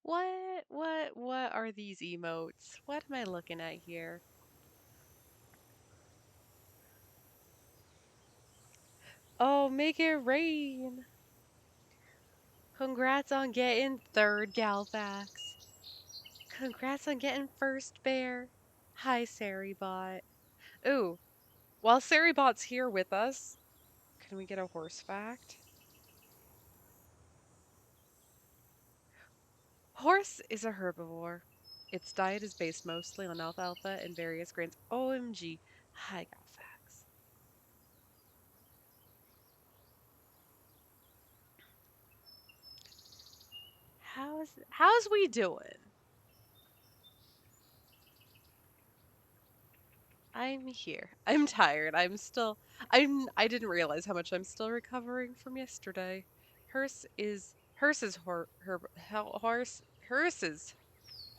What are these emotes? What am I looking at here? Oh, make it rain. Congrats on getting third, Galfax. Congrats on getting first, Bear. Hi, Saribot. Ooh, while Saribot's here with us, can we get a horse fact? Horse is a herbivore. Its diet is based mostly on alfalfa and various grains. OMG. Hi, Galfax. How's we doing? I'm here. I'm tired. I didn't realize how much I'm still recovering from yesterday. Hearse is Hearse is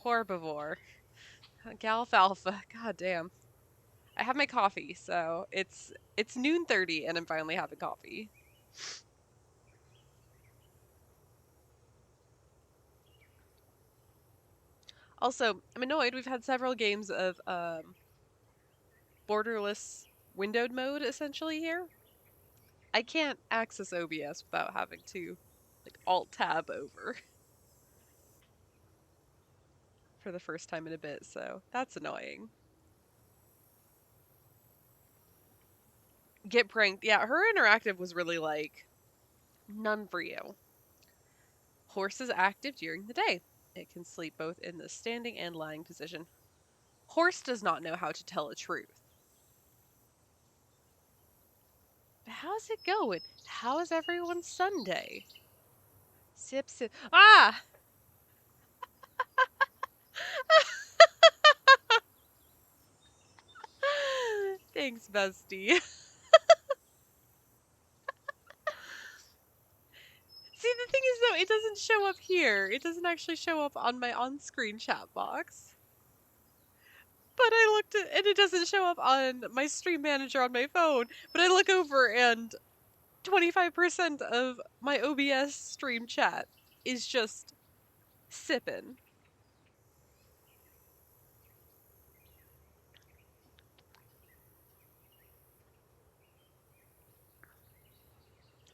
herbivore. Galfalfa. God damn. I have my coffee, so it's noon 30 and I'm finally having coffee. Also, I'm annoyed. We've had several games of borderless windowed mode essentially here. I can't access OBS without having to like alt tab over for the first time in a bit, so that's annoying. Get pranked. Yeah, her interactive was really like none for you. Horse is active during the day. It can sleep both in the standing and lying position. Horse does not know how to tell a truth. How's it going? How is everyone's Sunday? Sip, sip. Ah! Thanks, bestie. See, the thing is, though, it doesn't show up here. It doesn't actually show up on my on-screen chat box. But I looked at, and it doesn't show up on my stream manager on my phone. But I look over, and 25% of my OBS stream chat is just sipping.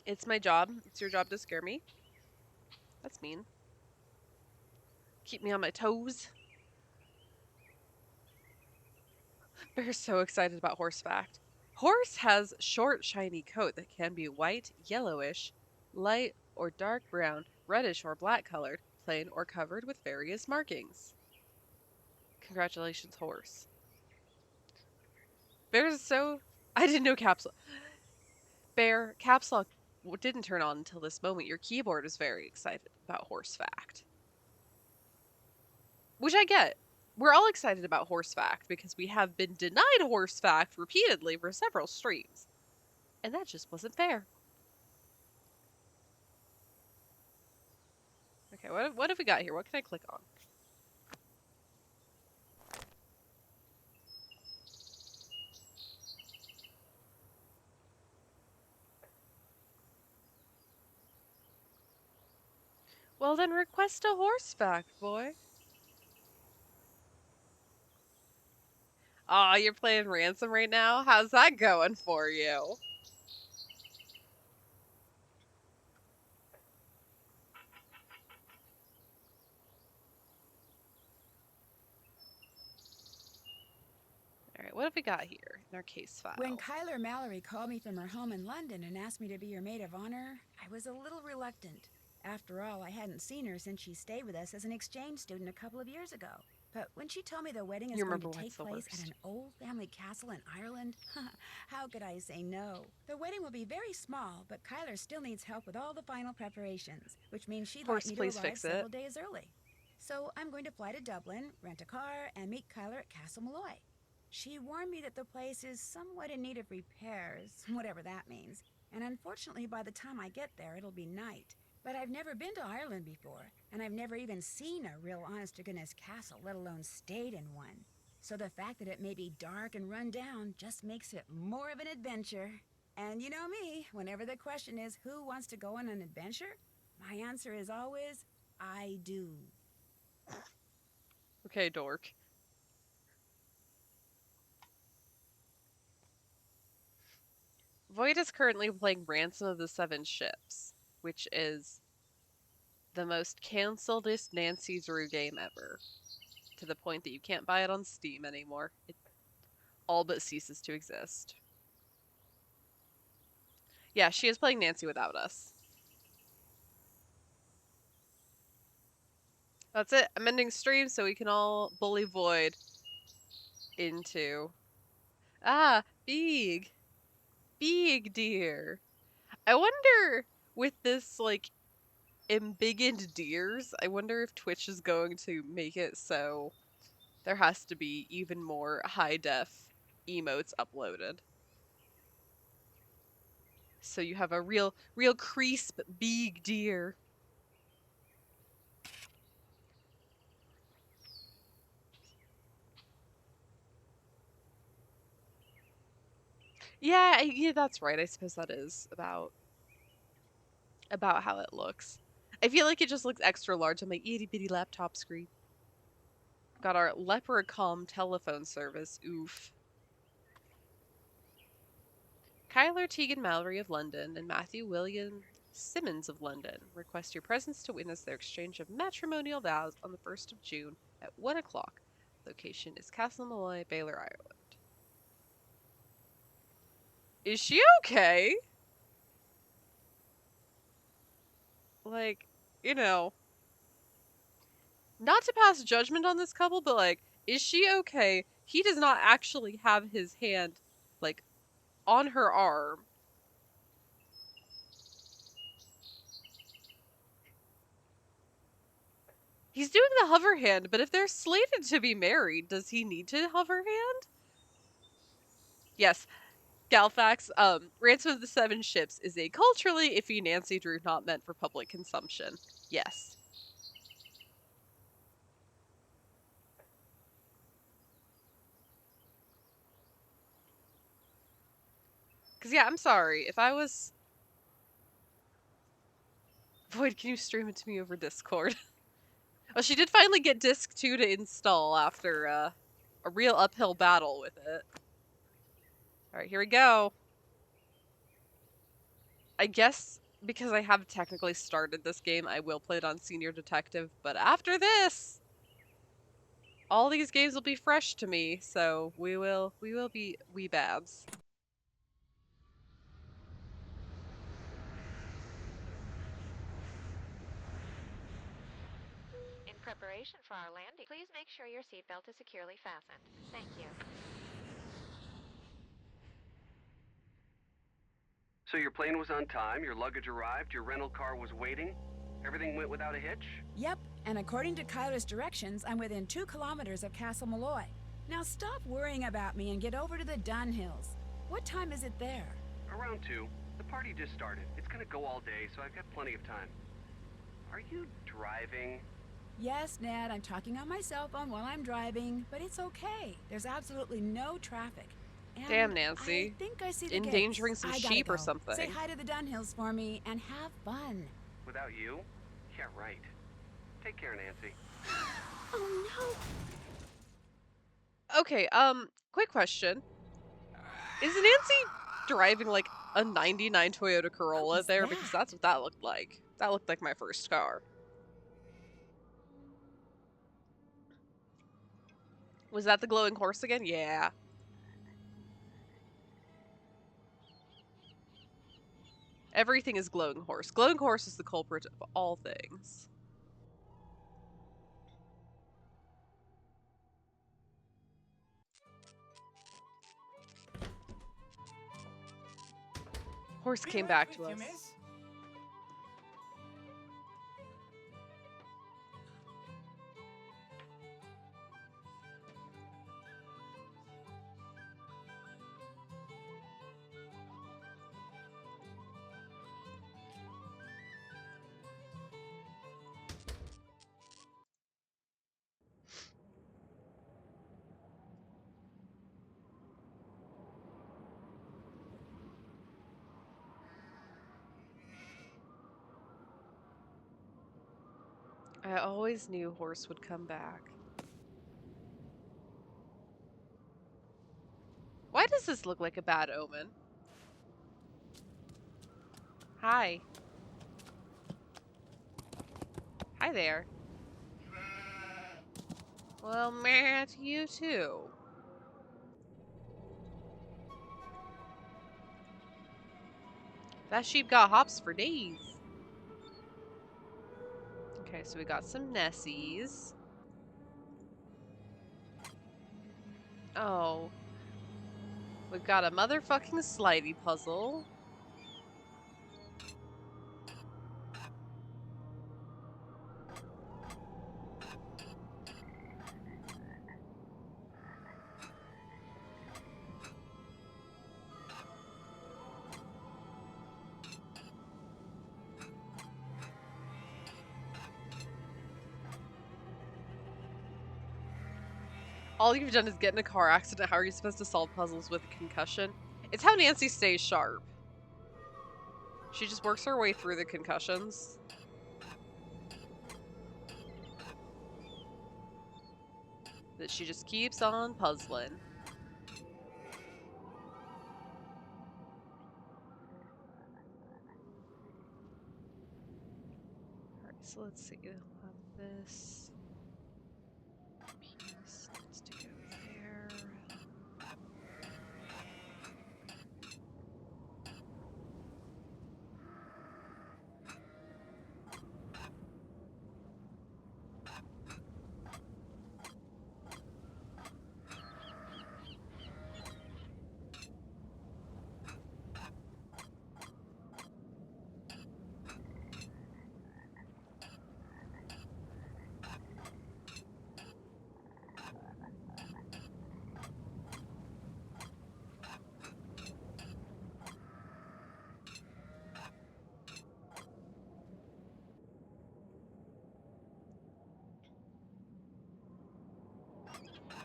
It's my job. It's your job to scare me. That's mean. Keep me on my toes. Bear's so excited about horse fact. Horse has short, shiny coat that can be white, yellowish, light or dark brown, reddish or black colored, plain or covered with various markings. Congratulations, horse. Bear's so. I didn't know caps. Bear, caps lock didn't turn on until this moment. Your keyboard is very excited about horse fact. Which I get. We're all excited about horse fact because we have been denied horse fact repeatedly for several streams. And that just wasn't fair. Okay, what have we got here? What can I click on? Well, then request a horse fact, boy. Aw, you're playing Ransom right now? How's that going for you? Alright, what have we got here in our case file? When Kyler Mallory called me from her home in London and asked me to be your maid of honor, I was a little reluctant. After all, I hadn't seen her since she stayed with us as an exchange student a couple of years ago. But when she told me the wedding is You going to remember take what's the place at worst. an old family castle in Ireland, how could I say no? The wedding will be very small, but Kyler still needs help with all the final preparations, which means she'd like Horse, me to please arrive fix it. several days early. So I'm going to fly to Dublin, rent a car, and meet Kyler at Castle Malloy. She warned me that the place is somewhat in need of repairs, whatever that means. And unfortunately, by the time I get there, it'll be night. But I've never been to Ireland before, and I've never even seen a real honest-to-goodness castle, let alone stayed in one. So the fact that it may be dark and run down just makes it more of an adventure. And you know me, whenever the question is who wants to go on an adventure, my answer is always, I do. Okay, dork. Void is currently playing Ransom of the Seven Ships, which is the most canceledest Nancy Drew game ever, to the point that you can't buy it on Steam anymore. It all but ceases to exist. Yeah, she is playing Nancy without us. That's it. I'm ending stream so we can all bully Void into. Ah, big. Big deer. I wonder, with this, like, embiggened deers, I wonder if Twitch is going to make it so there has to be even more high def emotes uploaded. So you have a real crisp big deer. Yeah, that's right. I suppose that is about how it looks. I feel like it just looks extra large on my itty bitty laptop screen. Got our Leprechaun telephone service. Oof. Kyler Teagan Mallory of London and Matthew William Simmons of London request your presence to witness their exchange of matrimonial vows on the 1st of June at 1 o'clock. Location is Castle Malloy, Baylor, Ireland. Is she okay? Like, you know, not to pass judgment on this couple, but like, is she okay? He does not actually have his hand, like, on her arm. He's doing the hover hand, but if they're slated to be married, does he need to hover hand? Yes, Galfax, Ransom of the Seven Ships is a culturally iffy Nancy Drew not meant for public consumption. Yes. Because, yeah, I'm sorry. If I was. Void, can you stream it to me over Discord? Oh, she did finally get Disc 2 to install after a real uphill battle with it. Alright, here we go. I guess because I have technically started this game, I will play it on Senior Detective, but after this, all these games will be fresh to me, so we will be wee babs. In preparation for our landing, please make sure your seatbelt is securely fastened. Thank you. So your plane was on time, your luggage arrived, your rental car was waiting, everything went without a hitch? Yep, and according to Kyler's directions, I'm within 2 kilometers of Castle Malloy. Now stop worrying about me and get over to the Dunhills. What time is it there? Around 2. The party just started. It's gonna go all day, so I've got plenty of time. Are you driving? Yes, Ned, I'm talking on my cell phone while I'm driving, but it's okay. There's absolutely no traffic. And Damn, Nancy. I think I see the Endangering gates. some I gotta sheep go. or something. Say hi to the Dunhills for me and have fun. Without you? Yeah, right. Take care, Nancy. Oh Okay, quick question. Is Nancy driving like a 99 Toyota Corolla was there? that? Because that's what that looked like. That looked like my first car. Was that the glowing horse again? Yeah. Everything is glowing horse. Glowing horse is the culprit of all things. Horse came back to us. I always knew Horse would come back. Why does this look like a bad omen? Hi. Hi there. Well, meh to you too. That sheep got hops for days. Okay, so we got some Nessies. Oh. We've got a motherfucking slidey puzzle. All you've done is get in a car accident. How are you supposed to solve puzzles with a concussion? It's how Nancy stays sharp. She just works her way through the concussions. That she just keeps on puzzling. Alright, so let's see. We'll have this piece needs to go there.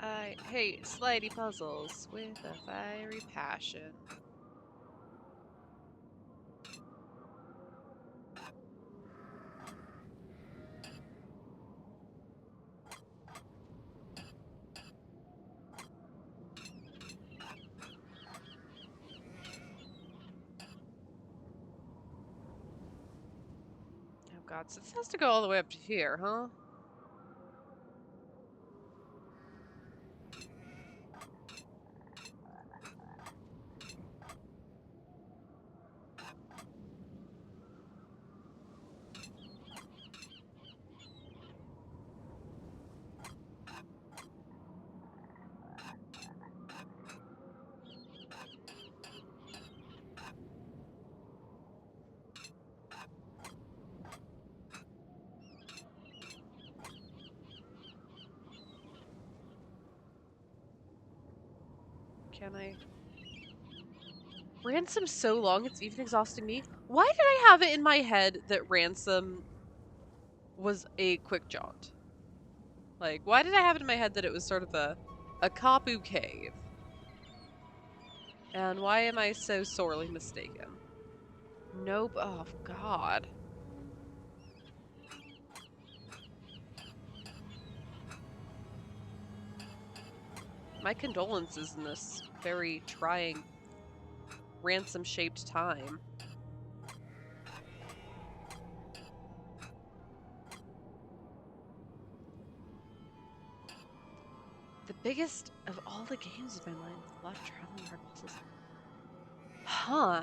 I hate slidey puzzles with a fiery passion. Oh god, so this has to go all the way up to here, huh? Can I? Ransom's so long, it's even exhausting me. Why did I have it in my head that Ransom was a quick jaunt? Like, why did I have it in my head that it was sort of a Kapu cave? And why am I so sorely mistaken? Nope. Oh, God. My condolences in this very trying Ransom-shaped time. The biggest of all the games in my mind with a lot of traveling hard puzzles. Huh.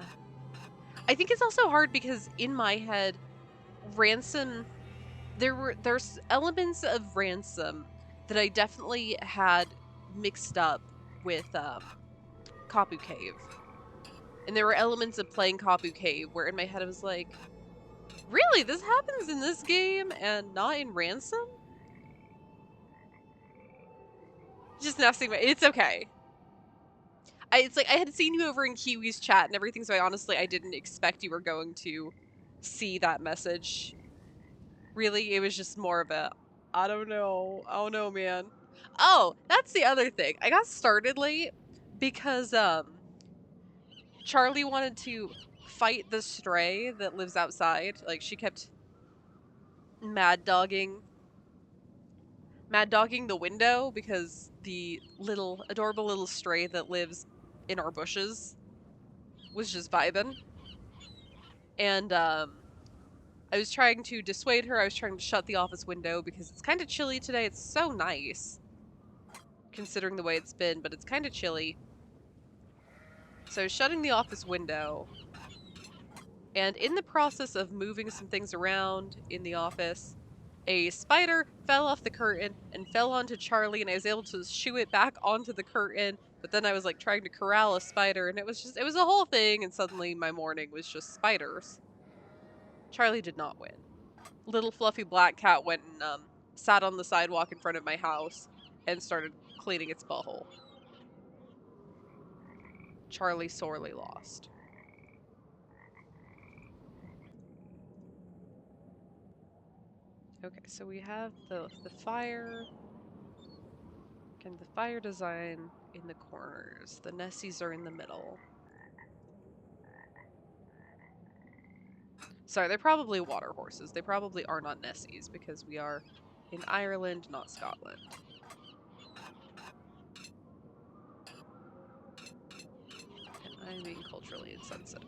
I think it's also hard because in my head, Ransom, there's elements of Ransom that I definitely had mixed up with Kapu Cave. And there were elements of playing Kapu Cave where in my head I was like, really? This happens in this game and not in Ransom? Just now seeing it's okay. It's like I had seen you over in Kiwi's chat and everything, so I didn't expect you were going to see that message. Really, it was just more of a, I don't know. Oh no, man. Oh, that's the other thing. I got started late because Charlie wanted to fight the stray that lives outside. Like she kept mad dogging mad dogging the window because the little adorable little stray that lives in our bushes was just vibing. And I was trying to dissuade her. I was trying to shut the office window because it's kind of chilly today. It's so nice considering the way it's been, but it's kind of chilly. So shutting the office window, and in the process of moving some things around in the office, a spider fell off the curtain and fell onto Charlie, and I was able to shoo it back onto the curtain, but then I was like trying to corral a spider, and it was a whole thing, and suddenly my morning was just spiders. Charlie did not win. Little fluffy black cat went and sat on the sidewalk in front of my house and started cleaning its butthole. Charlie sorely lost. Okay, so we have the fire and the fire design in the corners. The Nessies are in the middle. Sorry, they're probably water horses. They probably are not Nessies because we are in Ireland, not Scotland. And I'm being culturally insensitive.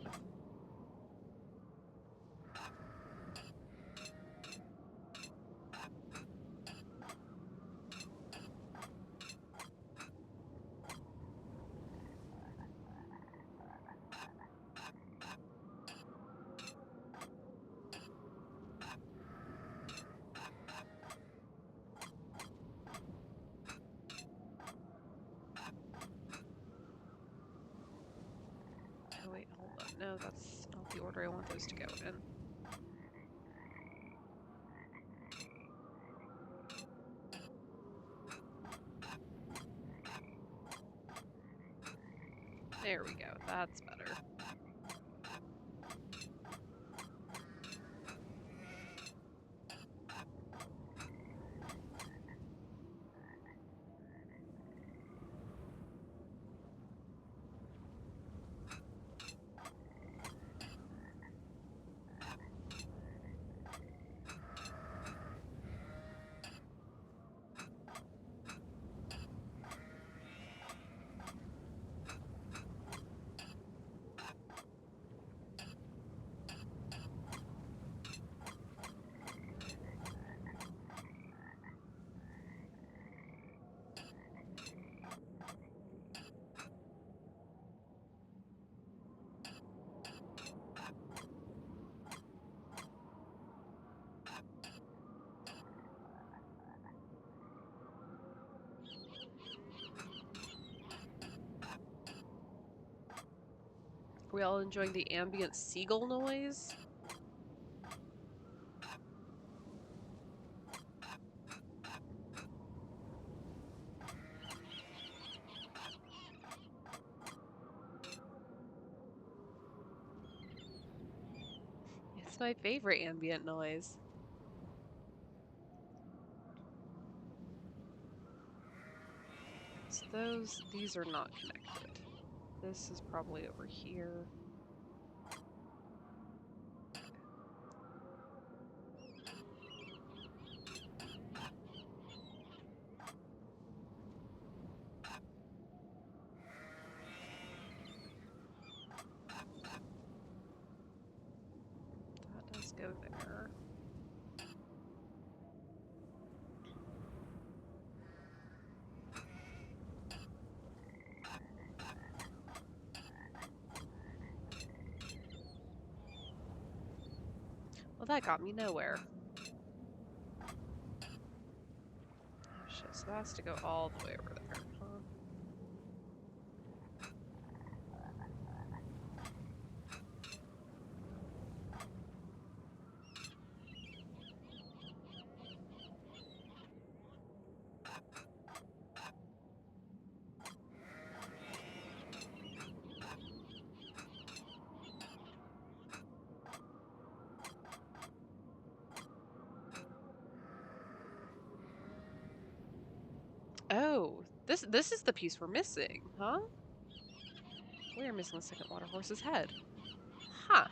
Oh wait, hold on. No, that's not the order I want those to go in. There we go. That's better. Are we all enjoying the ambient seagull noise? It's my favorite ambient noise. So these are not connected. This is probably over here. That does go there. Well, that got me nowhere. Oh shit, so that has to go all the way over there, huh? Oh, this is the piece we're missing, huh? We are missing the second water horse's head. Huh.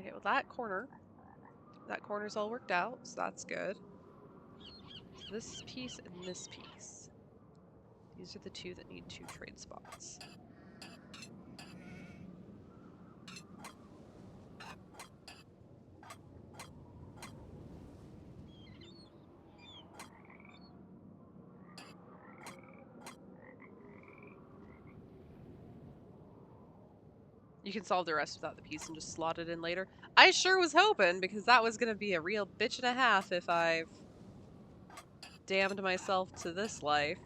Okay, Okay, well that corner's all worked out, so that's good. So this piece and this piece. These are the two that need 2 trade spots. You can solve the rest without the piece and just slot it in later. I sure was hoping, because that was going to be a real bitch and a half if I've damned myself to this life.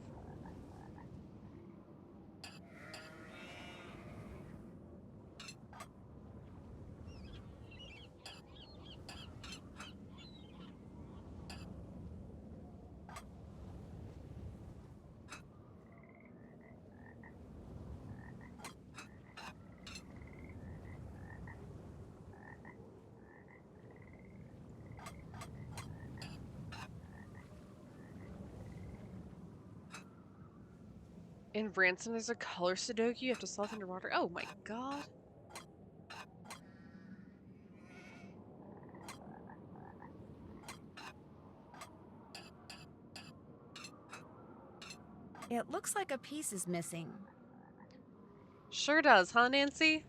In Ransom, there's a color Sudoku you have to solve underwater. Oh my god. It looks like a piece is missing. Sure does, huh, Nancy?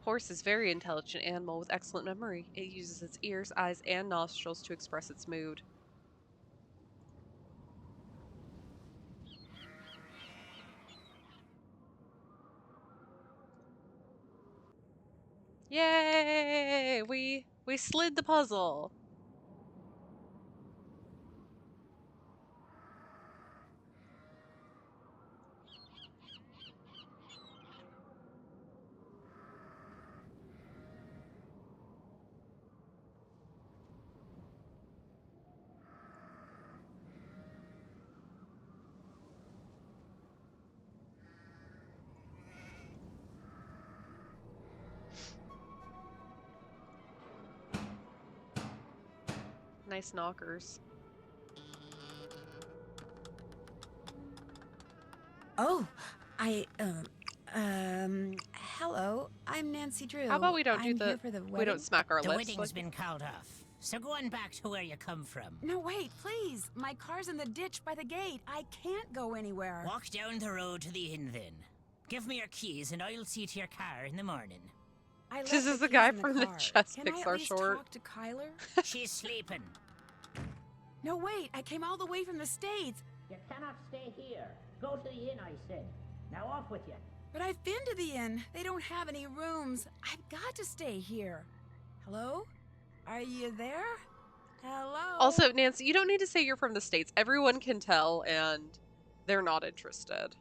Horse is a very intelligent animal with excellent memory. It uses its ears, eyes, and nostrils to express its mood. Yay! We slid the puzzle. Nice knockers. Oh, hello. I'm Nancy Drew. How about we don't I'm here for the we wedding. don't smack our The lips? wedding's been called off, so go on back to where you come from. No, wait, please. My car's in the ditch by the gate. I can't go anywhere. Walk down the road to the inn then. Give me your keys and I'll see to your car in the morning. I left This is the keys guy in from the car. chest Can I pics at are least short. talk to Kyler? She's sleeping. No, wait. I came all the way from the States. You cannot stay here. Go to the inn, I said. Now off with you. But I've been to the inn. They don't have any rooms. I've got to stay here. Hello? Are you there? Hello? Also, Nancy, you don't need to say you're from the States. Everyone can tell, and they're not interested.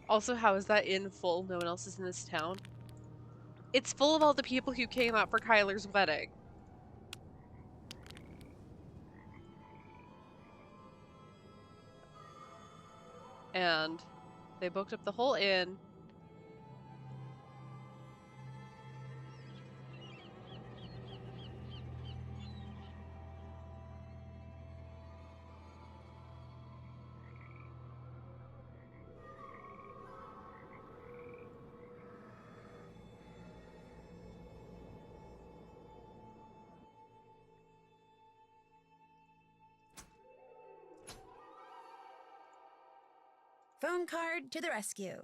Also, how is that inn full? No one else is in this town? It's full of all the people who came out for Kyler's wedding. And they booked up the whole inn. Phone card to the rescue.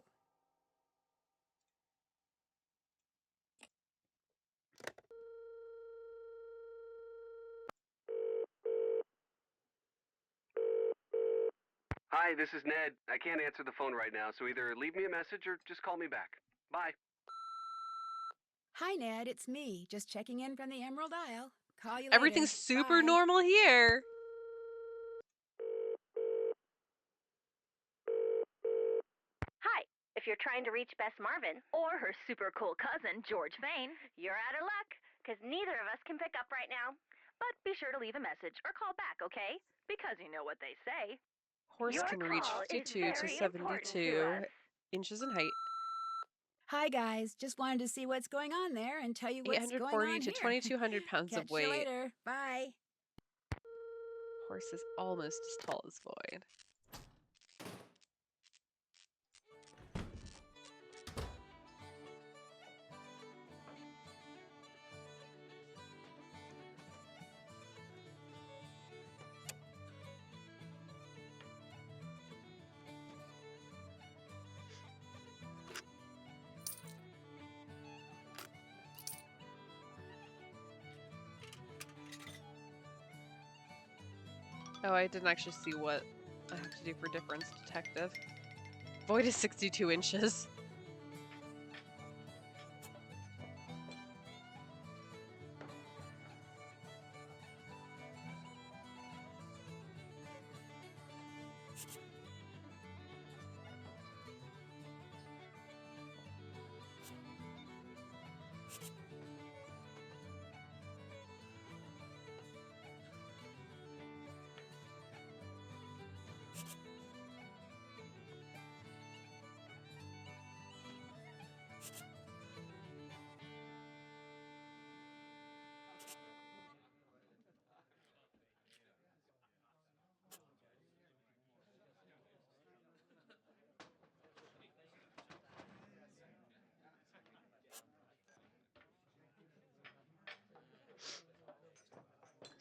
Hi, this is Ned. I can't answer the phone right now, so either leave me a message or just call me back. Bye. Hi, Ned. It's me. Just checking in from the Emerald Isle. Call you later. Everything's super Bye. normal here. Hi. If you're trying to reach Bess Marvin or her super cool cousin, George Vane, you're out of luck, because neither of us can pick up right now. But be sure to leave a message or call back, okay? Because you know what they say. Horse Your can reach call is 52 to very important to 72 us. inches in height. Hi, guys. Just wanted to see what's going on there and tell you what's going 840 on to here. 2,200 pounds Catch of you weight. later. Bye. Horse is almost as tall as Void. Oh, I didn't actually see what I have to do for difference detective. Void is 62 inches.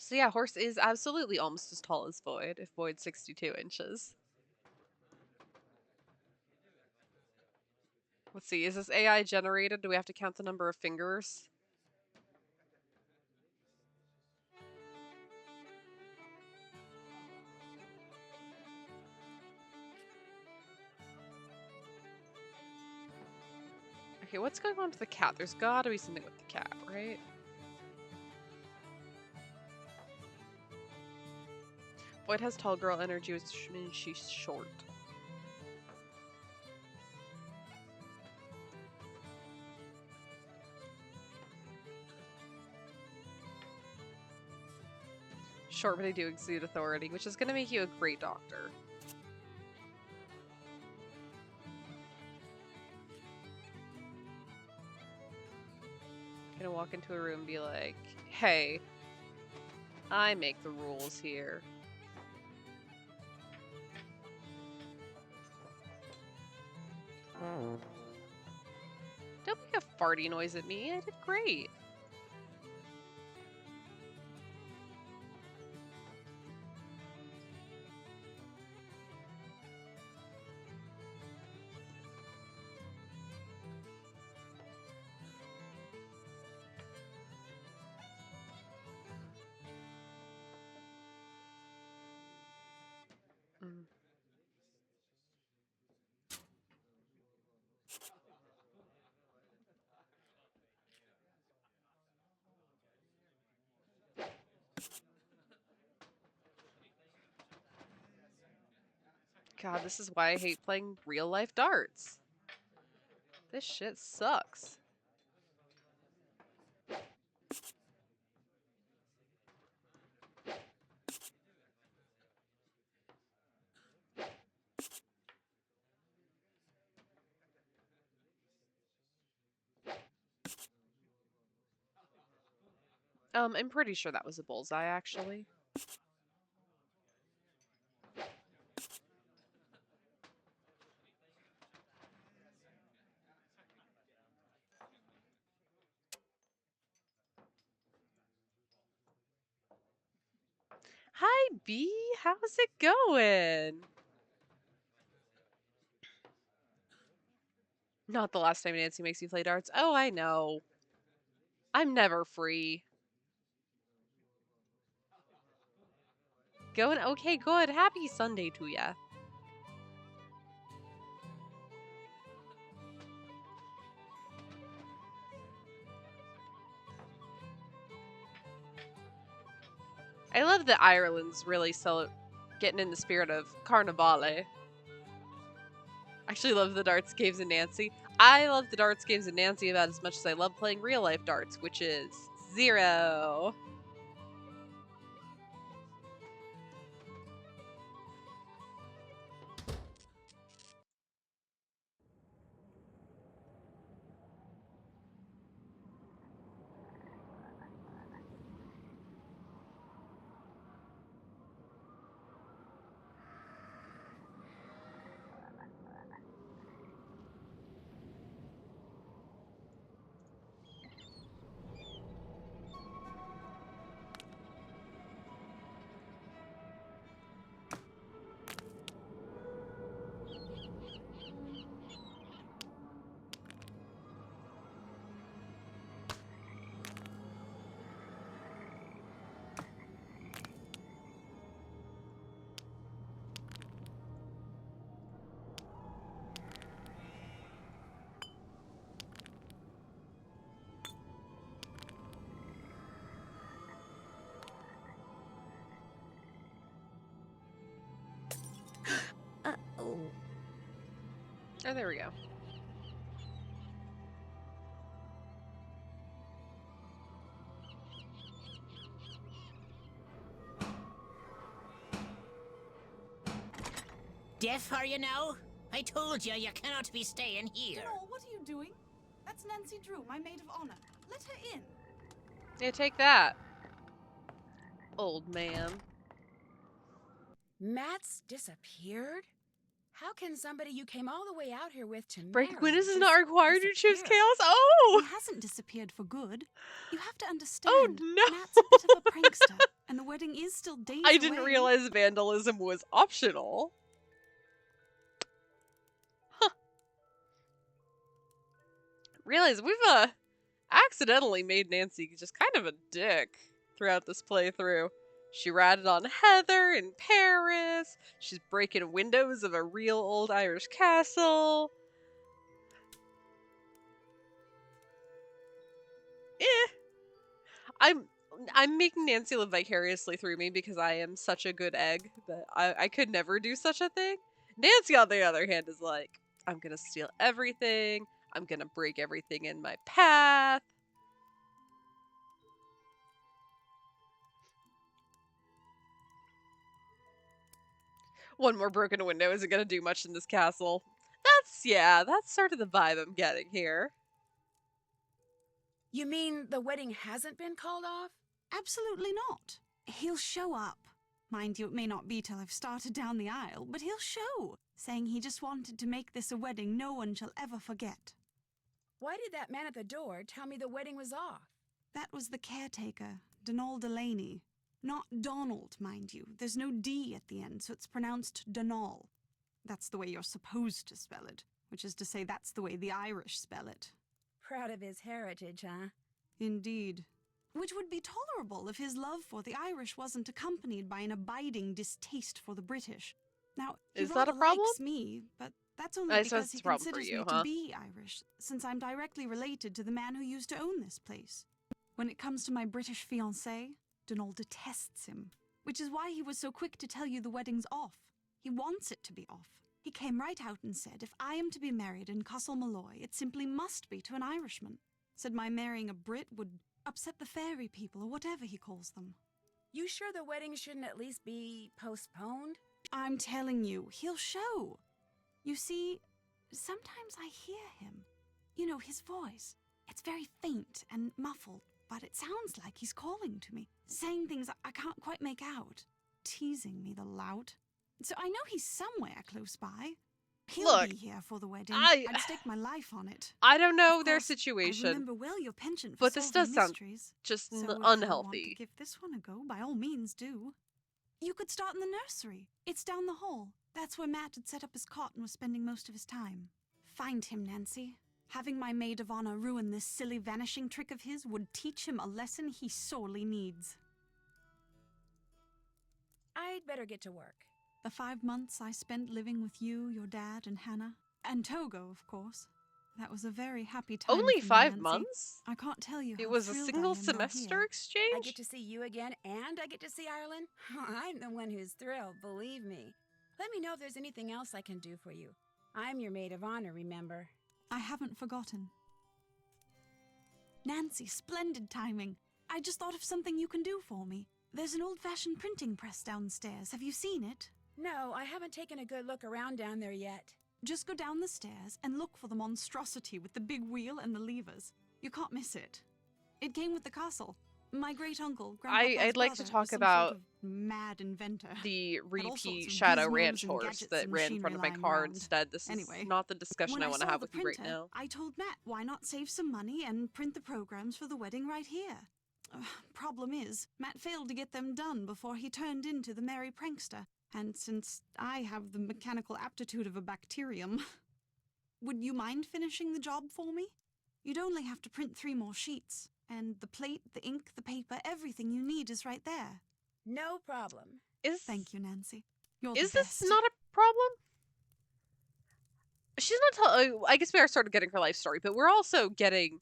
So yeah, Horse is absolutely almost as tall as Void, if Void's 62 inches. Let's see, is this AI generated? Do we have to count the number of fingers? Okay, what's going on with the cat? There's gotta be something with the cat, right? Void has tall girl energy, which means she's short. Short, but I do exude authority, which is gonna make you a great doctor. Gonna walk into a room and be like, hey, I make the rules here. Don't make a farty noise at me. I did great. Mm. God, this is why I hate playing real life darts. This shit sucks. I'm pretty sure that was a bullseye, actually. Hi, B. How's it going? Not the last time Nancy makes you play darts. Oh, I know. I'm never free. Going okay, good. Happy Sunday to ya. I love that Ireland's really getting in the spirit of Carnivale. I actually love the darts games in Nancy. I love the darts games in Nancy about as much as I love playing real life darts, which is 0. Oh. Oh, there we go. Deaf are you now? I told you you cannot be staying here. Denol, what are you doing? That's Nancy Drew, my maid of honor. Let her in. Yeah, take that, old man. Matt's disappeared? How can somebody you came all the way out here with to Break marry witness is just not required to choose disappear? chaos. Oh! He hasn't disappeared for good. You have to Oh understand, no! Matt's a bit of a prankster, and the wedding is still days I didn't away. realize vandalism was optional. Huh. Realize we've accidentally made Nancy just kind of a dick throughout this playthrough. She ratted on Heather in Paris. She's breaking windows of a real old Irish castle. I'm making Nancy live vicariously through me because I am such a good egg that I could never do such a thing. Nancy, on the other hand, is like, I'm gonna steal everything. I'm gonna break everything in my path. One more broken window isn't gonna do much in this castle. That's sort of the vibe I'm getting here. You mean the wedding hasn't been called off? Absolutely not. He'll show up. Mind you, it may not be till I've started down the aisle, but he'll show, saying he just wanted to make this a wedding no one shall ever forget. Why did that man at the door tell me the wedding was off? That was the caretaker, Donald Delaney. Not Donald, mind you. There's no D at the end, so it's pronounced Donal. That's the way you're supposed to spell it, which is to say that's the way the Irish spell it. Proud of his heritage, huh? Indeed. Which would be tolerable if his love for the Irish wasn't accompanied by an abiding distaste for the British. Now, he Is that a rather problem? likes me, but that's only I suppose because it's he a problem for considers you, me huh? to be Irish, since I'm directly related to the man who used to own this place. When it comes to my British fiancé, Donald detests him, which is why he was so quick to tell you the wedding's off. He wants it to be off. He came right out and said, if I am to be married in Castle Malloy, it simply must be to an Irishman. Said my marrying a Brit would upset the fairy people, or whatever he calls them. You sure the wedding shouldn't at least be postponed? I'm telling you, he'll show. You see, sometimes I hear him. You know, his voice. It's very faint and muffled, but it sounds like he's calling to me, saying things I can't quite make out. Teasing me, the lout. So I know he's somewhere close by. He'll Look, be here for the wedding. I'd stake my life on it. I don't know Of their course, I situation, remember well your penchant for but this solving does sound mysteries. just So if you want to unhealthy. give this one a go, by all means do. You could start in the nursery. It's down the hall. That's where Matt had set up his cot and was spending most of his time. Find him, Nancy. Having my maid of honor ruin this silly vanishing trick of his would teach him a lesson he sorely needs. I'd better get to work. The 5 months I spent living with you, your dad, and Hannah, and Togo, of course, That was a very happy time Only for me, 5 Nancy. months? I can't tell you how It was a thrilled single I am you're semester here. exchange? I get to see you again, and I get to see Ireland? I'm the one who's thrilled, believe me. Let me know if there's anything else I can do for you. I'm your maid of honor, remember? I haven't forgotten. Nancy, splendid timing. I just thought of something you can do for me. There's an old-fashioned printing press downstairs. Have you seen it? No, I haven't taken a good look around down there yet. Just go down the stairs and look for the monstrosity with the big wheel and the levers. You can't miss it. It came with the castle. My great-uncle, Grandpapa's I'd like to brother, talk was some about sort of mad inventor. the Had all sorts repeat of Shadow gizmos Ranch and horse gadgets that and ran in front of my machinery car lying around. instead. This Anyway, is not the discussion when I want to saw have the with you right printer, now. I told Matt, why not save some money and print the programs for the wedding right here? Problem is, Matt failed to get them done before he turned into the merry prankster. And since I have the mechanical aptitude of a bacterium, would you mind finishing the job for me? You'd only have to print 3 more sheets. And the plate, the ink, the paper, everything you need is right there. No problem. Thank you, Nancy. You're Is the this best. not a problem? She's not telling. I guess we are sort of getting her life story, but we're also getting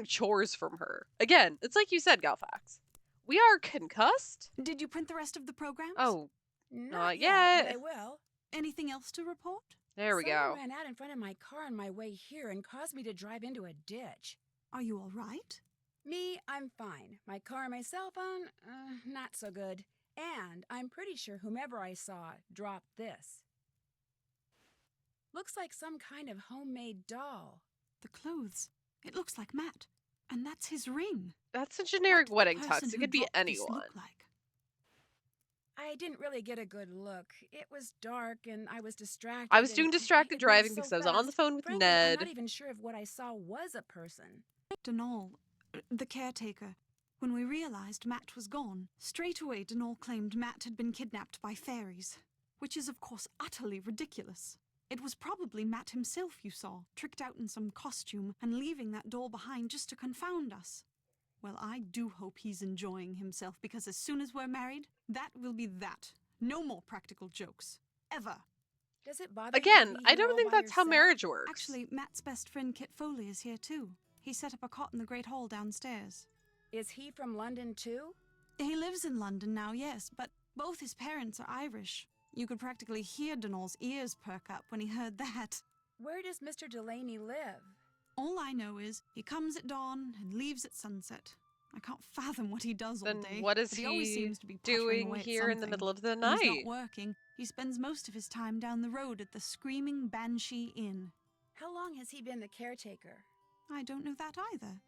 chores from her. Again, it's like you said, Galfax. We are concussed. Did you print the rest of the programs? Oh, Not yet. but I will. Anything else to report? there we Someone go. ran out in front of my car on my way here and caused me to drive into a ditch. Are you all right? Me, I'm fine. My car and my cell phone, not so good. And I'm pretty sure whomever I saw dropped this. Looks like some kind of homemade doll. The clothes. It looks like Matt. And that's his ring. That's a generic What wedding did the tux. person It who could be dropped this anyone. look like? I didn't really get a good look. It was dark and I was distracted. I was doing and distracted it went driving so because I was on the fast. phone with Frankly, I'm Ned. not even sure if what I saw was a person. Denal, the caretaker. When we realized Matt was gone, straight away Denal claimed Matt had been kidnapped by fairies, which is of course utterly ridiculous. It was probably Matt himself you saw, tricked out in some costume and leaving that doll behind just to confound us. Well, I do hope he's enjoying himself, because as soon as we're married, that will be that. No more practical jokes. Ever. Does it bother you Again, to be I here don't all think by that's how yourself? marriage works. Actually, Matt's best friend Kit Foley is here too. He set up a cot in the Great Hall downstairs. Is he from London too? He lives in London now, yes, but both his parents are Irish. You could practically hear Denal's ears perk up when he heard that. Where does Mr. Delaney live? All I know is he comes at dawn and leaves at sunset. I can't fathom what he does all Then day. what is but he always he seems to be pottering doing away at here in the something. middle of the When night? he's not working, he spends most of his time down the road at the Screaming Banshee Inn. How long has he been the caretaker? I don't know that either.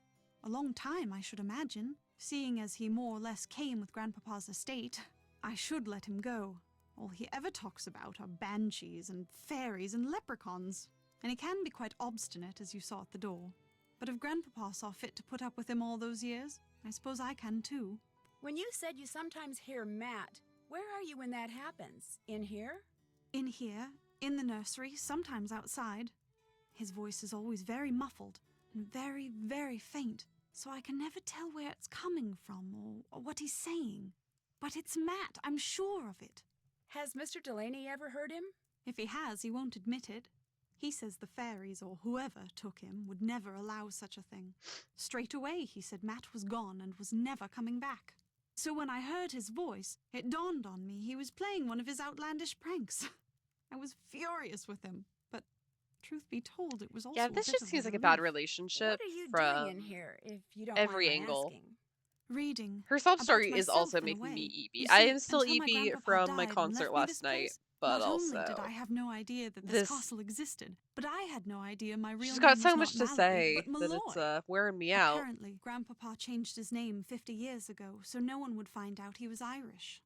A long time, I should imagine, seeing as he more or less came with Grandpapa's estate. I should let him go. All he ever talks about are banshees and fairies and leprechauns, and he can be quite obstinate, as you saw at the door. But if Grandpapa saw fit to put up with him all those years, I suppose I can too. When you said you sometimes hear Matt, where are you when that happens? In here? In here, in the nursery, sometimes outside. His voice is always very muffled and very, very faint, so I can never tell where it's coming from or what he's saying. But it's Matt, I'm sure of it. Has Mr. Delaney ever heard him? If he has, he won't admit it. He says the fairies or whoever took him would never allow such a thing. Straight away, he said Matt was gone and was never coming back. So when I heard his voice, it dawned on me he was playing one of his outlandish pranks. I was furious with him, but truth be told, it was also Yeah, a this bit just of a seems like a bad relief. relationship What are you from doing in here, if you don't every mind my angle. asking? Reading. Her sob About story is myself also in a making way. me eepy. You I see, am still until my eepy grandpapa from died my and concert left me last this night, place, but not also only did I have no idea that this- this castle existed, but I had no idea my real she's name got so was much not to Malloy, say but that Malloy. it's wearing me out. Apparently, Grandpapa changed his name 50 years ago, so no one would find out he was Irish.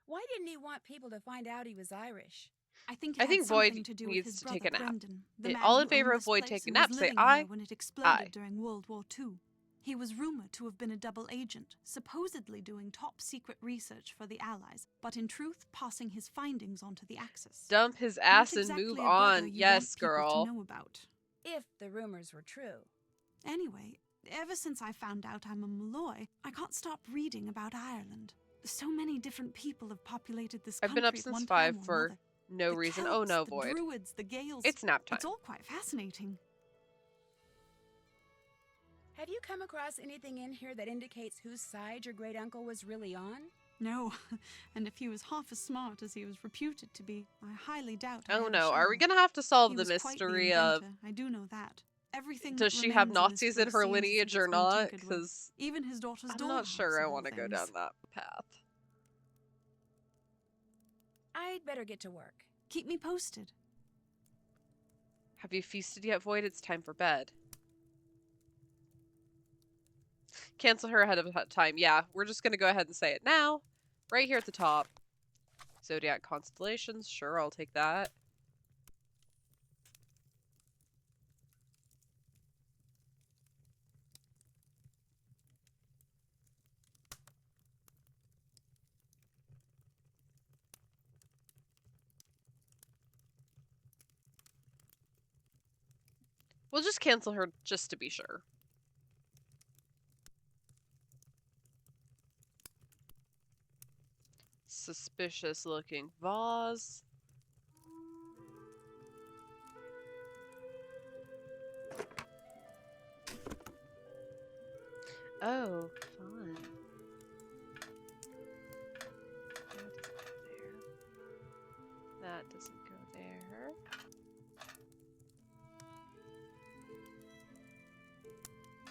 Why didn't he want people to find out he was Irish? I think I it think had something Void to do with needs his to brother take a nap. Brendan, the Yeah, man all who in favor owned of this Void place taking and was naps, say living aye. here when it exploded Aye. during World War II. He was rumored to have been a double agent, supposedly doing top-secret research for the Allies, but in truth passing his findings onto the Axis. Dump his Not ass and exactly move a brother on. you Yes, want people girl. to know about. If the rumors were true. Anyway, ever since I found out I'm a Malloy, I can't stop reading about Ireland. So many different people have populated this I've country been up at since one 5 time or for another. No The reason. Celts, Oh no, the Void. Druids, the Gales. It's nap time. It's all quite fascinating. Have you come across anything in here that indicates whose side your great uncle was really on? No, and if he was half as smart as he was reputed to be, I highly doubt I Oh had a no, are we shot. gonna have to solve He the was quite the mystery of inventor, I do know that. Everything does that she have remains in this Nazis in place her seems as if lineage it's or been not? tinkered with. Because Even his daughter's I'm not dollhouse, sure I of all want to go down things. that path. I'd better get to work. Keep me posted. Have you feasted yet, Void? It's time for bed. Cancel her ahead of time. Yeah, we're just gonna go ahead and say it now. Right here at the top. Zodiac constellations. Sure, I'll take that. We'll just cancel her just to be sure. Suspicious looking vase. Oh, fun. That doesn't go there.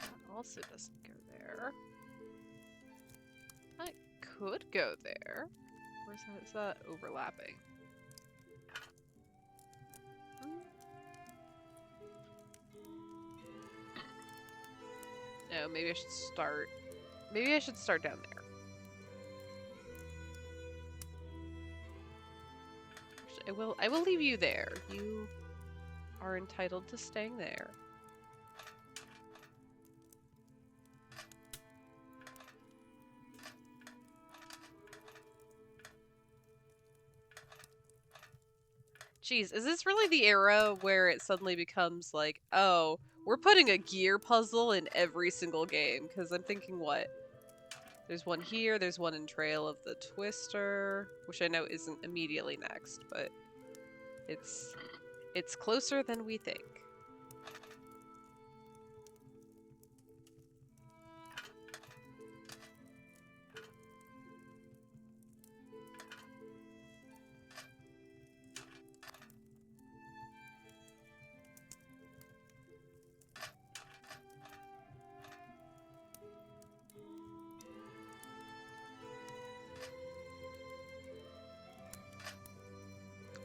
That also doesn't go there. That could go there. Where's that? Is that overlapping? No, maybe I should start. Maybe I should start down there. I will leave you there. You are entitled to staying there. Jeez, is this really the era where it suddenly becomes like, oh, we're putting a gear puzzle in every single game? Because I'm thinking, what? There's one here, there's one in Trail of the Twister, which I know isn't immediately next, but it's closer than we think.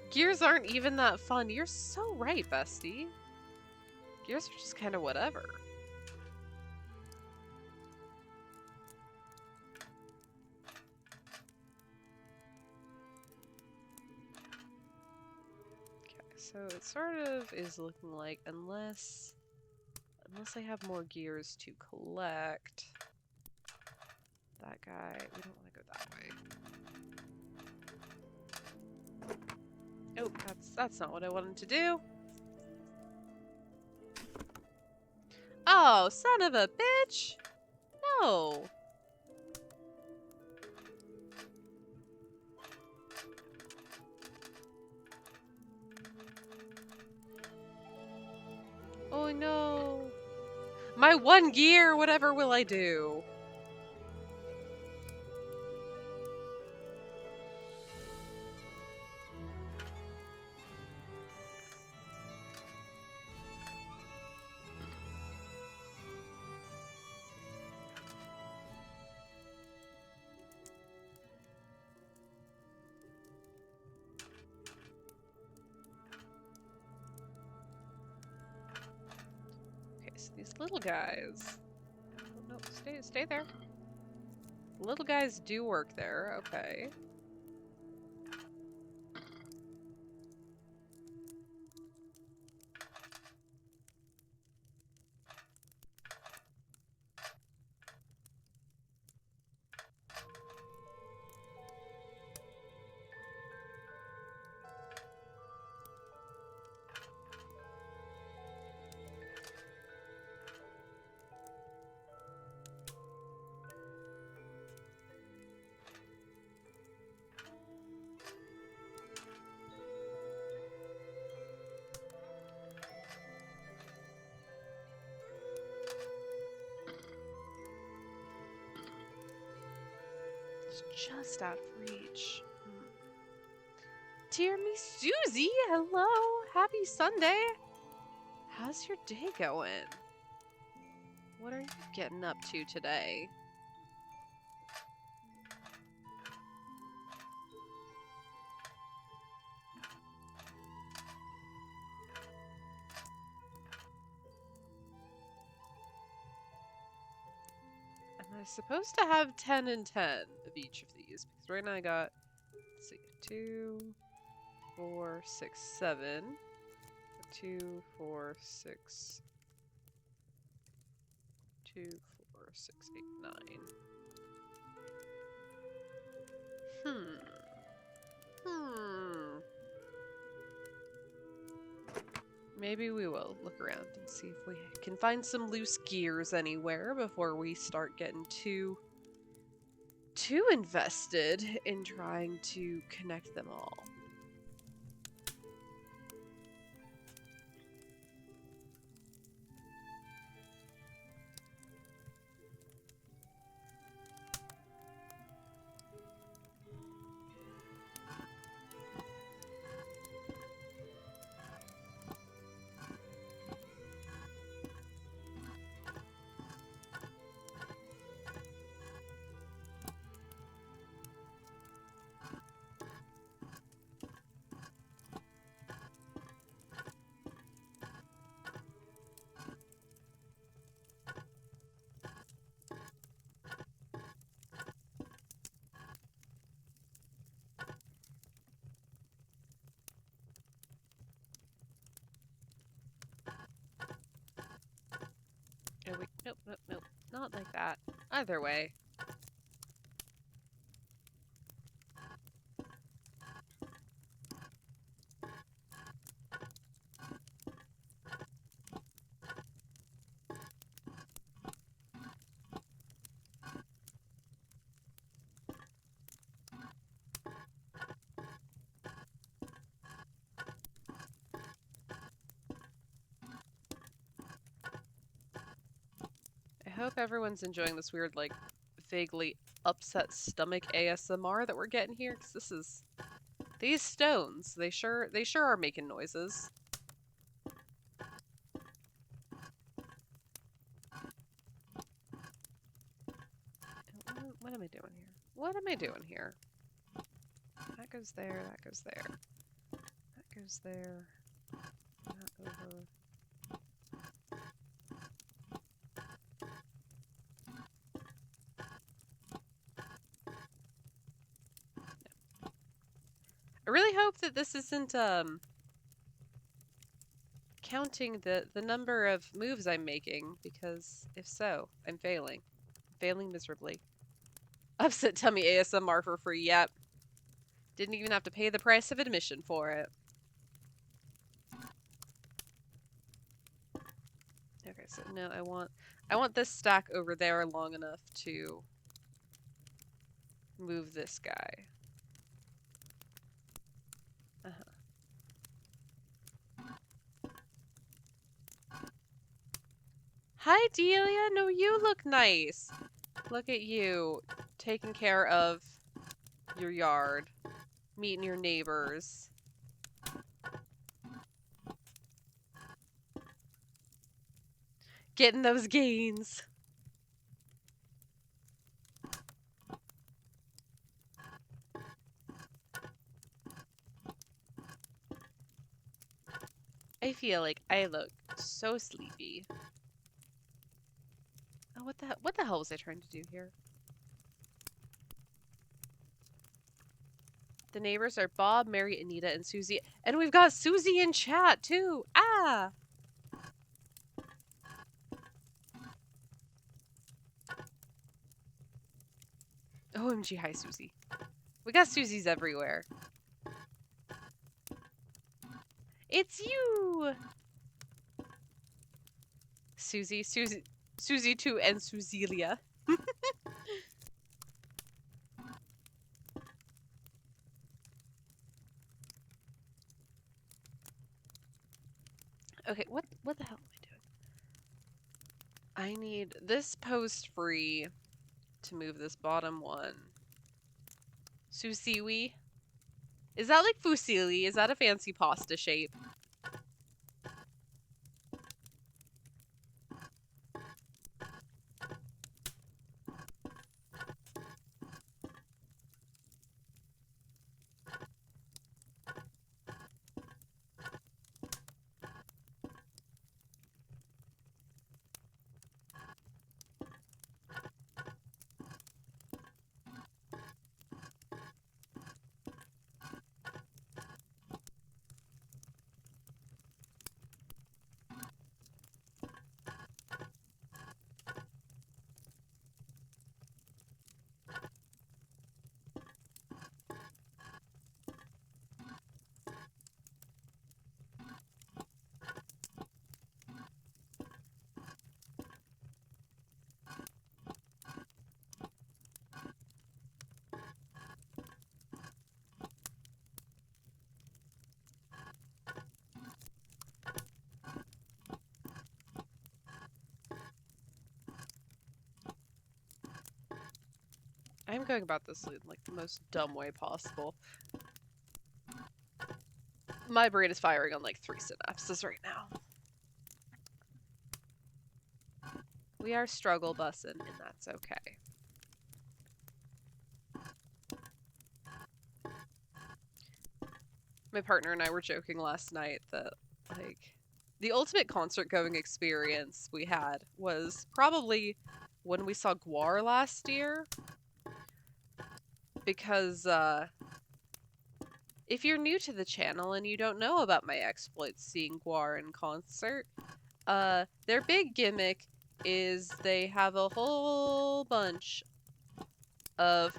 Gears aren't even that fun. You're so right, bestie. Gears are just kind of whatever. Okay, so it sort of is looking like unless I have more gears to collect. That guy, we don't want to go that way. Oh, that's not what I wanted to do. Oh, son of a bitch! No! Oh no! My one gear, whatever will I do? Okay, so these little guys. Oh, no, stay there. Little guys do work there, okay. It's just out of reach. Dear me, Susie, hello. Happy Sunday. How's your day going? What are you getting up to today? Am I supposed to have 10 and 10 of each of these? Because right now I got, let's see, 2, 4, 6, 7. 2, 4, 6. 2, 4, 6, 8, 9. Maybe we will look around and see if we can find some loose gears anywhere before we start getting too invested in trying to connect them all. Oh wait, nope, nope, nope. Not like that. Either way. I hope everyone's enjoying this weird, like, vaguely upset stomach ASMR that we're getting here, because this is... These stones, they sure are making noises. What am I doing here? What am I doing here? That goes there, that goes there. That goes there. That over. I really hope that this isn't counting the number of moves I'm making, because if so, I'm failing. I'm failing miserably. Upset tummy ASMR for free, yep. Didn't even have to pay the price of admission for it. Okay, so no, I want this stack over there long enough to move this guy. Hi, Delia. No, you look nice. Look at you, taking care of your yard, meeting your neighbors. Getting those gains. I feel like I look so sleepy. Oh, what the hell was I trying to do here? The neighbors are Bob, Mary, Anita, and Susie. And we've got Susie in chat, too! Ah! OMG, hi, Susie. We got Susies everywhere. It's you! Susie 2, and Suzelia. Okay, what the hell am I doing? I need this post free to move this bottom one Susiwi. Is that like fusilli? Is that a fancy pasta shape? I'm going about this in like the most dumb way possible. My brain is firing on like 3 synapses right now. We are struggle bussin', and that's okay. My partner and I were joking last night that, like, the ultimate concert going experience we had was probably when we saw Gwar last year. Because, if you're new to the channel and you don't know about my exploits seeing Gwar in concert, their big gimmick is they have a whole bunch of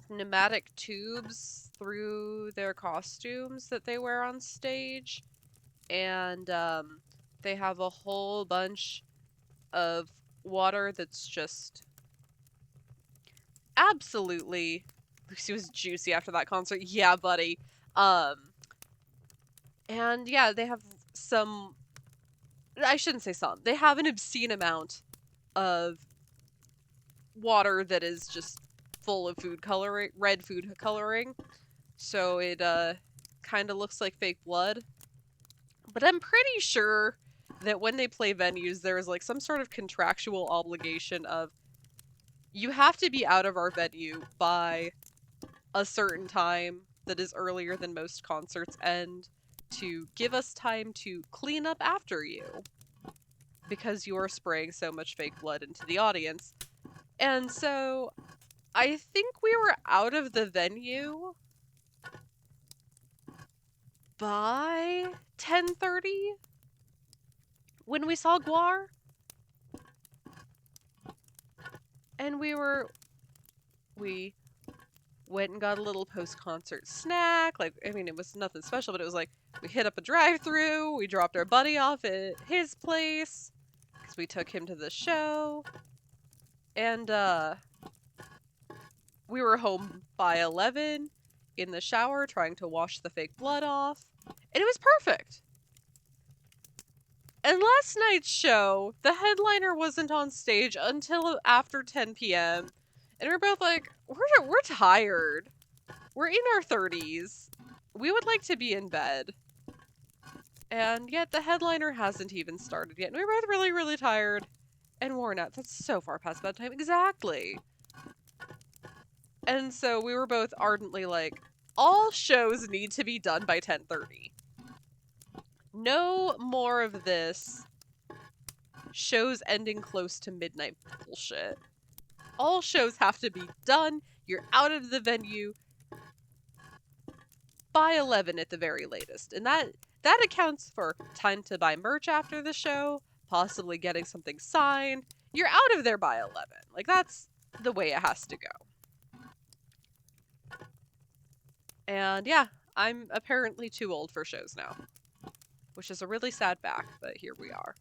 pneumatic tubes through their costumes that they wear on stage, and they have a whole bunch of water that's just absolutely... Lucy was juicy after that concert. Yeah, buddy. And yeah, they have some... I shouldn't say some. They have an obscene amount of water that is just full of food coloring, red food coloring. So it kind of looks like fake blood. But I'm pretty sure that when they play venues, there is like some sort of contractual obligation of you have to be out of our venue by a certain time that is earlier than most concerts end to give us time to clean up after you because you are spraying so much fake blood into the audience. And so I think we were out of the venue by 10:30 when we saw Gwar. And we went and got a little post-concert snack. Like, I mean, it was nothing special, but it was like, we hit up a drive-thru, we dropped our buddy off at his place, because we took him to the show, and, we were home by 11, in the shower, trying to wash the fake blood off, and it was perfect! And last night's show, the headliner wasn't on stage until after 10 p.m., and we're both like, we're tired. We're in our 30s. We would like to be in bed. And yet the headliner hasn't even started yet. And we're both really, really tired and worn out. That's so far past bedtime. Exactly. And so we were both ardently like, all shows need to be done by 10:30. No more of this shows ending close to midnight bullshit. All shows have to be done. You're out of the venue by 11 at the very latest. And that accounts for time to buy merch after the show, possibly getting something signed. You're out of there by 11. Like, that's the way it has to go. And yeah, I'm apparently too old for shows now. Which is a really sad fact, but here we are.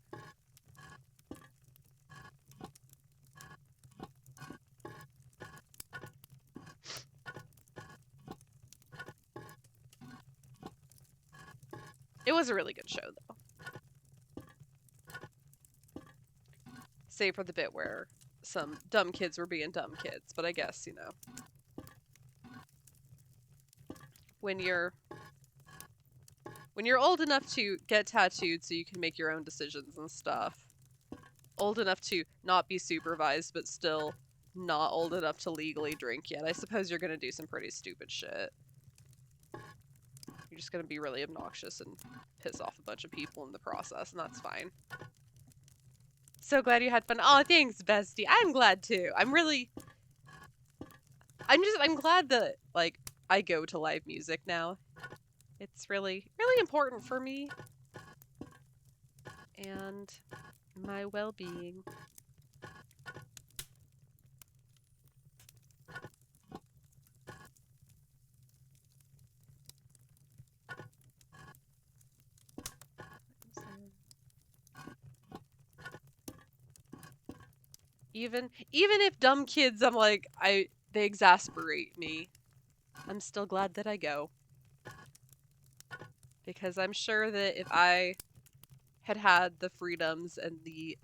It was a really good show, though. Save for the bit where some dumb kids were being dumb kids, but I guess, you know. when you're old enough to get tattooed so you can make your own decisions and stuff. Old enough to not be supervised, but still not old enough to legally drink yet. I suppose you're gonna do some pretty stupid shit. You're just gonna be really obnoxious and piss off a bunch of people in the process, and that's fine. So glad you had fun. Oh, thanks, bestie. I'm glad too. I'm glad that, like, I go to live music now. It's really, really important for me. And my well-being. Even if dumb kids, I'm like, they exasperate me. I'm still glad that I go. Because I'm sure that if I had had the freedoms and the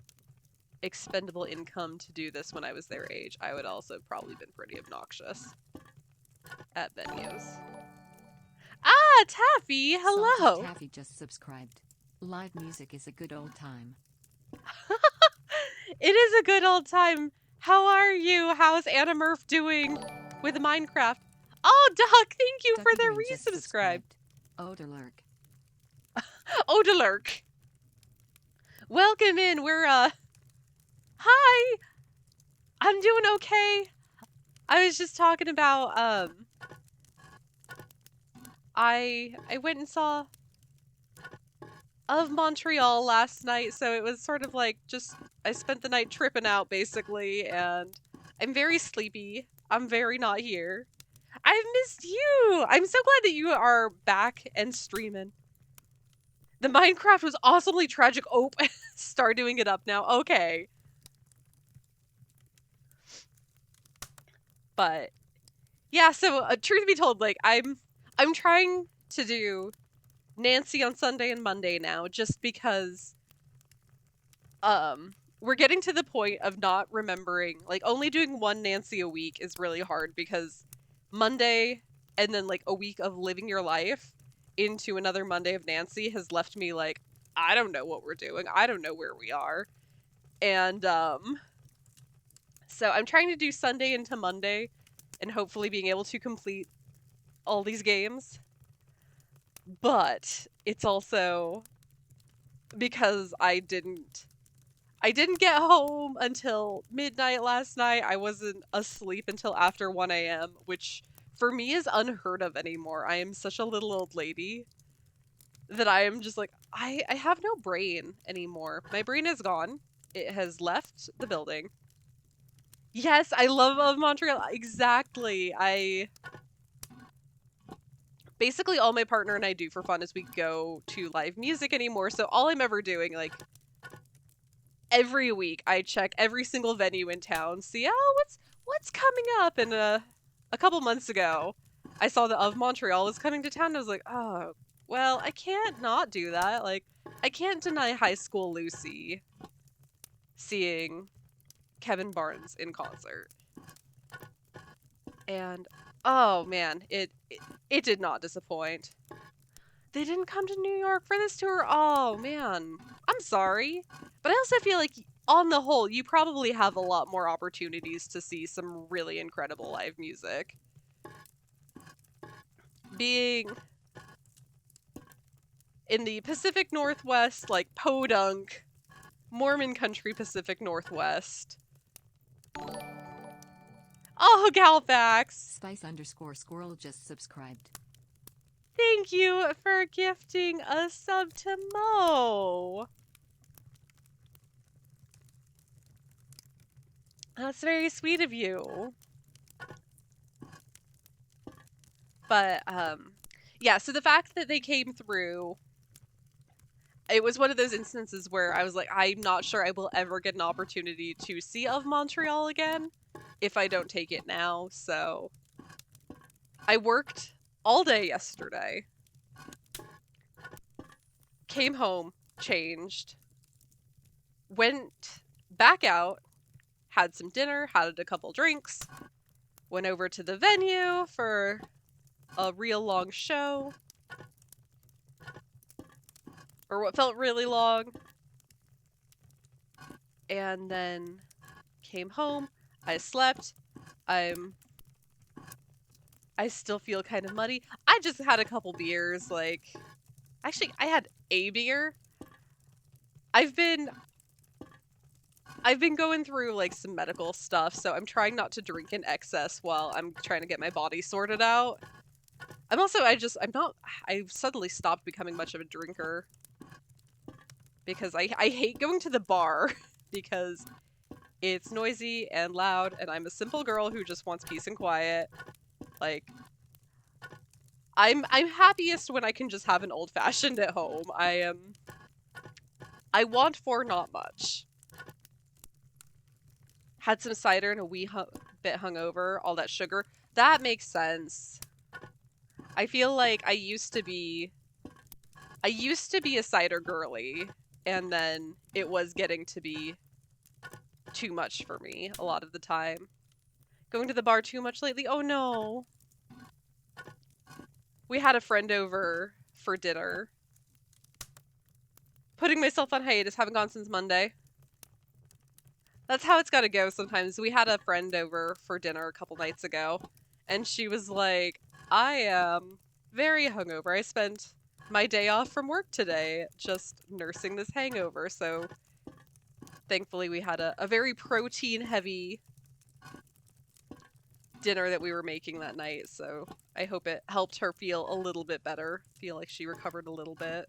expendable income to do this when I was their age, I would also probably been pretty obnoxious at venues. Ah, Taffy, hello! Salted Taffy just subscribed. Live music is a good old time. It is a good old time. How are you? How's Anna Murph doing with Minecraft? Oh, Duck, thank you for the resubscribe. Odalurk. Odalurk. Welcome in. We're, hi! I'm doing okay. I was just talking about, I went and saw of Montreal last night, so it was sort of like just, I spent the night tripping out, basically, and I'm very sleepy. I'm very not here. I've missed you! I'm so glad that you are back and streaming. The Minecraft was awesomely tragic. Oh, start doing it up now. Okay. But, yeah, so, truth be told, like, I'm trying to do Nancy on Sunday and Monday now, just because, we're getting to the point of not remembering, like, only doing one Nancy a week is really hard, because Monday and then, like, a week of living your life into another Monday of Nancy has left me, like, I don't know what we're doing. I don't know where we are. And, so I'm trying to do Sunday into Monday, and hopefully being able to complete all these games. But it's also because I didn't get home until midnight last night. I wasn't asleep until after 1 a.m., which for me is unheard of anymore. I am such a little old lady that I am just like, I have no brain anymore. My brain is gone. It has left the building. Yes, I love Montreal. Exactly. Basically, all my partner and I do for fun is we go to live music anymore. So all I'm ever doing, like, every week I check every single venue in town, see, oh, what's coming up. And a couple months ago, I saw that Of Montreal was coming to town. And I was like, oh, well, I can't not do that. Like, I can't deny High School Lucy seeing Kevin Barnes in concert. And oh man, it did not disappoint. They didn't come to New York for this tour? Oh man, I'm sorry. But I also feel like on the whole, you probably have a lot more opportunities to see some really incredible live music. Being in the Pacific Northwest, like Podunk, Mormon Country Pacific Northwest. Oh, Galfax! Spice_squirrel just subscribed. Thank you for gifting a sub to Mo. That's very sweet of you. But, yeah, so the fact that they came through, it was one of those instances where I was like, I'm not sure I will ever get an opportunity to see Of Montreal again if I don't take it now, so I worked all day yesterday. Came home, changed, went back out, had some dinner, had a couple drinks, went over to the venue for a real long show. Or what felt really long. And then came home. I slept. I still feel kind of muddy. I just had a couple beers, like... Actually, I had a beer. I've been going through, like, some medical stuff, so I'm trying not to drink in excess while I'm trying to get my body sorted out. I've suddenly stopped becoming much of a drinker. Because I hate going to the bar, because it's noisy and loud, and I'm a simple girl who just wants peace and quiet. Like, I'm happiest when I can just have an old-fashioned at home. I want for not much. Had some cider and a wee bit hungover, all that sugar. That makes sense. I feel like I used to be a cider girly, and then it was getting to be too much for me a lot of the time. Going to the bar too much lately? Oh no. We had a friend over for dinner. Putting myself on hiatus, haven't gone since Monday. That's how it's gotta go sometimes. We had a friend over for dinner a couple nights ago, and she was like, I am very hungover. I spent my day off from work today just nursing this hangover, so thankfully we had a very protein-heavy dinner that we were making that night, so I hope it helped her feel a little bit better. Feel like she recovered a little bit.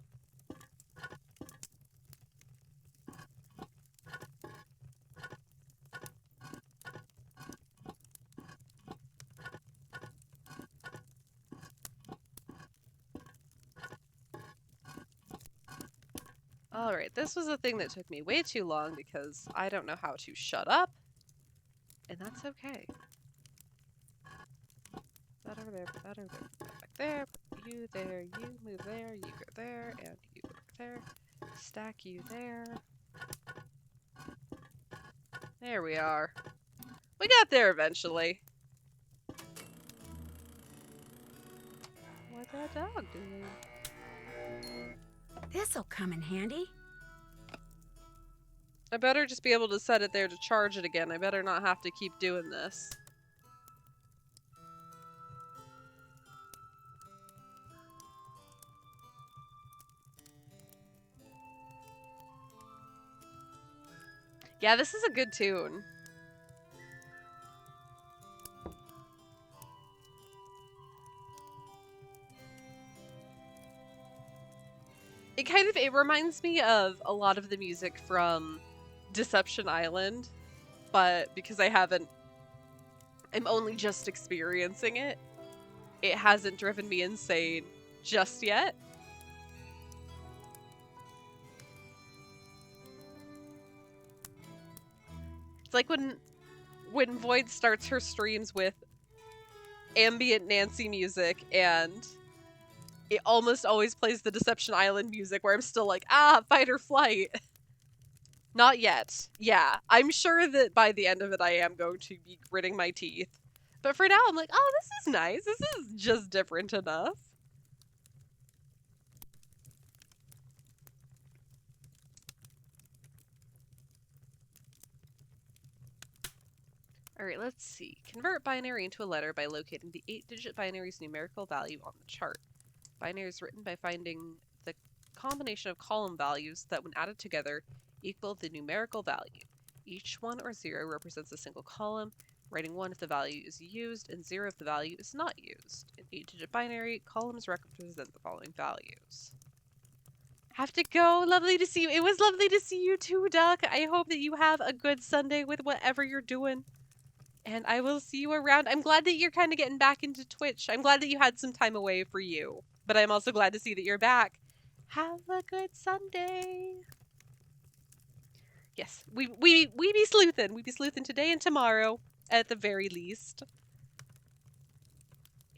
Alright, this was a thing that took me way too long because I don't know how to shut up. And that's okay. That over there, that over there, that back there, put you there, you move there, you go there, and you go there. Stack you there. There we are. We got there eventually. What's that dog doing? This'll come in handy. I better just be able to set it there to charge it again. I better not have to keep doing this. Yeah, this is a good tune. It reminds me of a lot of the music from Deception Island, but because I'm only just experiencing it, it hasn't driven me insane just yet. It's like when Void starts her streams with ambient Nancy music and it almost always plays the Deception Island music where I'm still like, fight or flight. Not yet. Yeah, I'm sure that by the end of it I am going to be gritting my teeth. But for now I'm like, oh, this is nice. This is just different enough. Alright, let's see. Convert binary into a letter by locating the 8-digit binary's numerical value on the chart. Binary is written by finding the combination of column values that, when added together, equal the numerical value. Each 1 or 0 represents a single column, writing 1 if the value is used and 0 if the value is not used. In 8-digit binary, columns represent the following values. Have to go. Lovely to see you. It was lovely to see you too, Duck. I hope that you have a good Sunday with whatever you're doing. And I will see you around. I'm glad that you're kind of getting back into Twitch. I'm glad that you had some time away for you. But I'm also glad to see that you're back. Have a good Sunday. Yes, we be sleuthin'. We be sleuthin' today and tomorrow, at the very least.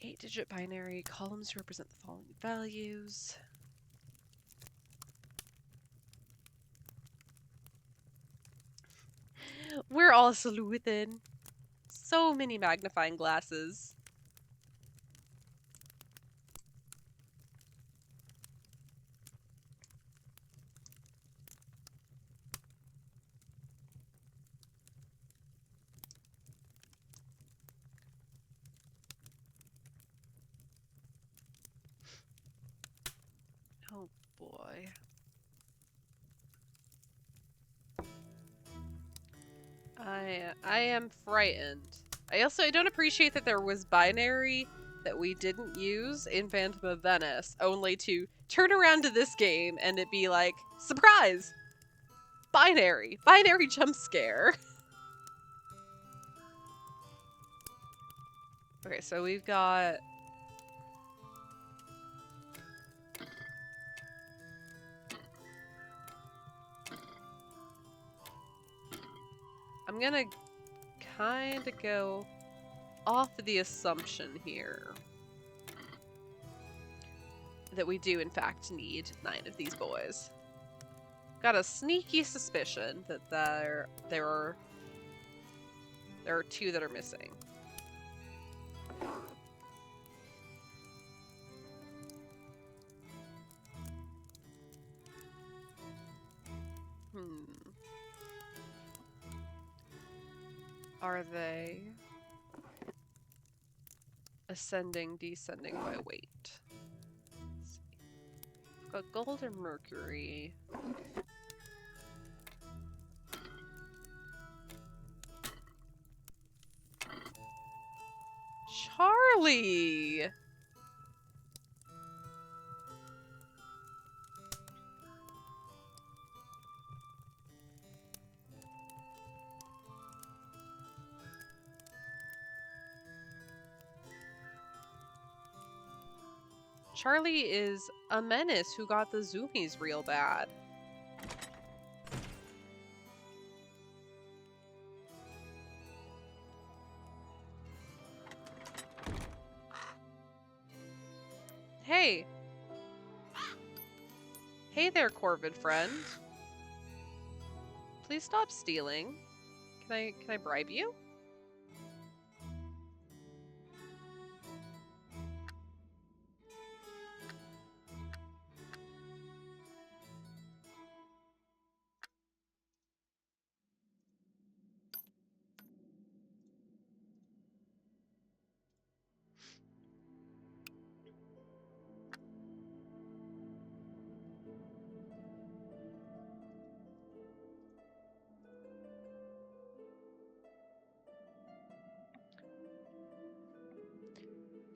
8-digit binary. Columns represent the following values. We're all sleuthin'. So many magnifying glasses. Oh boy. I am frightened. I don't appreciate that there was binary that we didn't use in Phantom of Venice, only to turn around to this game and it be like, surprise! Binary! Binary jump scare! Okay, so we've got... I'm gonna kind of go off the assumption here that we do in fact need 9 of these boys. Got a sneaky suspicion that there are 2 that are missing. Are they ascending, descending by weight? Let's see. We've got gold and mercury. Charlie! Charlie is a menace who got the zoomies real bad. Hey! Hey there, Corvid friend. Please stop stealing. Can I bribe you?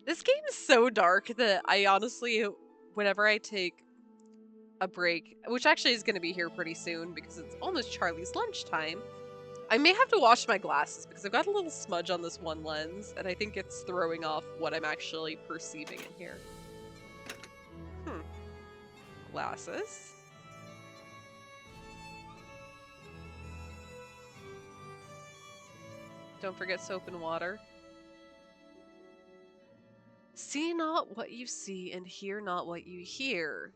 This game is so dark that I honestly, whenever I take a break, which actually is going to be here pretty soon because it's almost Charlie's lunchtime, I may have to wash my glasses because I've got a little smudge on this one lens and I think it's throwing off what I'm actually perceiving in here. Glasses. Don't forget soap and water. See not what you see and hear not what you hear.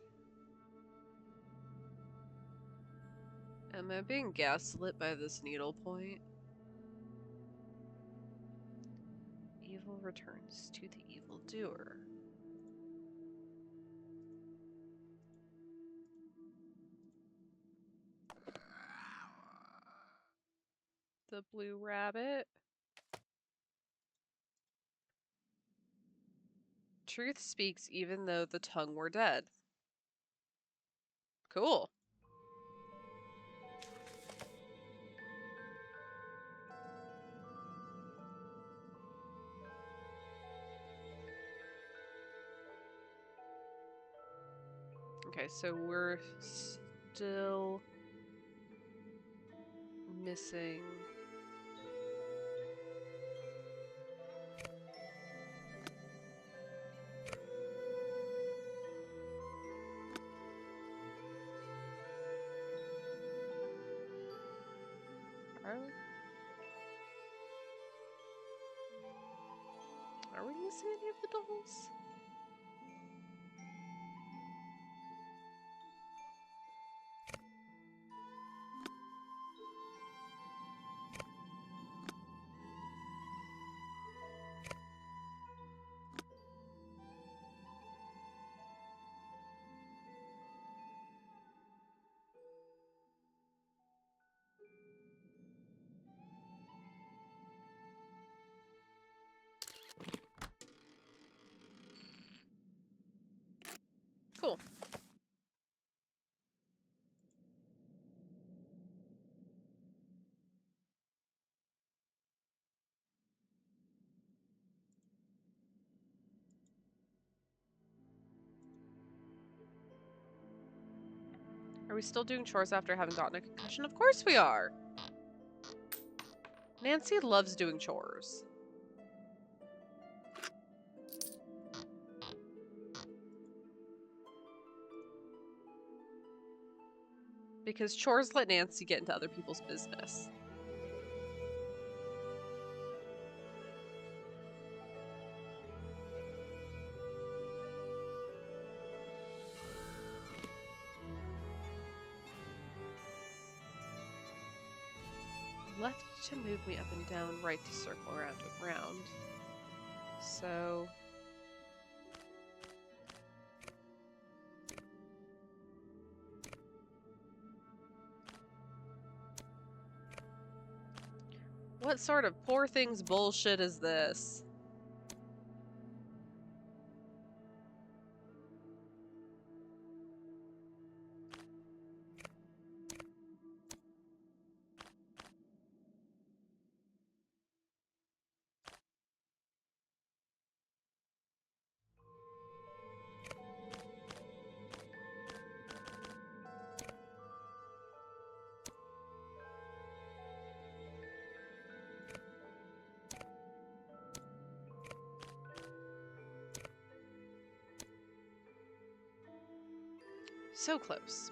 Am I being gaslit by this needle point? Evil returns to the evildoer. The blue rabbit. Truth speaks even though the tongue were dead. Cool. Okay, so we're still missing... Are we missing any of the dolls? Are we still doing chores after having gotten a concussion? Of course we are! Nancy loves doing chores. Because chores let Nancy get into other people's business. Left to move me up and down, right to circle around and round. So... what sort of poor things bullshit is this? So close.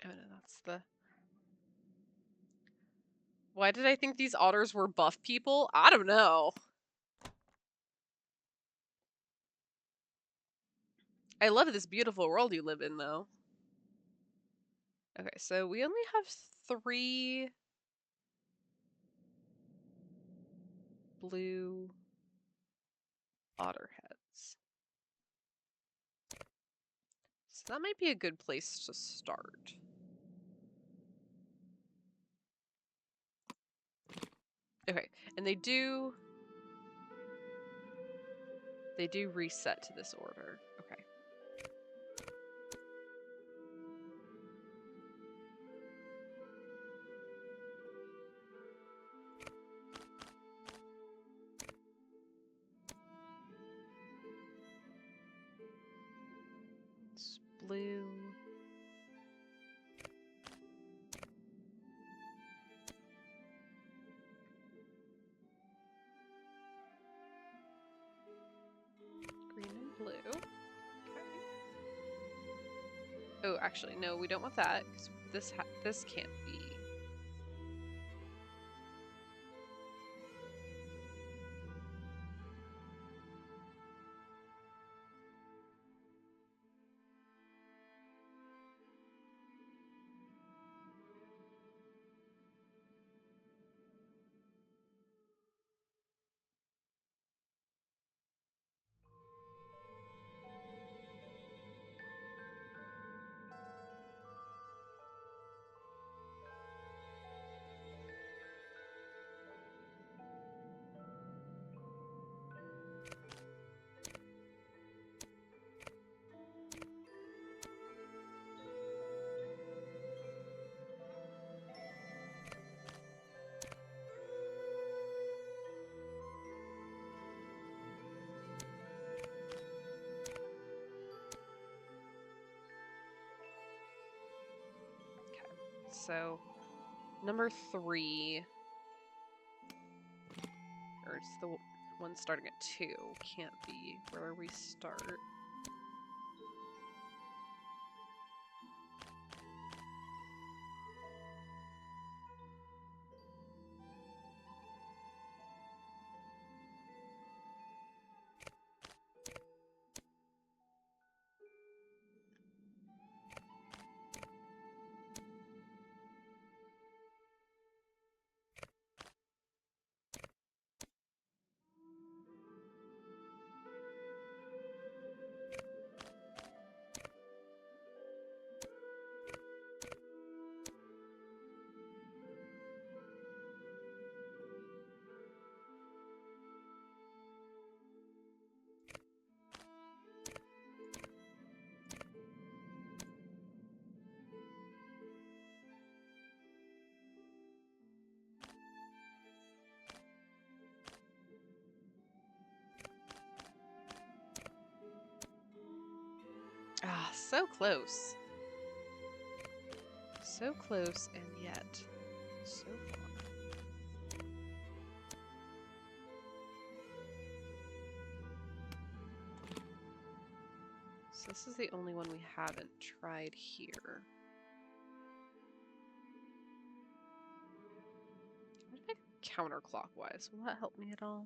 Oh no, that's the... why did I think these otters were buff people? I don't know. I love this beautiful world you live in, though. Okay, so we only have 3 blue otter heads. So that might be a good place to start. Okay, and they do reset to this order. Okay. It's blue. Green and blue. Okay. Oh, actually, no, we don't want that, because this can't be. So, number 3, or it's the one starting at 2, can't be where we start. So close. So close, and yet so far. So this is the only one we haven't tried here. What if I go counterclockwise? Will that help me at all?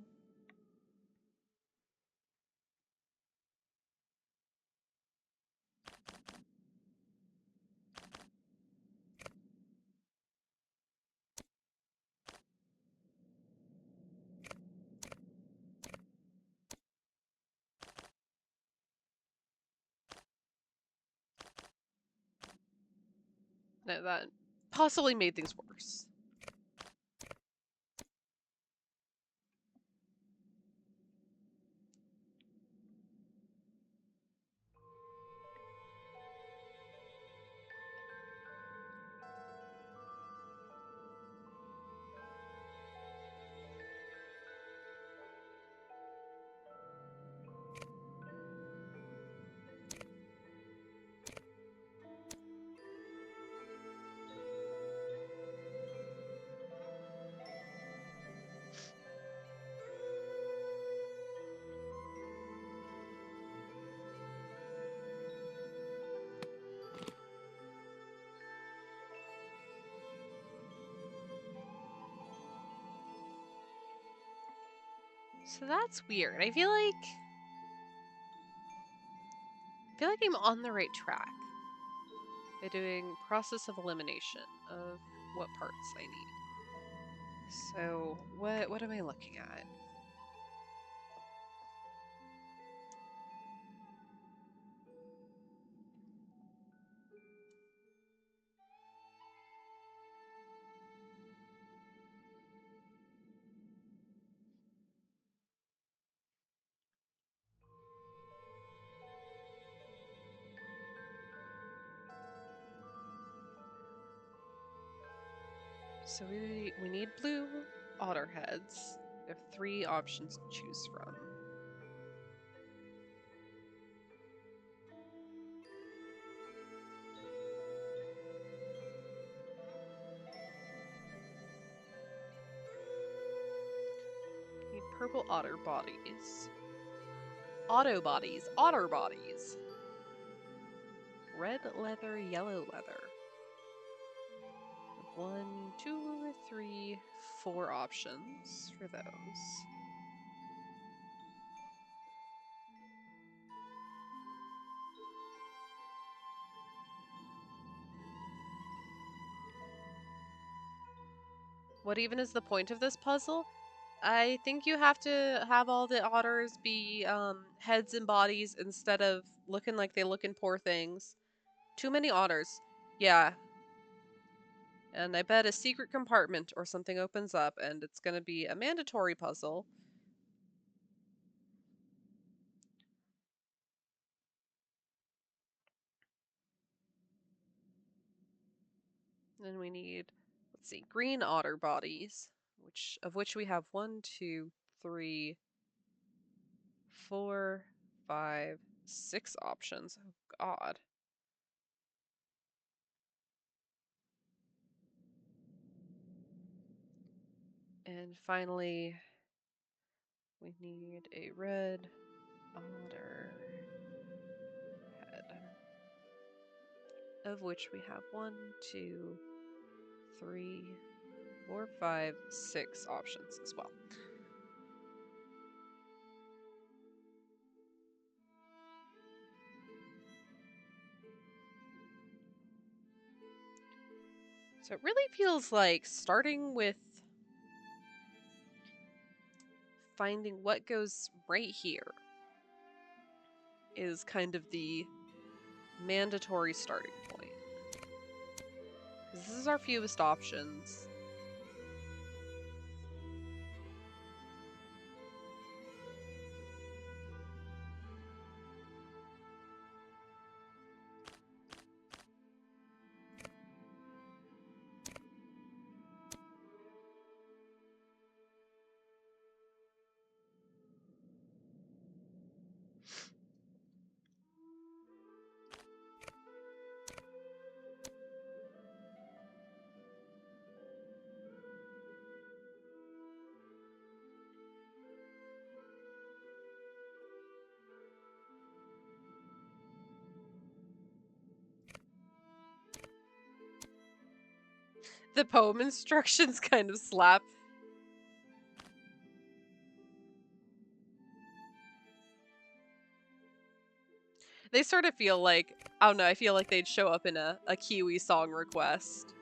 No, that possibly made things worse. So that's weird. I feel like I'm on the right track by doing process of elimination of what parts I need. So what am I looking at? So we need blue otter heads. We have 3 options to choose from. Need purple otter bodies. Auto bodies. Otter bodies. Red leather, yellow leather. 1, 2, 3, 4 options for those. What even is the point of this puzzle? I think you have to have all the otters be heads and bodies instead of looking like they look in poor things. Too many otters. Yeah. And I bet a secret compartment or something opens up and it's going to be a mandatory puzzle. Then we need, let's see, green otter bodies, which we have 1, 2, 3, 4, 5, 6 options. Oh God. And finally, we need a red otter head, of which we have 1, 2, 3, 4, 5, 6 options as well. So it really feels like starting with finding what goes right here is kind of the mandatory starting point. This is our fewest options. The poem instructions kind of slap. They sort of feel like, I don't know, I feel like they'd show up in a Kiwi song request.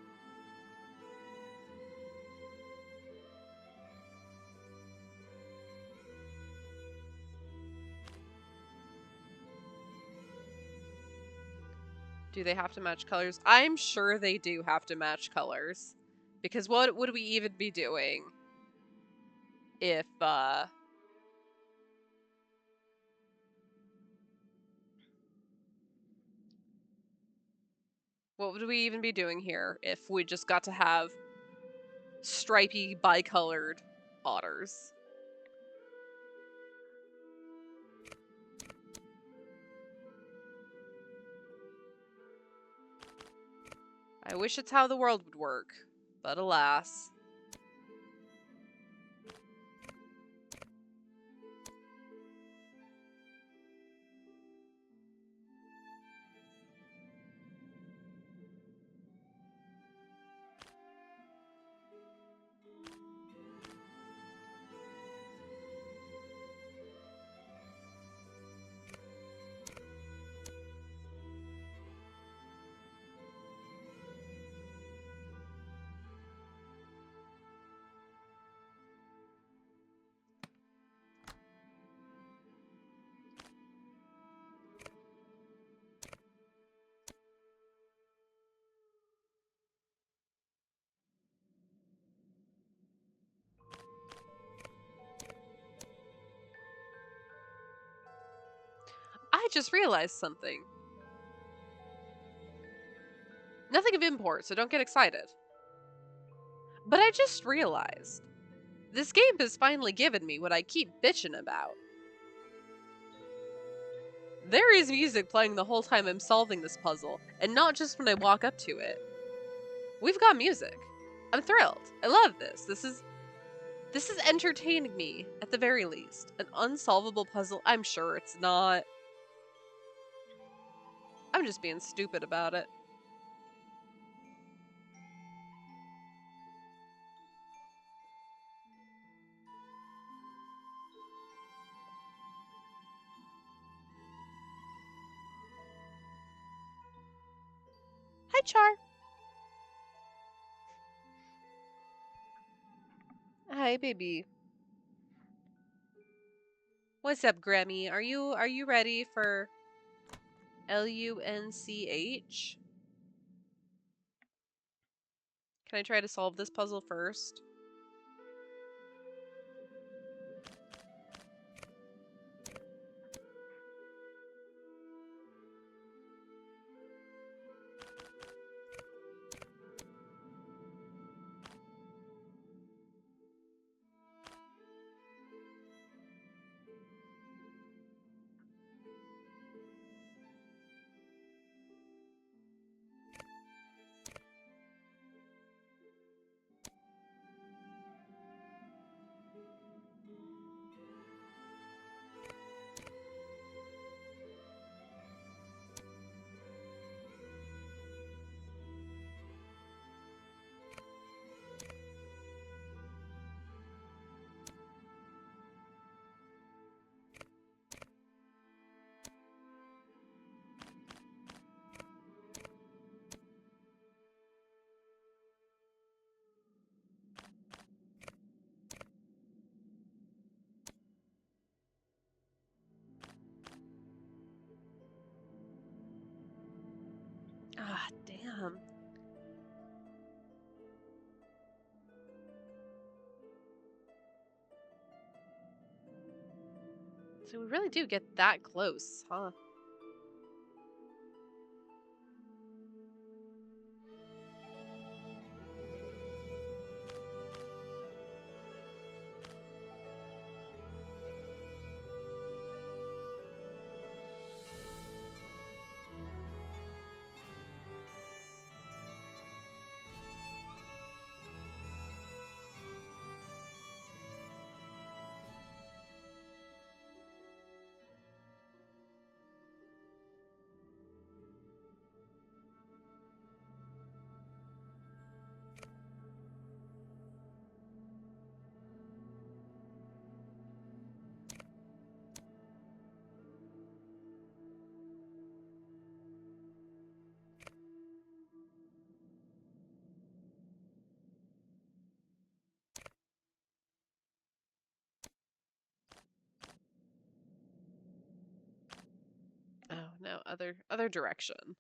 Do they have to match colors? I'm sure they do have to match colors. Because what would we even be doing if, what would we even be doing here if we just got to have stripy, bicolored otters? I wish it's how the world would work, but alas. I just realized something. Nothing of import, so don't get excited. But I just realized, this game has finally given me what I keep bitching about. There is music playing the whole time I'm solving this puzzle, and not just when I walk up to it. We've got music. I'm thrilled. I love this. This is entertaining me, at the very least. An unsolvable puzzle? I'm sure it's not. I'm just being stupid about it. Hi, Char. Hi, baby. What's up, Grammy? Are you ready for LUNCH? Can I try to solve this puzzle first? Ah, damn. So we really do get that close, huh? no, other direction.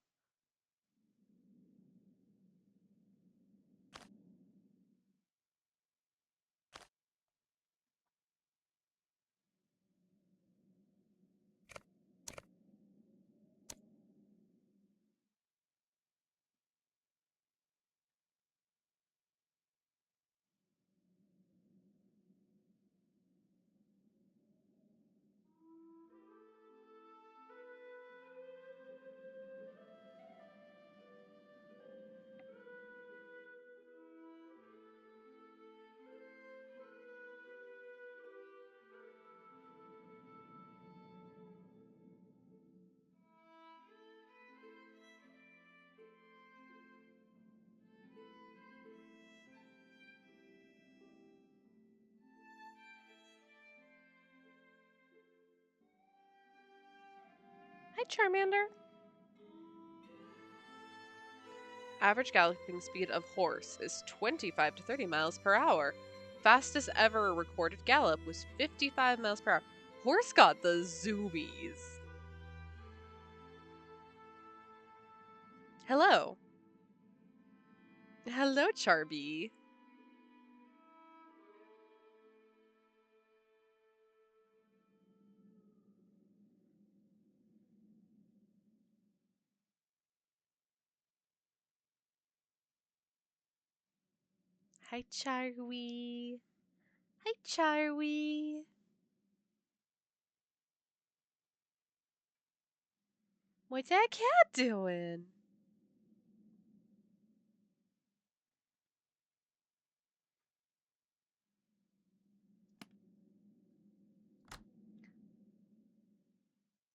Hi, Charmander. Average galloping speed of horse is 25 to 30 miles per hour. Fastest ever recorded gallop was 55 miles per hour. Horse got the zoomies. Hello. Hello, Charby. Hi, Charwy. Hi, Charwy. What's that cat doing?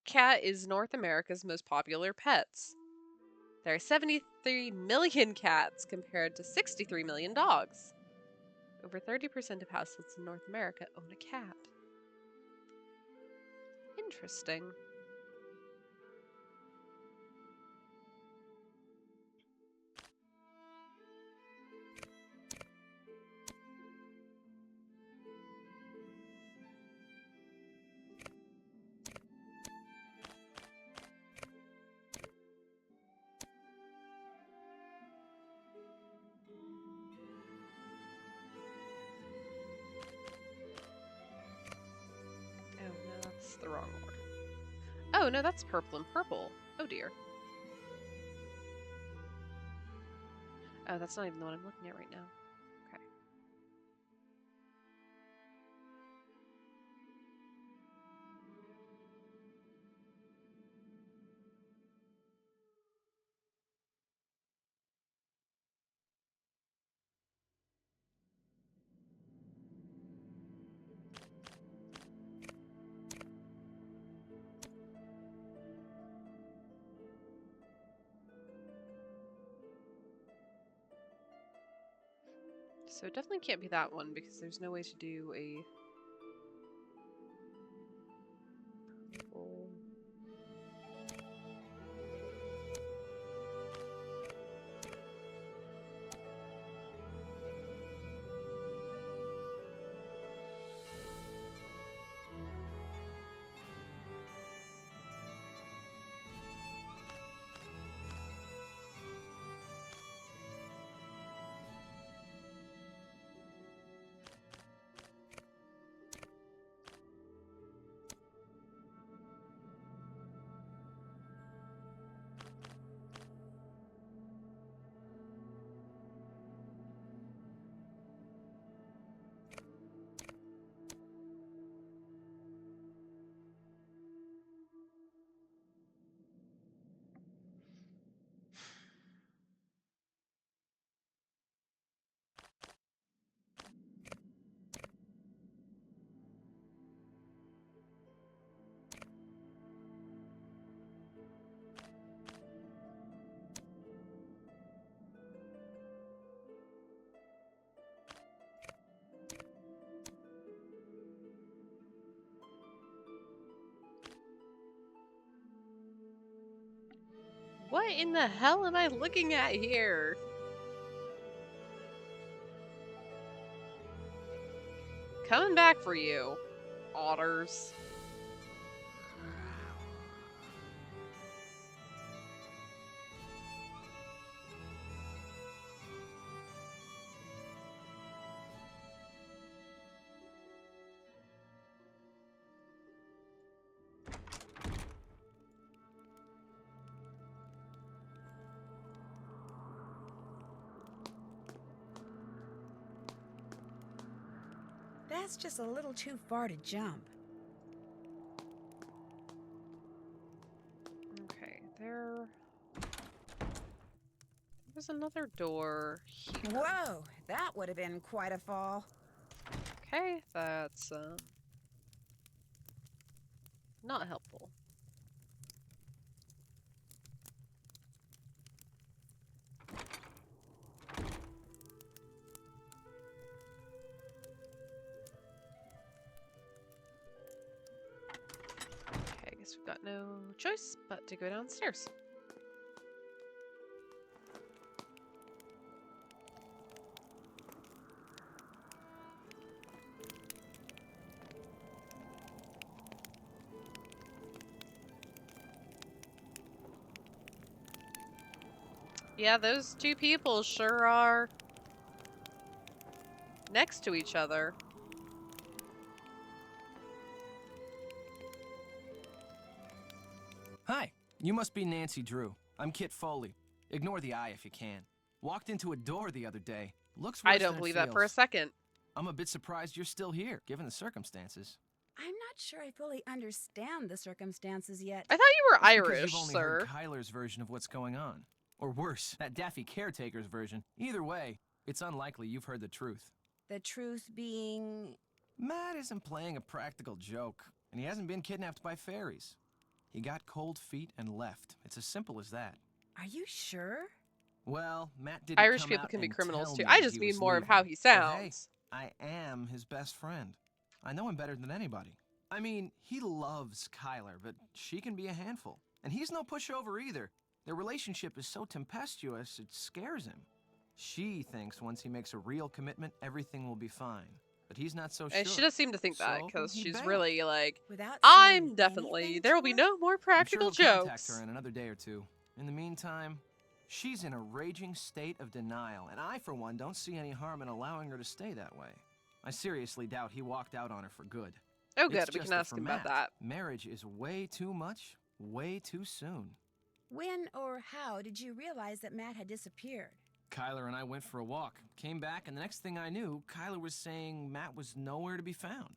Cat is North America's most popular pets. There are 73 million cats compared to 63 million dogs. Over 30% of households in North America own a cat. Interesting. Oh, no, that's the wrong order. Oh, no, that's purple and purple. Oh, dear. Oh, that's not even the one I'm looking at right now. Okay. So it definitely can't be that one because there's no way to do a full... What in the hell am I looking at here? Coming back for you, otters. That's just a little too far to jump. Okay, there's another door here. Whoa, that would have been quite a fall. Okay, that's not helpful. Okay, I guess we've got no choice but to go downstairs. Yeah, those two people sure are next to each other. Hi, you must be Nancy Drew. I'm Kit Foley. Ignore the eye if you can. Walked into a door the other day. Looks worse I don't than it believe that for a feels. second. I'm a bit surprised you're still here, given the circumstances. I'm not sure I fully understand the circumstances yet. I thought you were That's because Irish, you've only sir. heard Kyler's version of what's going on. Or worse, that daffy caretaker's version. Either way, it's unlikely you've heard the truth. The truth being... Matt isn't playing a practical joke, and he hasn't been kidnapped by fairies. He got cold feet and left. It's as simple as that. Are you sure? Well, Matt didn't Irish come people out can be and criminals tell too. me I that just he mean was more of leaving. how he But sounds. hey, I am his best friend. I know him better than anybody. I mean, he loves Kyler, but she can be a handful. And he's no pushover either. Their relationship is so tempestuous, it scares him. She thinks once he makes a real commitment, everything will be fine. But he's not so sure. And she does seem to think that, So, because he she's bailed. really like, Without I'm saying definitely, anything there will to be her? no more practical I'm sure we'll contact jokes. her in another day or two. In the meantime, she's in a raging state of denial, and I, for one, don't see any harm in allowing her to stay that way. I seriously doubt he walked out on her for good. Oh It's good, we just can that ask for him about Matt, that. Marriage is way too much, way too soon. When or how did you realize that Matt had disappeared? Kyler and I went for a walk, came back, and the next thing I knew, Kyler was saying Matt was nowhere to be found.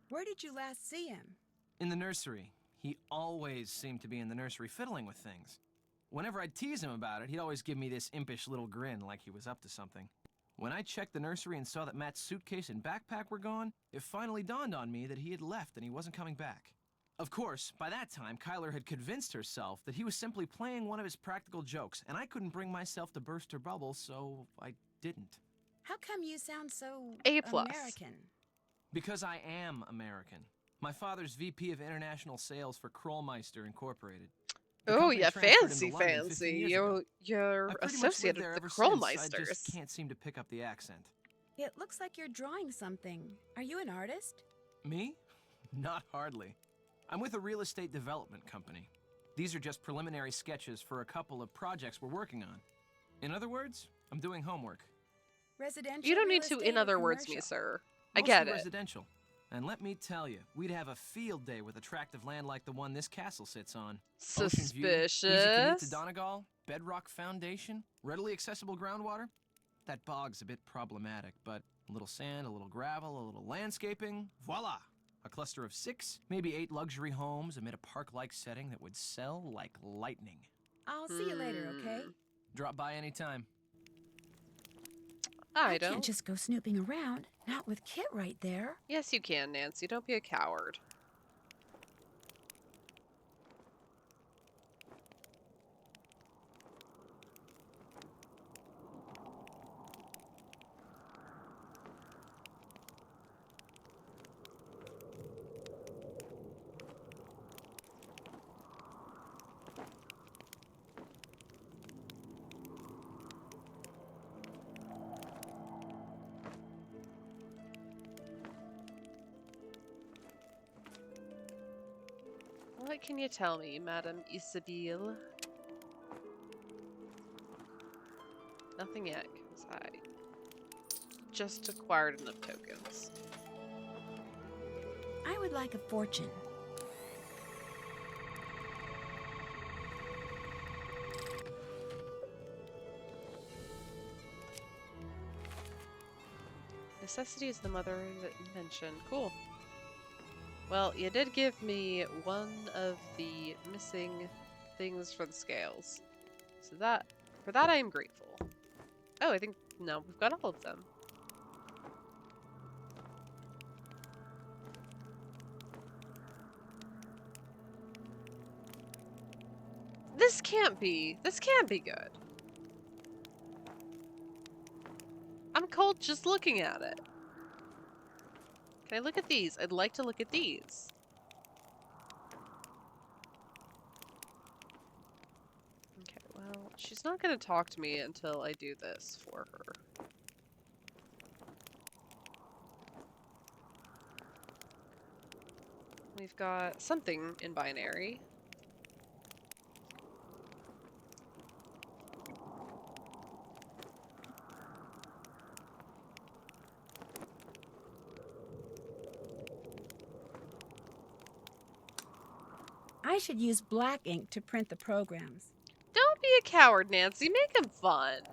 Where did you last see him? In the nursery. He always seemed to be in the nursery fiddling with things. Whenever I'd tease him about it, he'd always give me this impish little grin like he was up to something. When I checked the nursery and saw that Matt's suitcase and backpack were gone, it finally dawned on me that he had left and he wasn't coming back. Of course, by that time, Kyler had convinced herself that he was simply playing one of his practical jokes, and I couldn't bring myself to burst her bubble, so I didn't. How come you sound so A+. American? Because I am American. My father's VP of International Sales for Krollmeister Incorporated. The Oh company yeah, transferred him fancy, to London 15 fancy. years ago. You're I've pretty much lived associated there with the ever since. I Krollmeisters. just can't seem to pick up the accent. It looks like you're drawing something. Are you an artist? Me? Not hardly. I'm with a real estate development company. These are just preliminary sketches for a couple of projects we're working on. In other words, I'm doing homework. Residential. You don't real need to, estate, in or other words, me, commercial? sir. I Mostly get it. residential. And let me tell you, we'd have a field day with attractive land like the one this castle sits on. Ocean view, easy commute to Suspicious. Donegal, bedrock foundation, readily accessible groundwater. That bog's a bit problematic, but a little sand, a little gravel, a little landscaping, voila! A cluster of 6, maybe 8 luxury homes amid a park-like setting that would sell like lightning. I'll see you later, okay? Drop by anytime. I can't don't. just go snooping around, not with Kit right there. Yes, you can, Nancy. Don't be a coward. What can you tell me, Madame Isabelle? Nothing yet, because I just acquired enough tokens. I would like a fortune. Necessity is the mother of invention. Cool. Well, you did give me one of the missing things for the scales. So for that I am grateful. Oh, I think, no, we've got all of them. This can't be good. I'm cold just looking at it. Can I look at these? I'd like to look at these. Okay, well, she's not gonna talk to me until I do this for her. We've got something in binary. I should use black ink to print the programs. Don't be a coward, Nancy. Make them fun.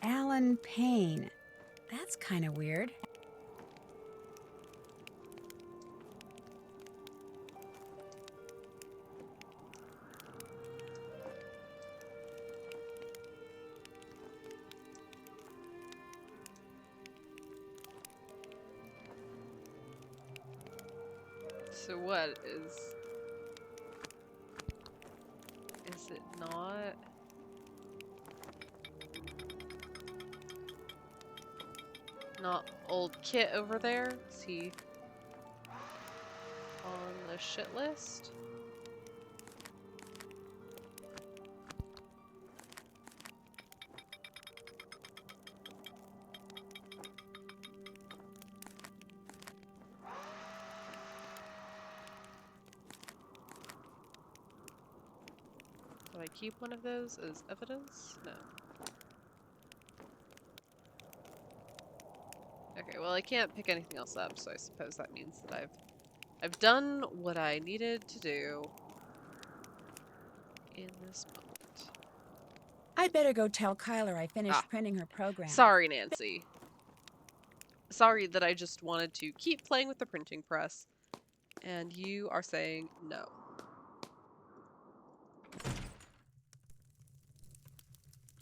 Alan Payne. That's kind of weird. So what is it not? Not old Kit over there? Is he on the shit list? Do I keep one of those as evidence? No. Okay, well I can't pick anything else up, so I suppose that means that I've done what I needed to do in this moment. I'd better go tell Kyler I finished printing her program. Sorry, Nancy. Sorry that I just wanted to keep playing with the printing press, and you are saying no.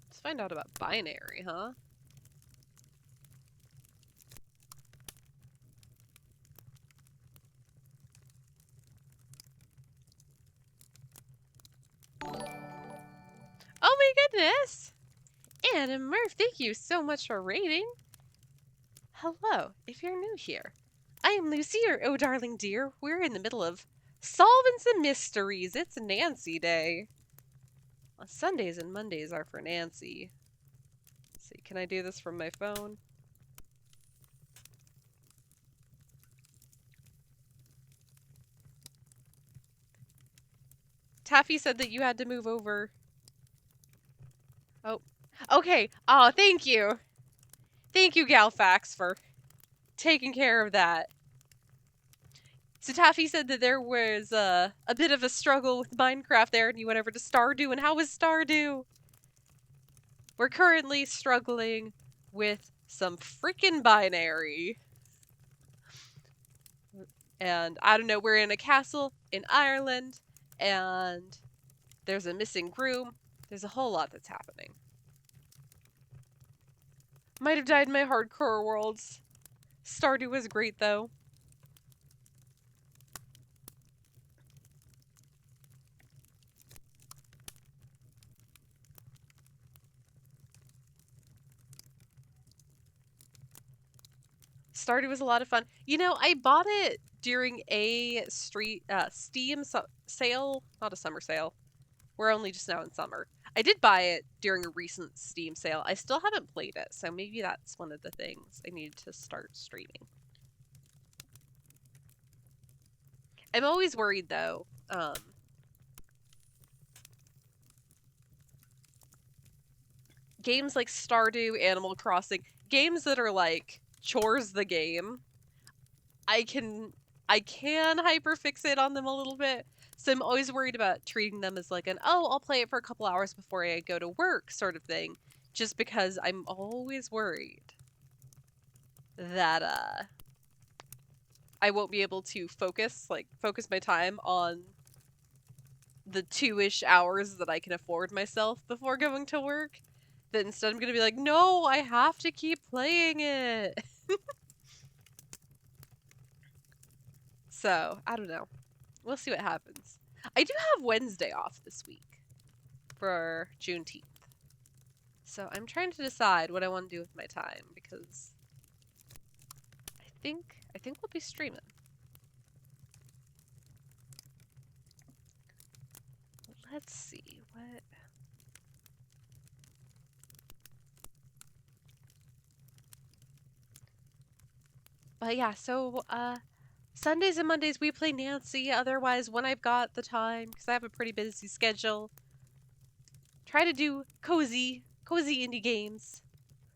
Let's find out about binary, huh? Oh my goodness! Anna Murph, thank you so much for rating. Hello, if you're new here. I am Lucy, or oh darling dear. We're in the middle of solving some mysteries. It's Nancy Day. Well, Sundays and Mondays are for Nancy. Let's see, can I do this from my phone? Taffy said that you had to move over. Oh, okay. Oh, thank you. Thank you, Galfax, for taking care of that. So Taffy said that there was a bit of a struggle with Minecraft there, and you went over to Stardew. And how was Stardew? We're currently struggling with some freaking binary. And I don't know, we're in a castle in Ireland, and there's a missing groom. There's a whole lot that's happening. Might have died in my hardcore worlds. Stardew was great, though. Stardew was a lot of fun. You know, I bought it during a Steam sale, not a summer sale. We're only just now in summer. I did buy it during a recent Steam sale. I still haven't played it, so maybe that's one of the things I need to start streaming. I'm always worried, though, games like Stardew, Animal Crossing, games that are like chores the game, I can hyperfixate on them a little bit. So I'm always worried about treating them as like an, oh, I'll play it for a couple hours before I go to work sort of thing, just because I'm always worried that I won't be able to focus my time on the 2-ish hours that I can afford myself before going to work. That instead I'm gonna be like, no, I have to keep playing it. So, I don't know. We'll see what happens. I do have Wednesday off this week for Juneteenth. So I'm trying to decide what I want to do with my time because I think we'll be streaming. Let's see what. But yeah, so Sundays and Mondays we play Nancy. Otherwise, when I've got the time, because I have a pretty busy schedule, try to do cozy indie games.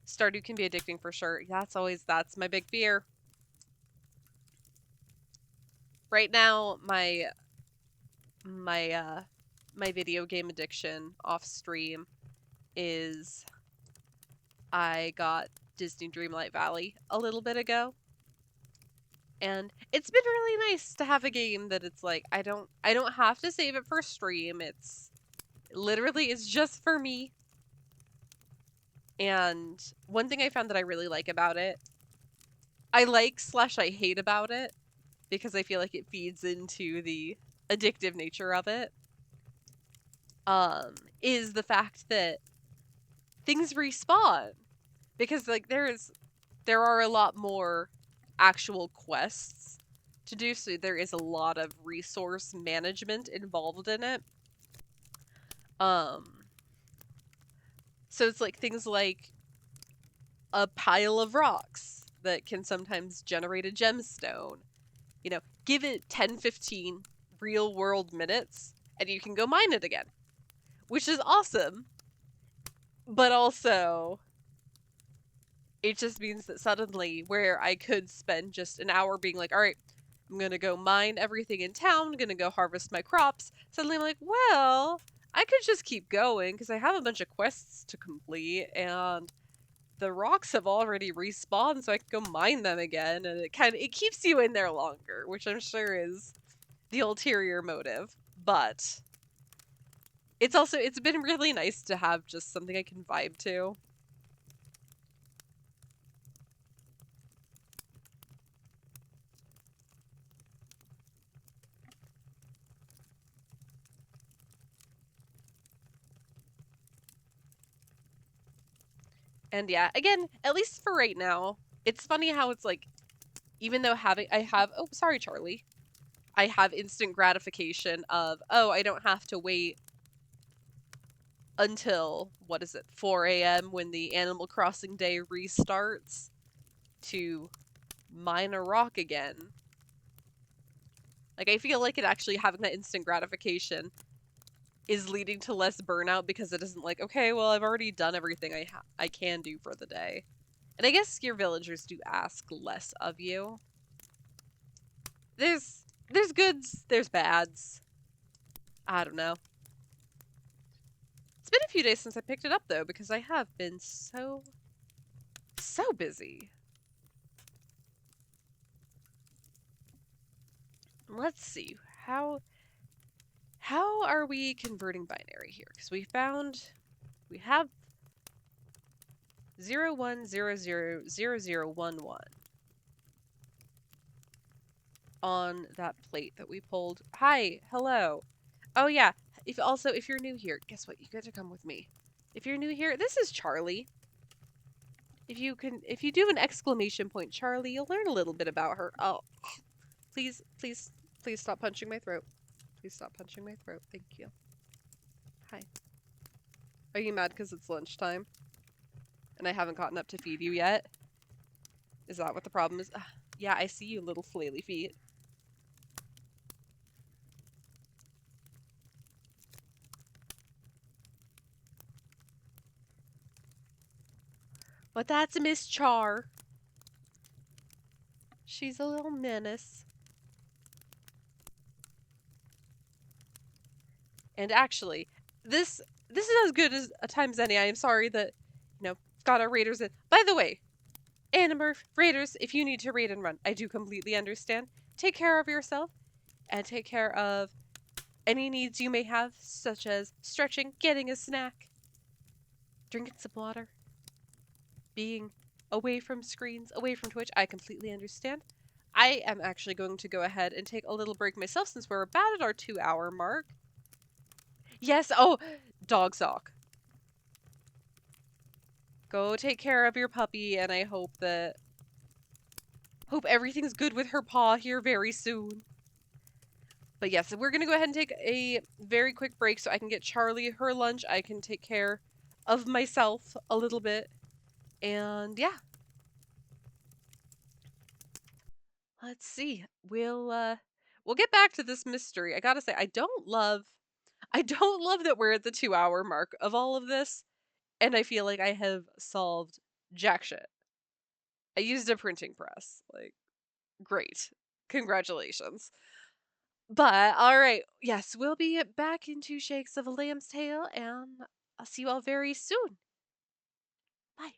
Stardew can be addicting for sure. That's my big fear. Right now, my video game addiction off stream is I got Disney Dreamlight Valley a little bit ago. And it's been really nice to have a game that it's like I don't have to save it for stream. It's just for me. And one thing I found that I really like about it, I hate about it, because I feel like it feeds into the addictive nature of it, is the fact that things respawn. Because like there are a lot more actual quests to do, so there is a lot of resource management involved in it. So it's like things like a pile of rocks that can sometimes generate a gemstone. You know, give it 10-15 real world minutes and you can go mine it again, which is awesome. But also, it just means that suddenly, where I could spend just an hour being like, all right, I'm gonna go mine everything in town, I'm gonna go harvest my crops, suddenly I'm like, well, I could just keep going because I have a bunch of quests to complete and the rocks have already respawned, so I can go mine them again, and it keeps you in there longer, which I'm sure is the ulterior motive. But it's been really nice to have just something I can vibe to. And yeah, again, at least for right now, it's funny how it's like, even though oh, sorry, Charlie. I have instant gratification of, oh, I don't have to wait until, 4 a.m. when the Animal Crossing day restarts to mine a rock again. Like, I feel like it actually having that instant gratification is leading to less burnout because it isn't like, okay, well, I've already done everything I can do for the day. And I guess your villagers do ask less of you. There's goods, there's bads. I don't know. It's been a few days since I picked it up, though, because I have been so busy. Let's see. How are we converting binary here? Because we have 01000011 on that plate that we pulled. Hi, hello. Oh yeah, if you're new here, guess what? You get to come with me. If you're new here, this is Charlie. If you do an exclamation point, Charlie, you'll learn a little bit about her. Oh, please stop punching my throat. Please stop punching my throat. Thank you. Hi. Are you mad because it's lunchtime? And I haven't gotten up to feed you yet? Is that what the problem is? Yeah, I see you, little flaily feet. But that's Miss Char. She's a little menace. And actually, this is as good as a time as any. I am sorry that, got our raiders in. By the way, Animorph, raiders, if you need to raid and run, I do completely understand. Take care of yourself and take care of any needs you may have, such as stretching, getting a snack, drinking some water, being away from screens, away from Twitch. I completely understand. I am actually going to go ahead and take a little break myself since we're about at our 2-hour mark. Yes, oh, dog sock. Go take care of your puppy, and I hope everything's good with her paw here very soon. But yes, we're gonna go ahead and take a very quick break so I can get Charlie her lunch. I can take care of myself a little bit. And yeah. Let's see. We'll get back to this mystery. I gotta say, I don't love that we're at the 2-hour mark of all of this, and I feel like I have solved jack shit. I used a printing press. Like, great. Congratulations. But all right, yes, we'll be back into Shakes of a Lamb's Tail, and I'll see you all very soon. Bye.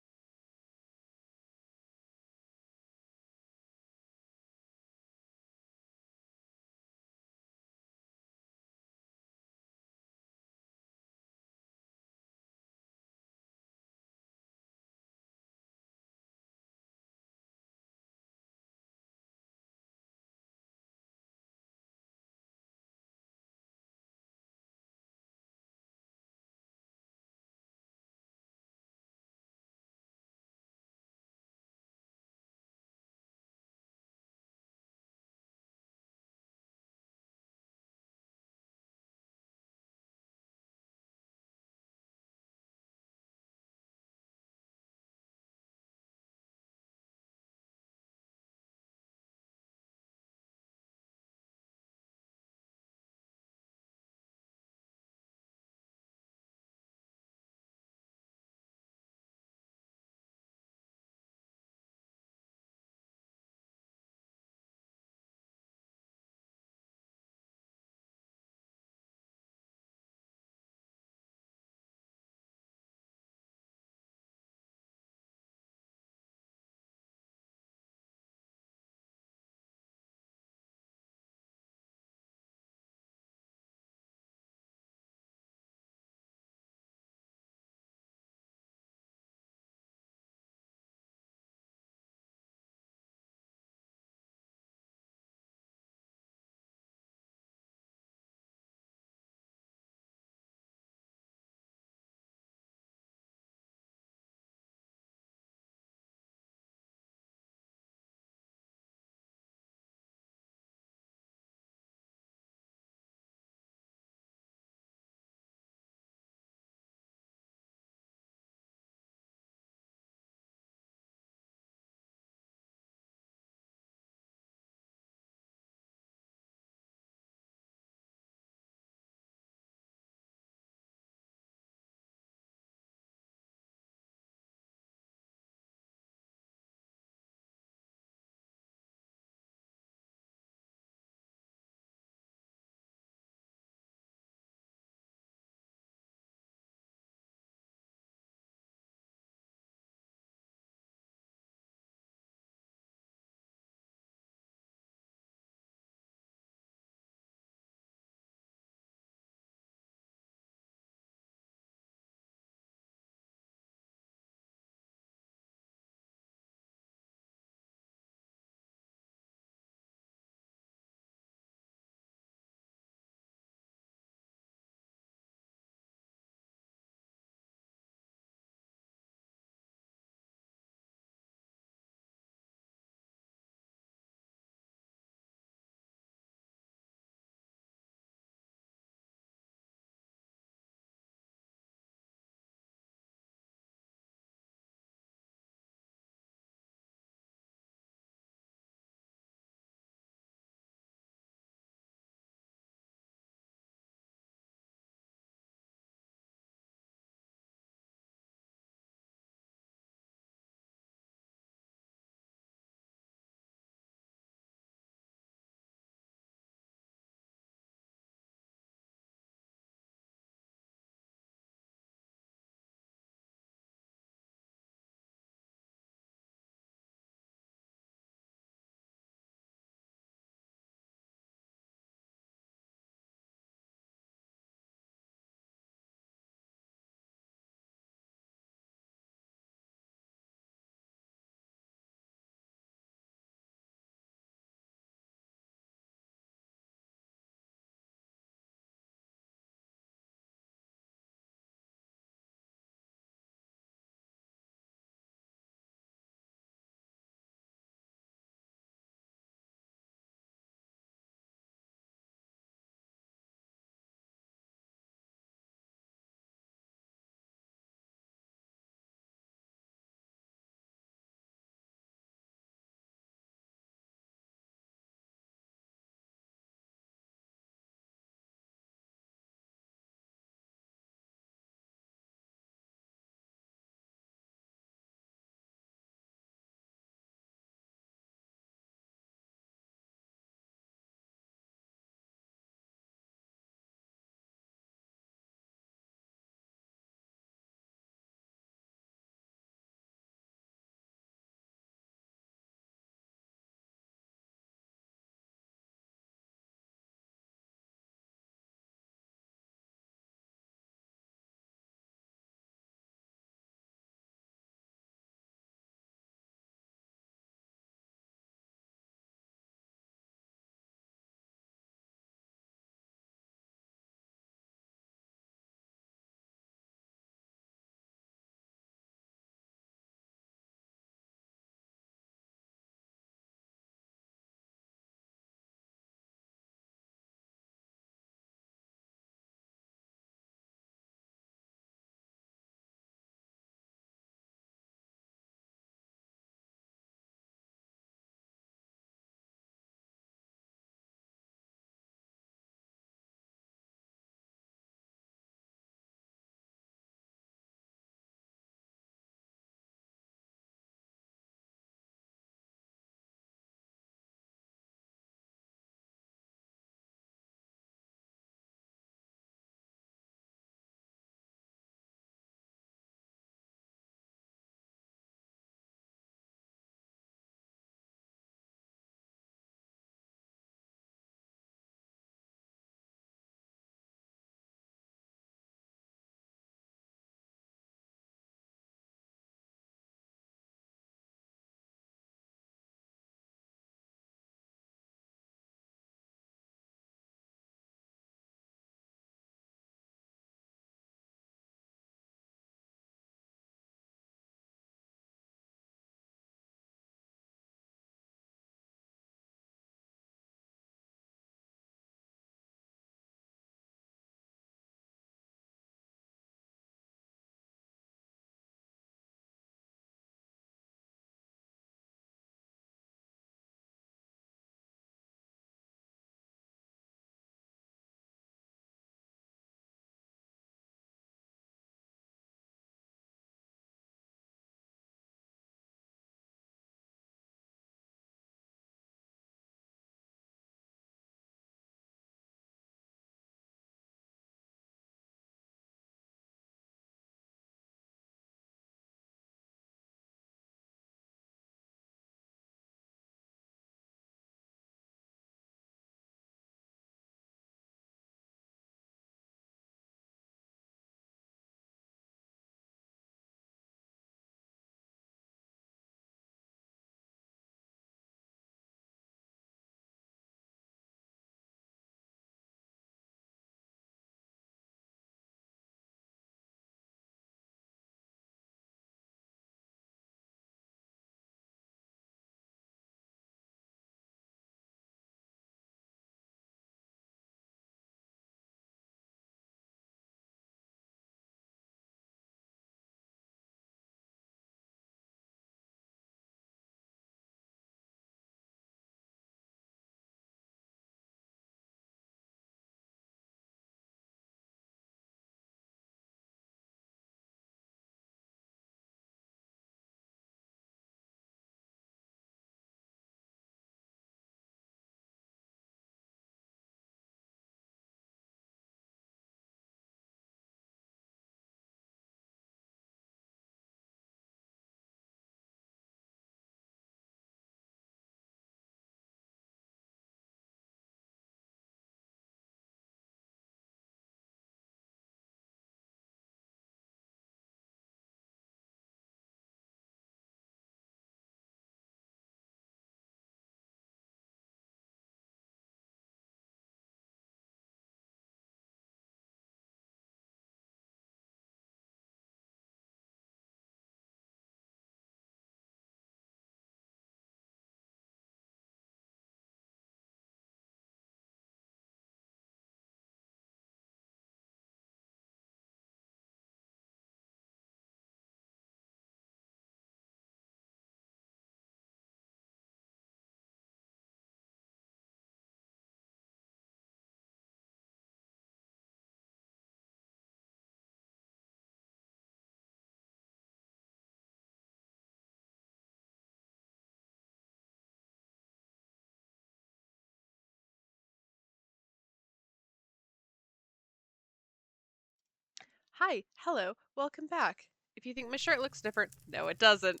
Hi, hello, welcome back. If you think my shirt looks different, no, it doesn't.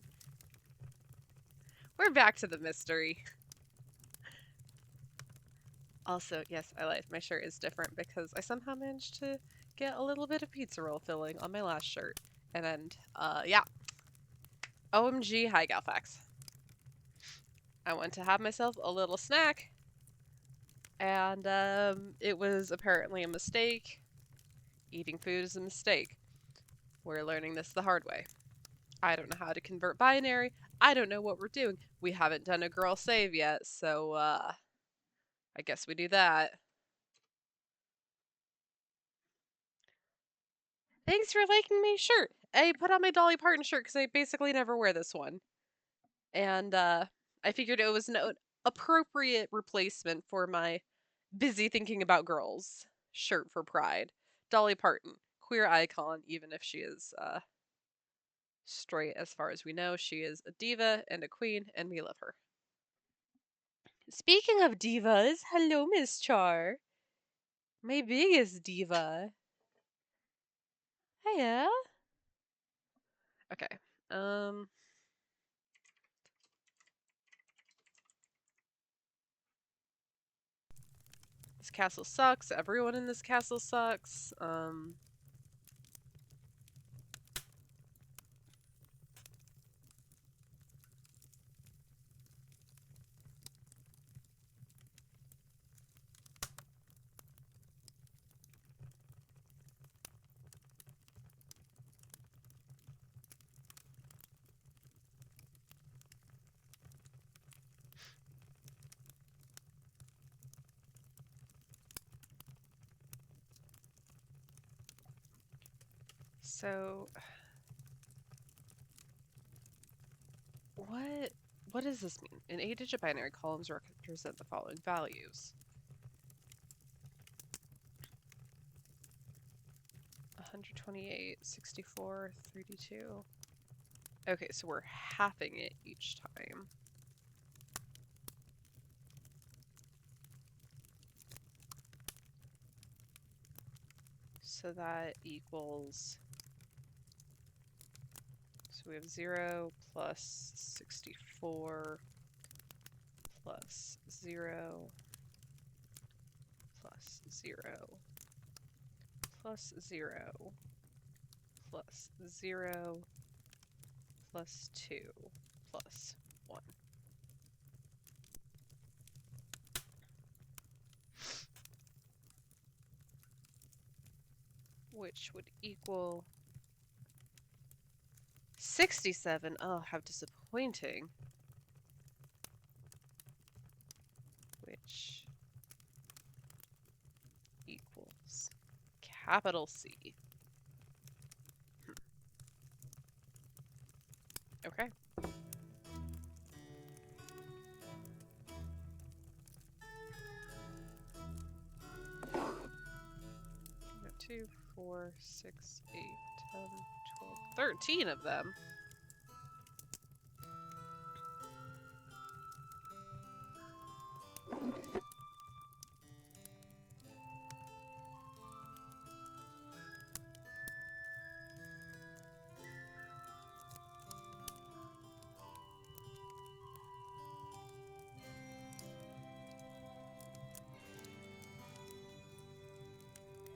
We're back to the mystery. Also, yes, I lied. My shirt is different because I somehow managed to get a little bit of pizza roll filling on my last shirt. And then, yeah. OMG, hi Galfax. I went to have myself a little snack, and it was apparently a mistake. Eating food is a mistake. We're learning this the hard way. I don't know how to convert binary. I don't know what we're doing. We haven't done a girl save yet, so I guess we do that. Thanks for liking my shirt. I put on my Dolly Parton shirt because I basically never wear this one. And I figured it was an appropriate replacement for my busy thinking about girls shirt for Pride. Dolly Parton, queer icon, even if she is straight as far as we know. She is a diva and a queen, and we love her. Speaking of divas, hello, Miss Char. My biggest diva. Hiya. Okay. This castle sucks. Everyone in this castle sucks. So what does this mean? In 8-digit binary, columns represent the following values. 128, 64, 32. Okay, so we're halving it each time. So that equals, so we have 0 plus 64 plus 0 plus 0 plus 0 plus 0 plus 2 plus 1. Which would equal 67. Oh, how disappointing. Which equals capital C. Okay. We got 2, 4, 6, 8, 10, 12, 13 of them.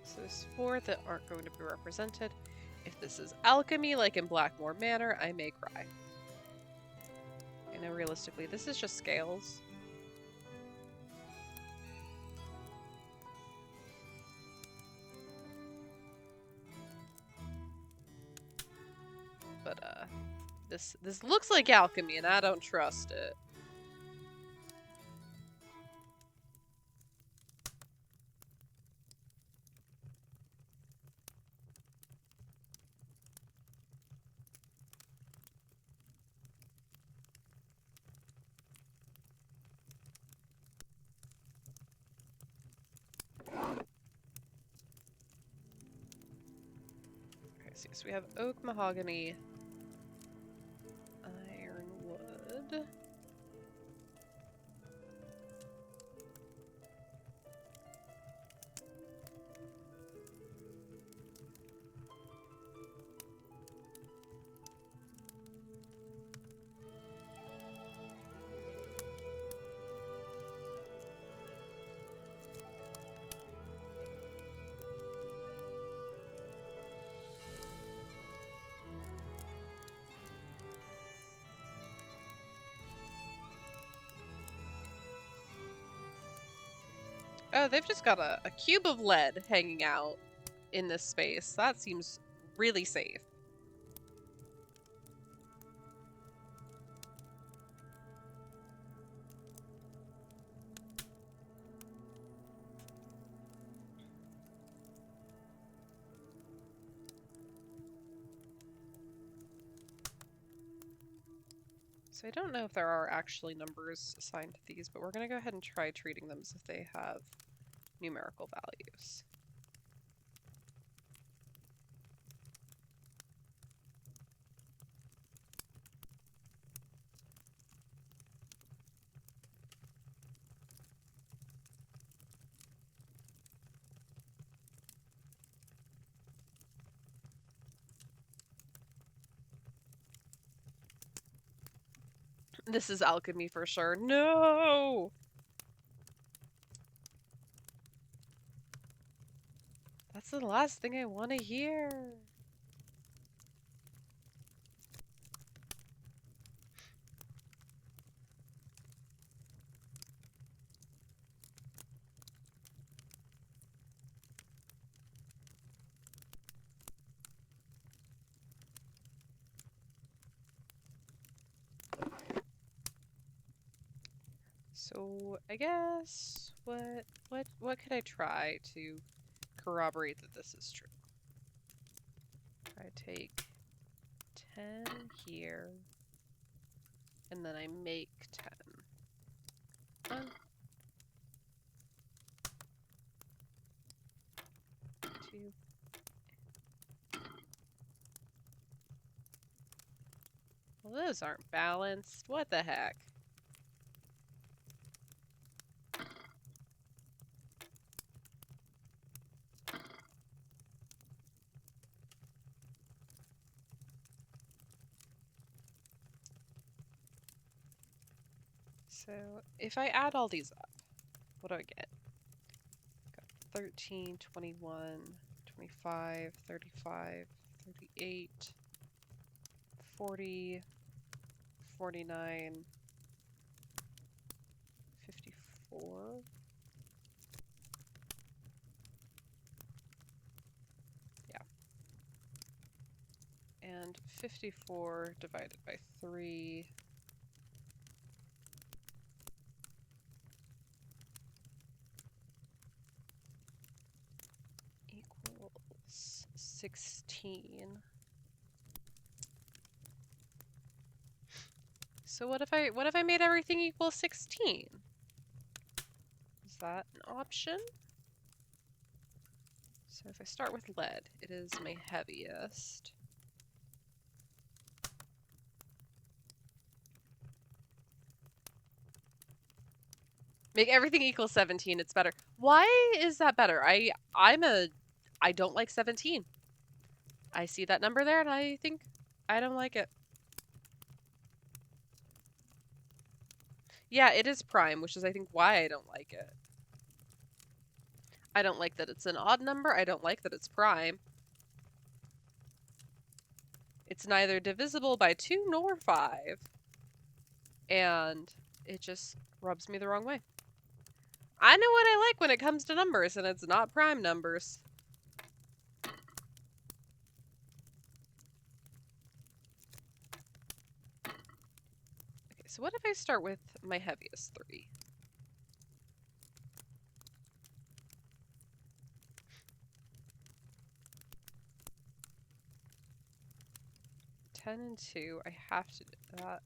So there's 4 that aren't going to be represented. If this is alchemy, like in Blackmore Manor, I may cry. I know realistically, this is just scales. But this looks like alchemy, and I don't trust it. Okay, so we have oak, mahogany, ironwood. Oh, they've just got a cube of lead hanging out in this space. That seems really safe. So I don't know if there are actually numbers assigned to these, but we're going to go ahead and try treating them as if they have numerical values. This is alchemy for sure. No! That's the last thing I want to hear. So I guess what could I try to corroborate that this is true? I take 10 here, and then I make 10. 1, 2. Well, those aren't balanced. What the heck? So if I add all these up, what do I get? Got 13, 21, 25, 35, 38, 40, 49, 54. Yeah. And 54 divided by 3 equals 16. So what if I made everything equal 16? Is that an option? So if I start with lead, it is my heaviest. Make everything equal 17, it's better. Why is that better? I don't like 17. I see that number there and I think I don't like it. Yeah, it is prime, which is I think why I don't like it. I don't like that it's an odd number. I don't like that it's prime. It's neither divisible by 2 nor 5. And it just rubs me the wrong way. I know what I like when it comes to numbers, and it's not prime numbers. Okay, so what if I start with my heaviest 3? Ten and 2, I have to do that.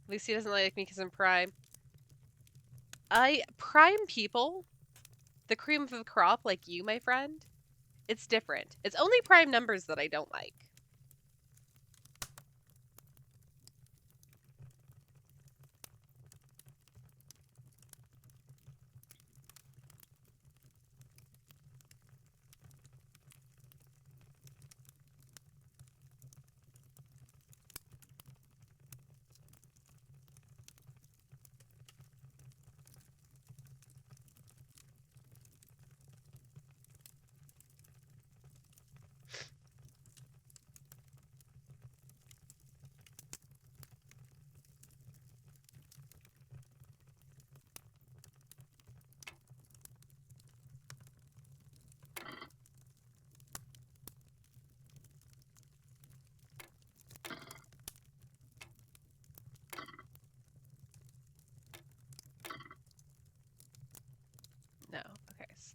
Lucy doesn't like me because I'm prime. Prime people, the cream of the crop like you, my friend, it's different. It's only prime numbers that I don't like.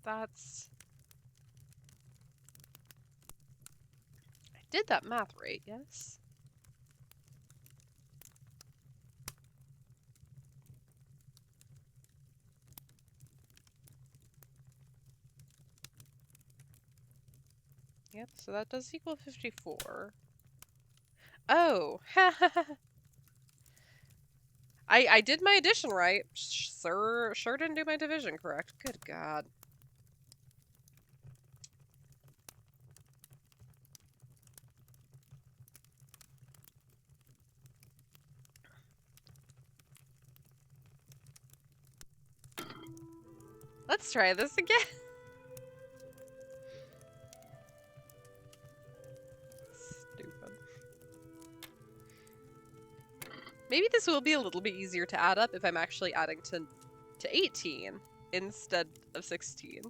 that's... I did that math right, yes? Yep, so that does equal 54. Oh! I did my addition right. Sure didn't do my division correct. Good God. Let's try this again. Stupid. Maybe this will be a little bit easier to add up if I'm actually adding to 18 instead of 16.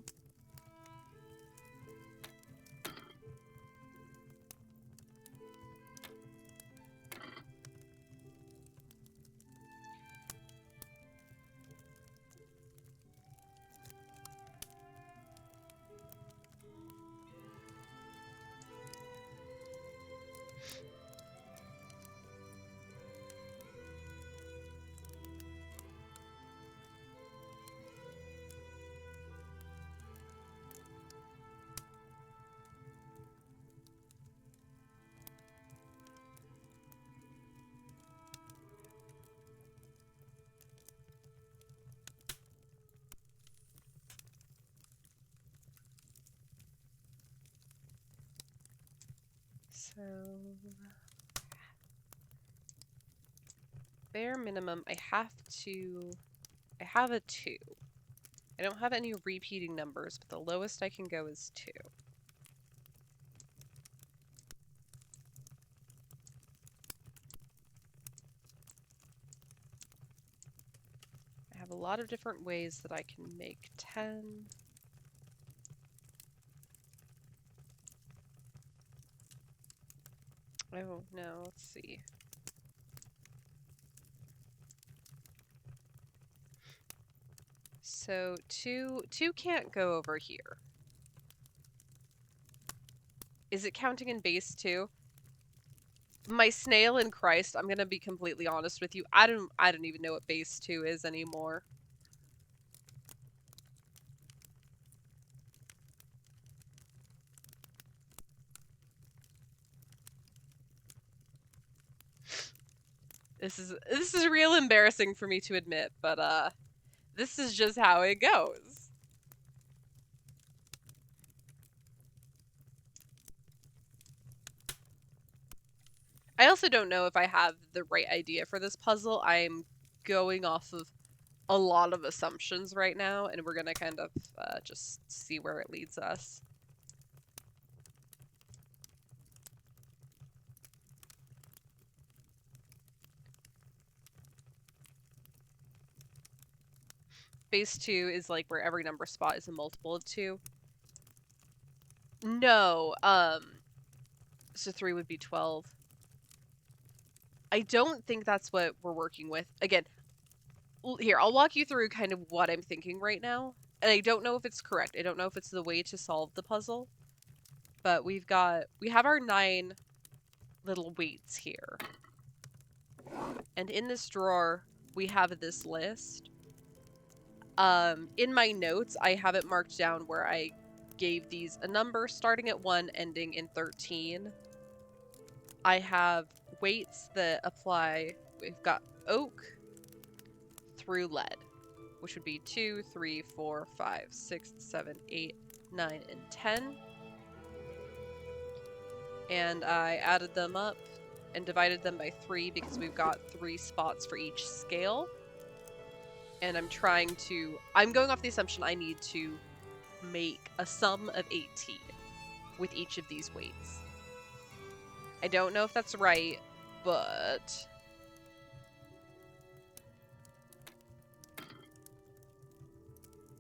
So, bare minimum, I have a 2. I don't have any repeating numbers, but the lowest I can go is 2. I have a lot of different ways that I can make 10. Oh, no, let's see. So, 2 can't go over here. Is it counting in base 2? My snail in Christ, I'm gonna be completely honest with you. I don't even know what base 2 is anymore. This is real embarrassing for me to admit, but this is just how it goes. I also don't know if I have the right idea for this puzzle. I'm going off of a lot of assumptions right now, and we're gonna kind of just see where it leads us. Base 2 is like where every number spot is a multiple of 2. No, so 3 would be 12. I don't think that's what we're working with. Again, here, I'll walk you through kind of what I'm thinking right now. And I don't know if it's correct. I don't know if it's the way to solve the puzzle. But we have our 9 little weights here. And in this drawer, we have this list. In my notes, I have it marked down where I gave these a number starting at 1, ending in 13. I have weights that apply. We've got oak through lead, which would be 2, 3, 4, 5, 6, 7, 8, 9, and 10. And I added them up and divided them by 3 because we've got 3 spots for each scale. And I'm going off the assumption I need to make a sum of 18 with each of these weights. I don't know if that's right, but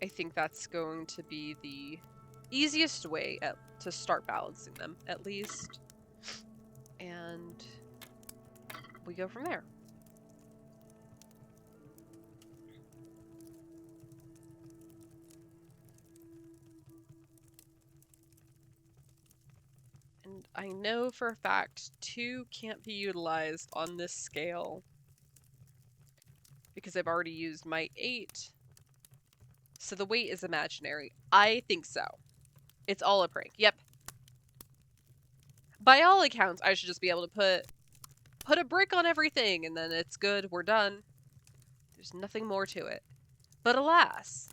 I think that's going to be the easiest way to start balancing them, at least. And we go from there. I know for a fact 2 can't be utilized on this scale because I've already used my 8. So the weight is imaginary. I think so. It's all a prank. Yep. By all accounts, I should just be able to put a brick on everything and then it's good. We're done. There's nothing more to it. But alas.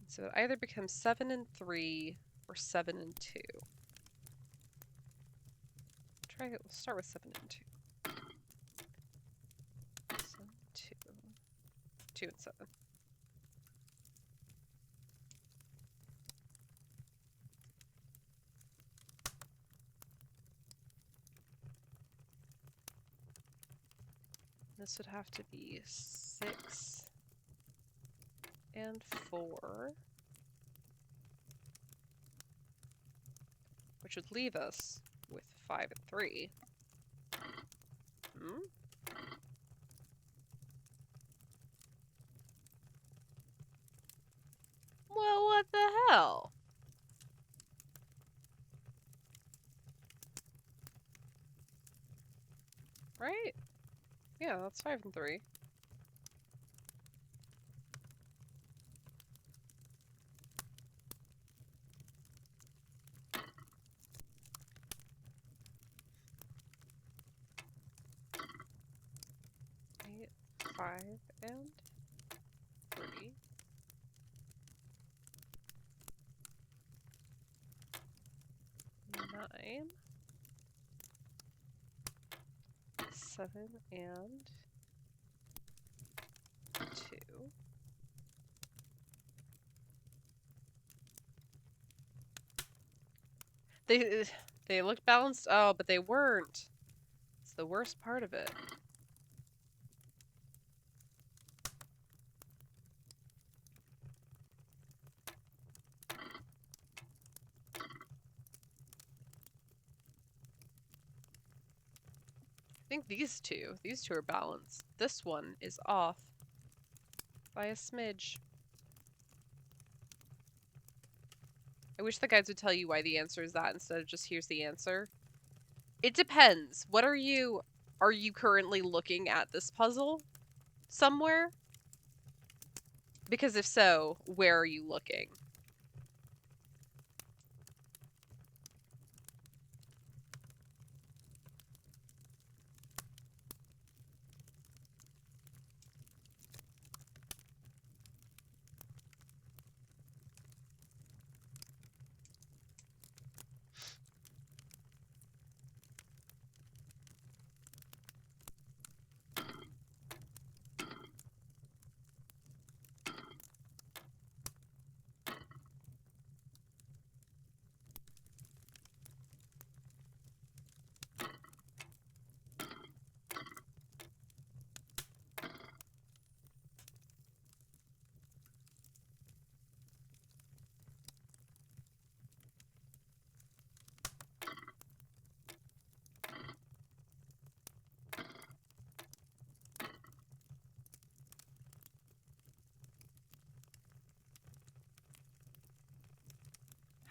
So it either becomes 7 and 3 or 7 and 2. We'll start with 7 and 2. 7, 2. 2 and 7. This would have to be 6 and 4. Which would leave us with 5 and 3. Hmm? Well, what the hell? Right? Yeah, that's 5 and 3. Eight, 5 and 3. 9. 7 and 2. They looked balanced. Oh, but they weren't. It's the worst part of it. I think these two are balanced. This one is off by a smidge. I wish the guides would tell you why the answer is that instead of just here's the answer. It depends. What are you currently looking at this puzzle somewhere? Because if so, where are you looking?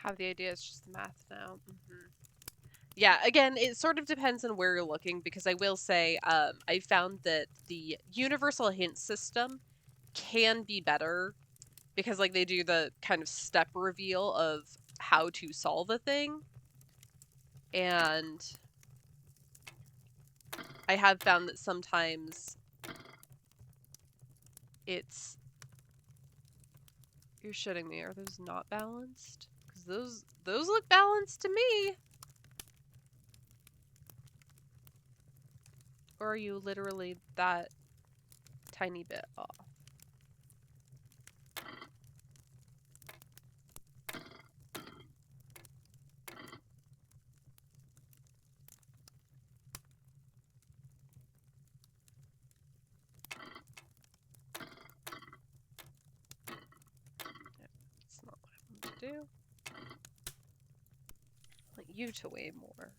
Have the idea, it's just the math now. Yeah, again, it sort of depends on where you're looking, because I will say, I found that the universal hint system can be better, because like they do the kind of step reveal of how to solve a thing. And I have found that sometimes it's... You're shitting me. Are those not balanced? Because those look balanced to me. Or are you literally that tiny bit off? That's not what I want to do. I want you to weigh more.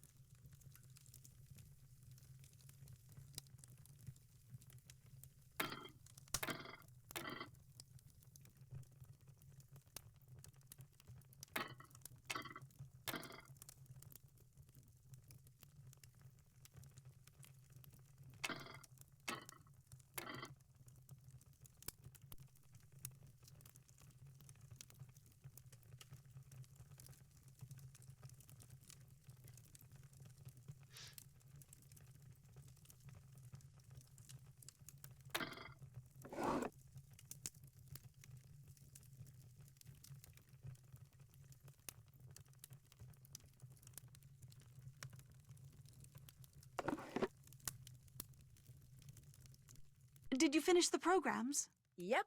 Did you finish the programs? Yep.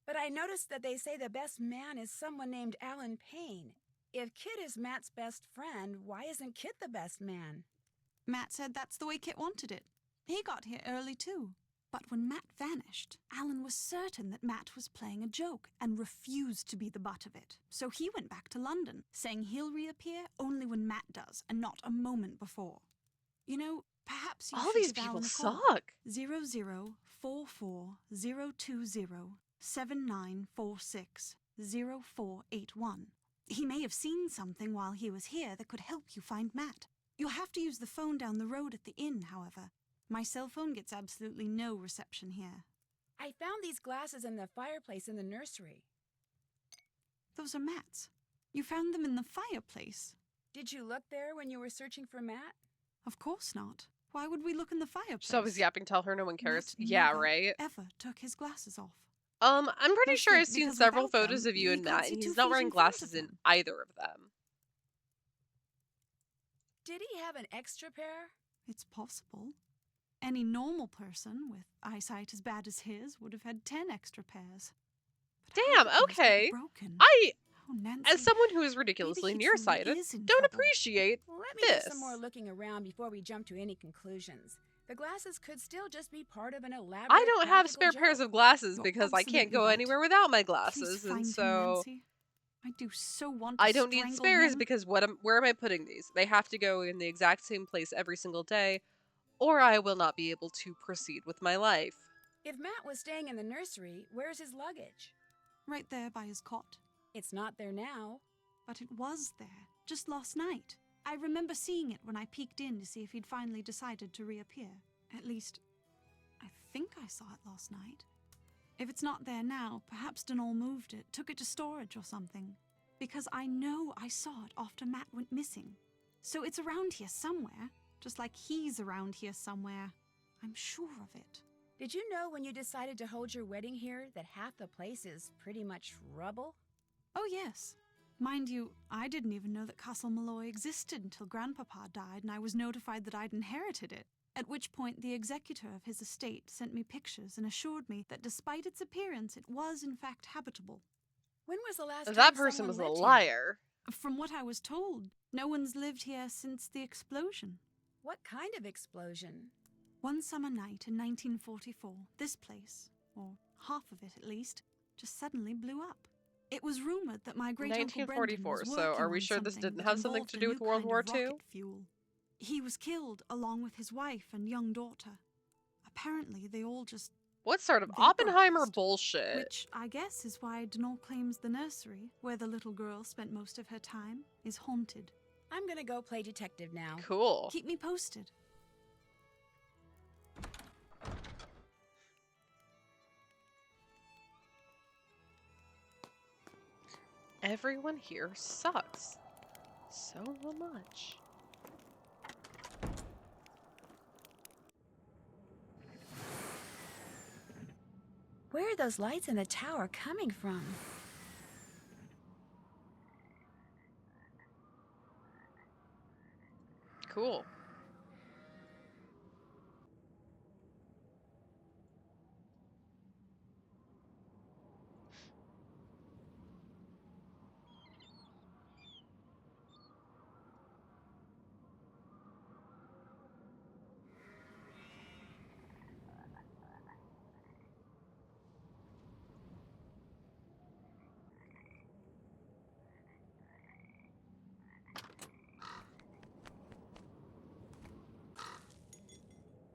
But I noticed that they say the best man is someone named Alan Payne. If Kit is Matt's best friend, why isn't Kit the best man? Matt said that's the way Kit wanted it. He got here early too. But when Matt vanished, Alan was certain that Matt was playing a joke and refused to be the butt of it. So he went back to London, saying he'll reappear only when Matt does and not a moment before. You know, perhaps you All should these give people Alan a call. suck. 0044-020-7946-0481. He may have seen something while he was here that could help you find Matt. You'll have to use the phone down the road at the inn, however. My cell phone gets absolutely no reception here. I found these glasses in the fireplace in the nursery. Those are Matt's. You found them in the fireplace. Did you look there when you were searching for Matt? Of course not. Why would we look in the fireplace? She's always yapping, tell her no one cares. Matt Yeah, never, right? ever took his glasses off. I'm pretty sure Mostly I've seen because several without photos them, of you he and can't Matt, see and 2 he's not feet wearing in front of glasses in him. either of them. Did he have an extra pair? It's possible. Any normal person with eyesight as bad as his would have had 10 extra pairs. But how Damn, did those get okay. broken? As Nancy, someone who is ridiculously maybe he truly nearsighted, is in don't trouble. appreciate Well, let me this. do some more looking around before we jump to any conclusions. The glasses could still just be part of an elaborate I don't have practical spare pairs joke. of glasses You're because I can't absolutely go right. anywhere without my Please glasses, and find him, so Nancy. I do so want to I don't need strangle spares him. because where am I putting these? They have to go in the exact same place every single day, or I will not be able to proceed with my life. If Matt was staying in the nursery, where's his luggage? Right there by his cot. It's not there now. But it was there, just last night. I remember seeing it when I peeked in to see if he'd finally decided to reappear. At least, I think I saw it last night. If it's not there now, perhaps Donal moved it, took it to storage or something. Because I know I saw it after Matt went missing. So it's around here somewhere, just like he's around here somewhere. I'm sure of it. Did you know when you decided to hold your wedding here that half the place is pretty much rubble? Oh yes. Mind you, I didn't even know that Castle Malloy existed until Grandpapa died and I was notified that I'd inherited it. At which point the executor of his estate sent me pictures and assured me that despite its appearance, it was in fact habitable. When was the last time That person someone was a lived here? liar. From what I was told, no one's lived here since the explosion. What kind of explosion? One summer night in 1944, this place, or half of it at least, just suddenly blew up. It was rumored that my great-uncle Brendan 1944, was so working are we on sure this something didn't that have something involved to a do with new World kind War of II? rocket fuel. He was killed along with his wife and young daughter. Apparently, they all just What sort of Oppenheimer vaporized, bullshit? which I guess is why Donal claims the nursery, where the little girl spent most of her time, is haunted. I'm gonna go play detective now. Cool. Keep me posted. Everyone here sucks. So much. Where are those lights in the tower coming from? Cool.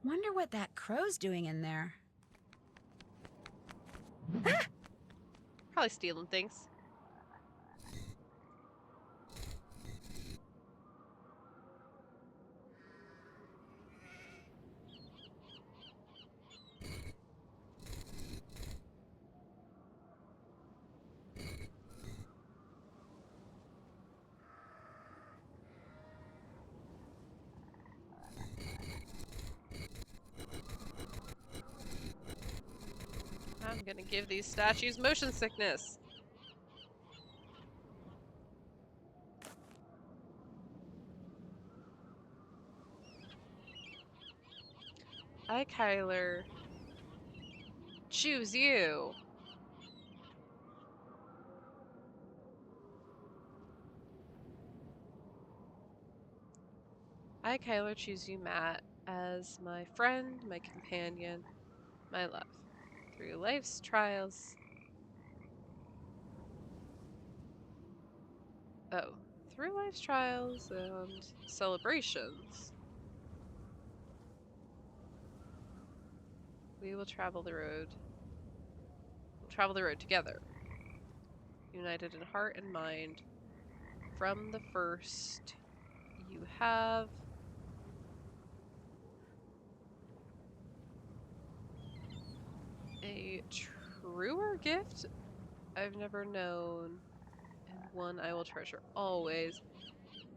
Wonder what that crow's doing in there. Probably stealing things. I'm gonna give these statues motion sickness. Hi, Kyler. choose you. I, Kyler, choose you, Matt, as my friend, my companion, my love. Through life's trials. Oh, through life's trials and celebrations, we will travel the road. We'll travel the road together, united in heart and mind. From the first, you have a truer gift I've never known, and one I will treasure always.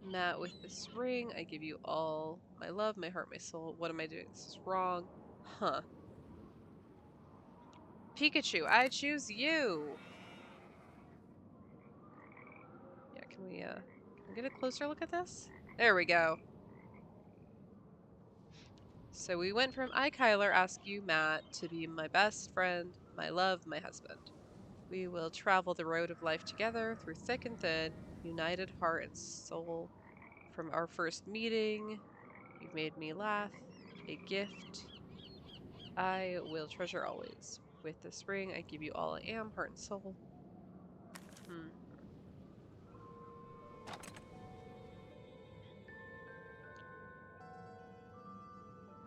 Matt, with this ring, I give you all my love, my heart, my soul. What am I doing? This is wrong. Huh. Pikachu, I choose you! Yeah, can we get a closer look at this? There we go. So we went from I, Kyler, ask you, Matt, to be my best friend, my love, my husband. We will travel the road of life together through thick and thin, united heart and soul. From our first meeting, you've made me laugh. A gift I will treasure always. With this ring, I give you all I am, heart and soul.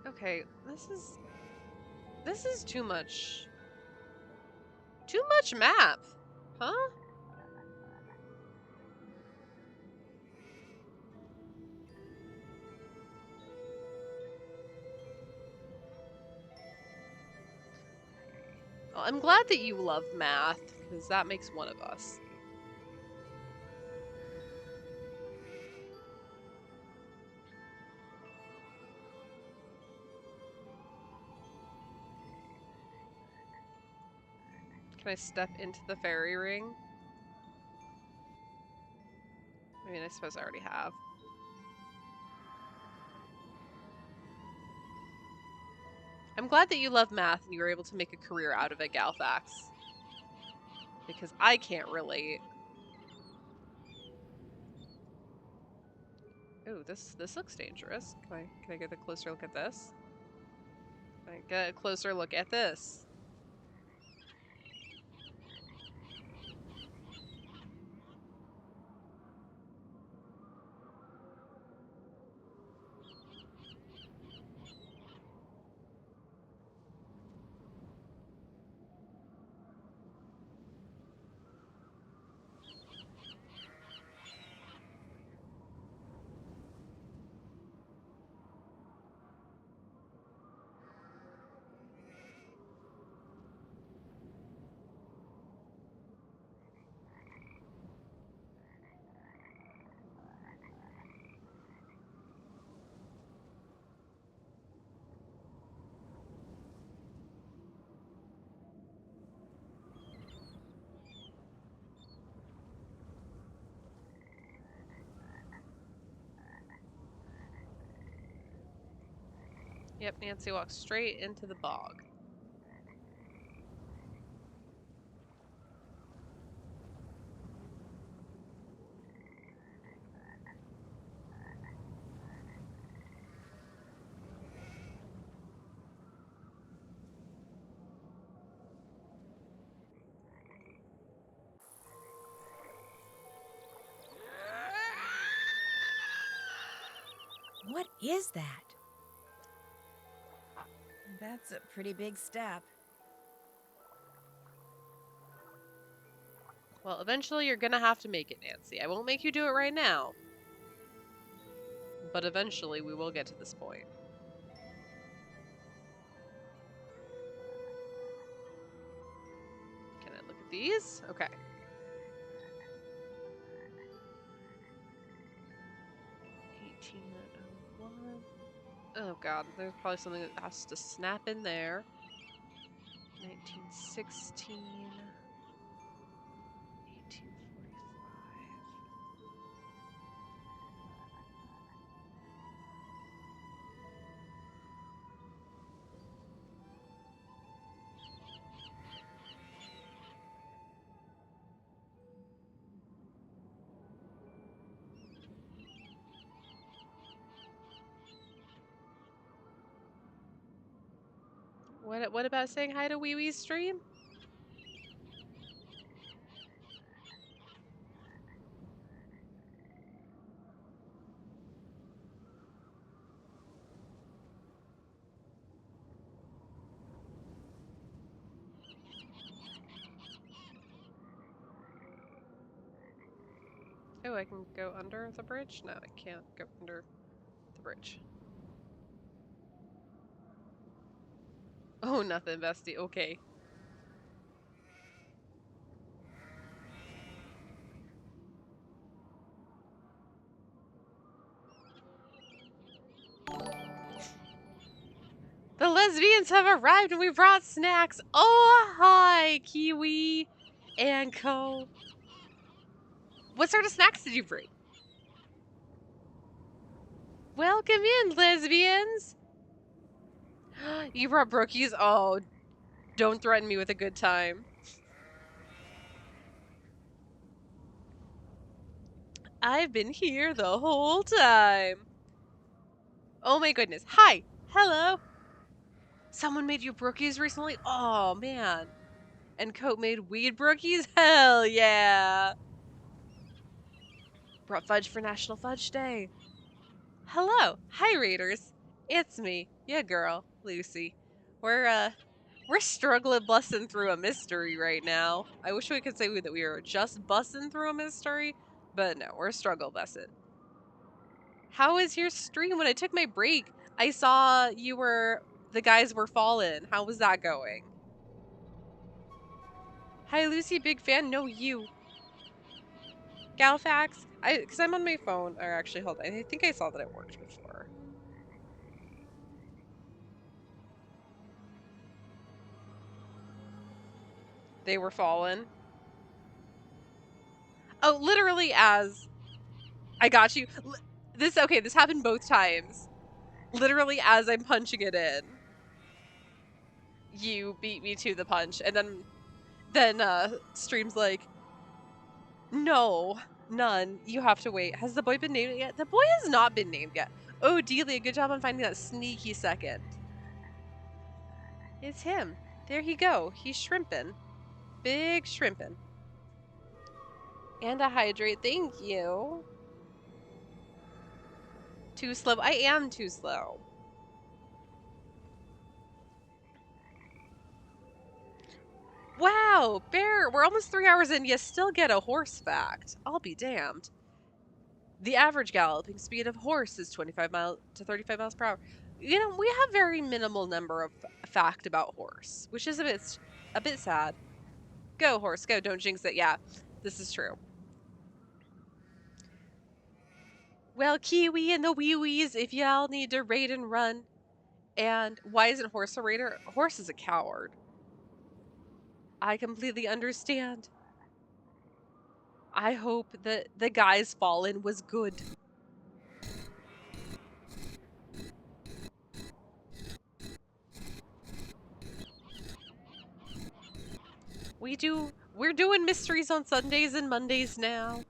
Okay, this is too much. Too much map, huh? Well, I'm glad that you love math, because that makes one of us. Can I step into the fairy ring? I mean, I suppose I already have. I'm glad that you love math and you were able to make a career out of it, Galfax. Because I can't relate. Ooh, this looks dangerous. Can I get a closer look at this? Can I get a closer look at this? Yep, Nancy walks straight into the bog. What is that? That's a pretty big step. Well, eventually you're gonna have to make it, Nancy. I won't make you do it right now. But eventually we will get to this point. Can I look at these? Okay. Oh god, there's probably something that has to snap in there. 1916. 1845. What about saying hi to Wee Wee's stream? Oh, I can go under the bridge? No, I can't go under the bridge. Oh, nothing, bestie. Okay. The lesbians have arrived and we brought snacks. Oh, hi, Kiwi and Co. What sort of snacks did you bring? Welcome in, lesbians. You brought brookies? Oh, don't threaten me with a good time. I've been here the whole time. Oh my goodness. Hi. Hello. Someone made you brookies recently? Oh, man. And Coat made weed brookies? Hell yeah. Brought fudge for National Fudge Day. Hello. Hi, readers. It's me, ya girl, Lucy. We're struggling busting through a mystery right now. I wish we could say that we were just busting through a mystery, but no, we're struggle busting. How was your stream? When I took my break, I saw the guys were fallen. How was that going? Hi, Lucy, big fan. No, you. Galfax? Because I'm on my phone. Or actually, hold on. I think I saw that it worked before. They were fallen. Oh, literally as I got you. This happened both times. Literally as I'm punching it in. You beat me to the punch, and then stream's like, no, none. You have to wait. Has the boy been named yet? The boy has not been named yet. Oh, Delia, good job on finding that sneaky second. It's him. There he go. He's shrimping. Big shrimping. And a hydrate. Thank you. Too slow. I am too slow. Wow, Bear, we're almost 3 hours in. You still get a horse fact. I'll be damned. The average galloping speed of horse is 25 miles to 35 miles per hour. You know, we have very minimal number of fact about horse, which is a bit sad. Go, horse, go. Don't jinx it. Yeah, this is true. Well, Kiwi and the wee wees, if y'all need to raid and run. And why isn't horse a raider? Horse is a coward. I completely understand. I hope that the guy's fallen was good. We're doing mysteries on Sundays and Mondays now.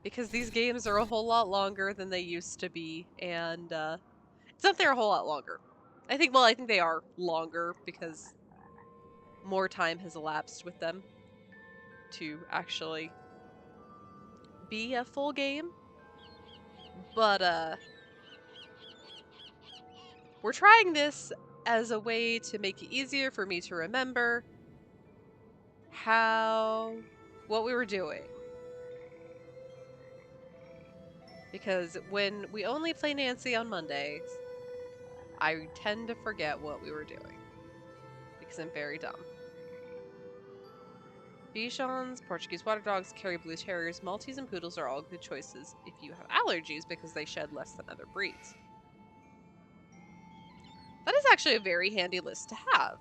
Because these games are a whole lot longer than they used to be, and it's not they're a whole lot longer. I think they are longer because more time has elapsed with them to actually be a full game. But we're trying this as a way to make it easier for me to remember what we were doing. Because when we only play Nancy on Mondays, I tend to forget what we were doing. Because I'm very dumb. Bichons, Portuguese water dogs, Kerry blue terriers, Maltese, and poodles are all good choices if you have allergies because they shed less than other breeds. That is actually a very handy list to have.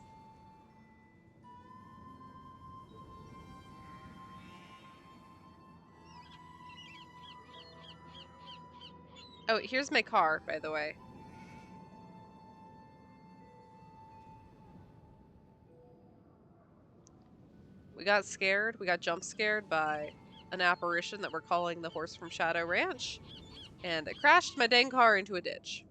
Oh, here's my car, by the way. We got scared. We got jump scared by an apparition that we're calling the horse from Shadow Ranch. And it crashed my dang car into a ditch.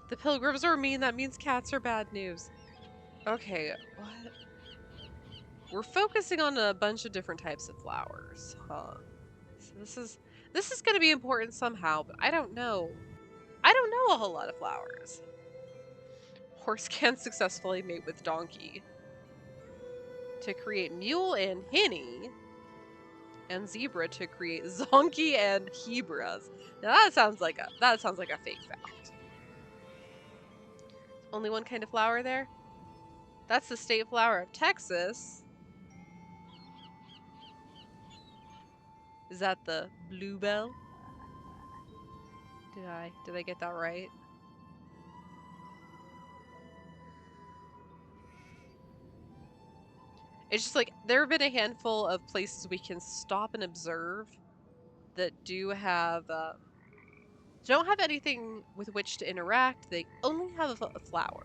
The pilgrims are mean. That means cats are bad news. Okay, what? We're focusing on a bunch of different types of flowers, huh? So this is going to be important somehow, but I don't know. I don't know a whole lot of flowers. Horse can successfully mate with donkey to create mule and hinny, and zebra to create zonkey and hebras. Now that sounds like a fake fact. Only one kind of flower there? That's the state flower of Texas. Is that the bluebell? Did I get that right? It's just like there have been a handful of places we can stop and observe that don't have anything with which to interact. They only have a flower,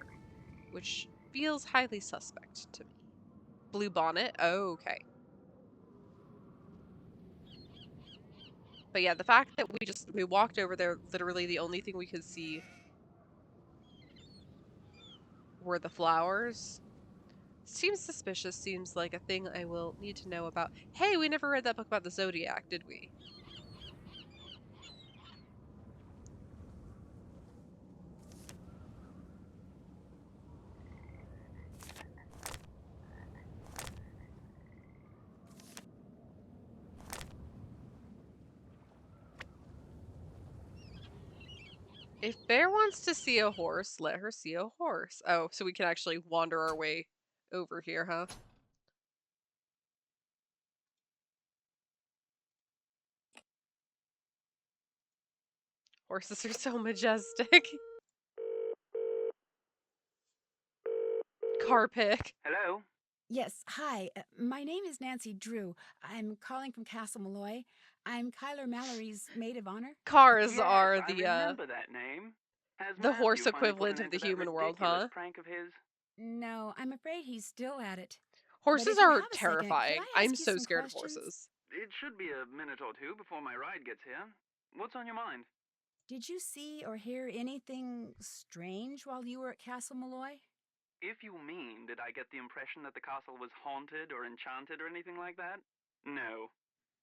which feels highly suspect to me. Blue bonnet. Oh, okay. But yeah, the fact that we walked over there, literally the only thing we could see were the flowers. Seems suspicious, seems like a thing I will need to know about. Hey, we never read that book about the Zodiac, did we? If Bear wants to see a horse, let her see a horse. Oh, so we can actually wander our way over here, huh? Horses are so majestic. Car pick. Hello? Yes, hi. My name is Nancy Drew. I'm calling from Castle Malloy. I'm Kyler Mallory's maid of honor. Cars Yes, are I remember that name. Has the horse Matthew finally put equivalent an of end the to that human world, ridiculous huh? prank of his? No, I'm afraid he's still at it. But Horses if you are have a second, could terrifying. I I'm ask you so some scared of questions? horses. It should be a minute or two before my ride gets here. What's on your mind? Did you see or hear anything strange while you were at Castle Malloy? If you mean, did I get the impression that the castle was haunted or enchanted or anything like that? No.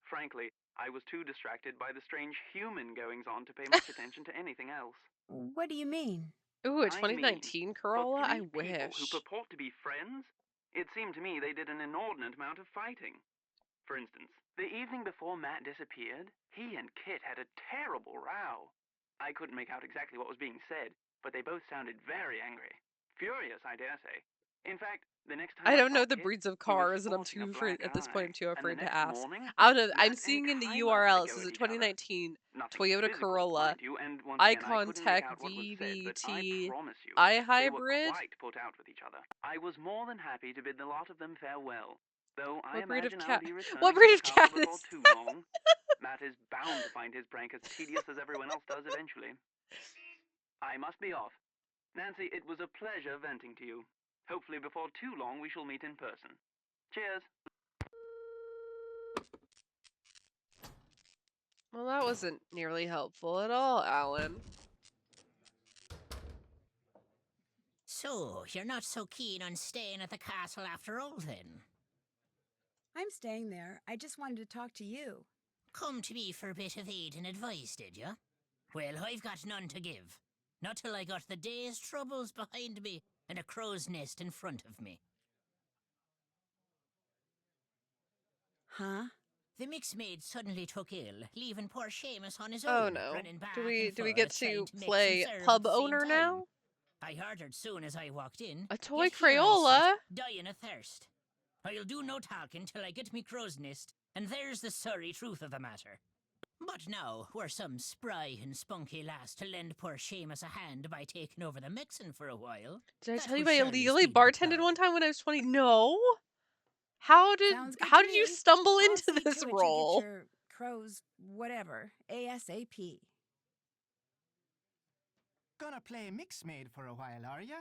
Frankly, I was too distracted by the strange human goings-on to pay much attention to anything else. What do you mean? Ooh, a I mean, 2019 for Corolla? I three people who wish. purport to be friends, it seemed to me they did an inordinate amount of fighting. For instance, the evening before Matt disappeared, he and Kit had a terrible row. I couldn't make out exactly what was being said, but they both sounded very angry. Furious, I dare say. In fact, the next time I I don't know saw the Kit, breeds of he was cars, and sporting a black at this point I'm eye, too and the afraid to next ask. morning, Out of I'm Matt and seeing in the Kyler had a URL, it go says at a each other. 2019 Nothing Toyota physical, Corolla mind you, and once again, I Icon couldn't make Tech out what was said, but I VVT promise you, they were iHybrid. quite put out with each other. I was more than happy to bid the lot of them farewell, though I What breed of imagine I'll cat? be What returning to breed the of cat castle before is too that? long. Matt is bound to find his prank as tedious as everyone else does eventually. I must be off. Nancy, it was a pleasure venting to you. Hopefully before too long we shall meet in person. Cheers. Well, that wasn't nearly helpful at all, Alan. So, you're not so keen on staying at the castle after all, then? I'm staying there. I just wanted to talk to you. Come to me for a bit of aid and advice, did you? Well, I've got none to give. Not till I got the day's troubles behind me and a crow's nest in front of me. Huh? The mixed maid suddenly took ill, leaving poor Seamus on his Oh own, no. running back Do and we get forth trying to to make some play serve at pub the same owner time. now? I heard her soon as I walked in. A toy Yet here I sit, Crayola? dying of thirst. I'll do no talking till I get me crow's nest, and there's the sorry truth of the matter. But now, were some spry and spunky lass to lend poor Seamus a hand by taking over the mixing for a while? Did I That tell you would I surely illegally speed the bartended plug. one time when I was 20? No. Sounds good How to did you me. stumble I'll into see this to it you get role? your crows, whatever, ASAP. Gonna play mix maid for a while, are ya?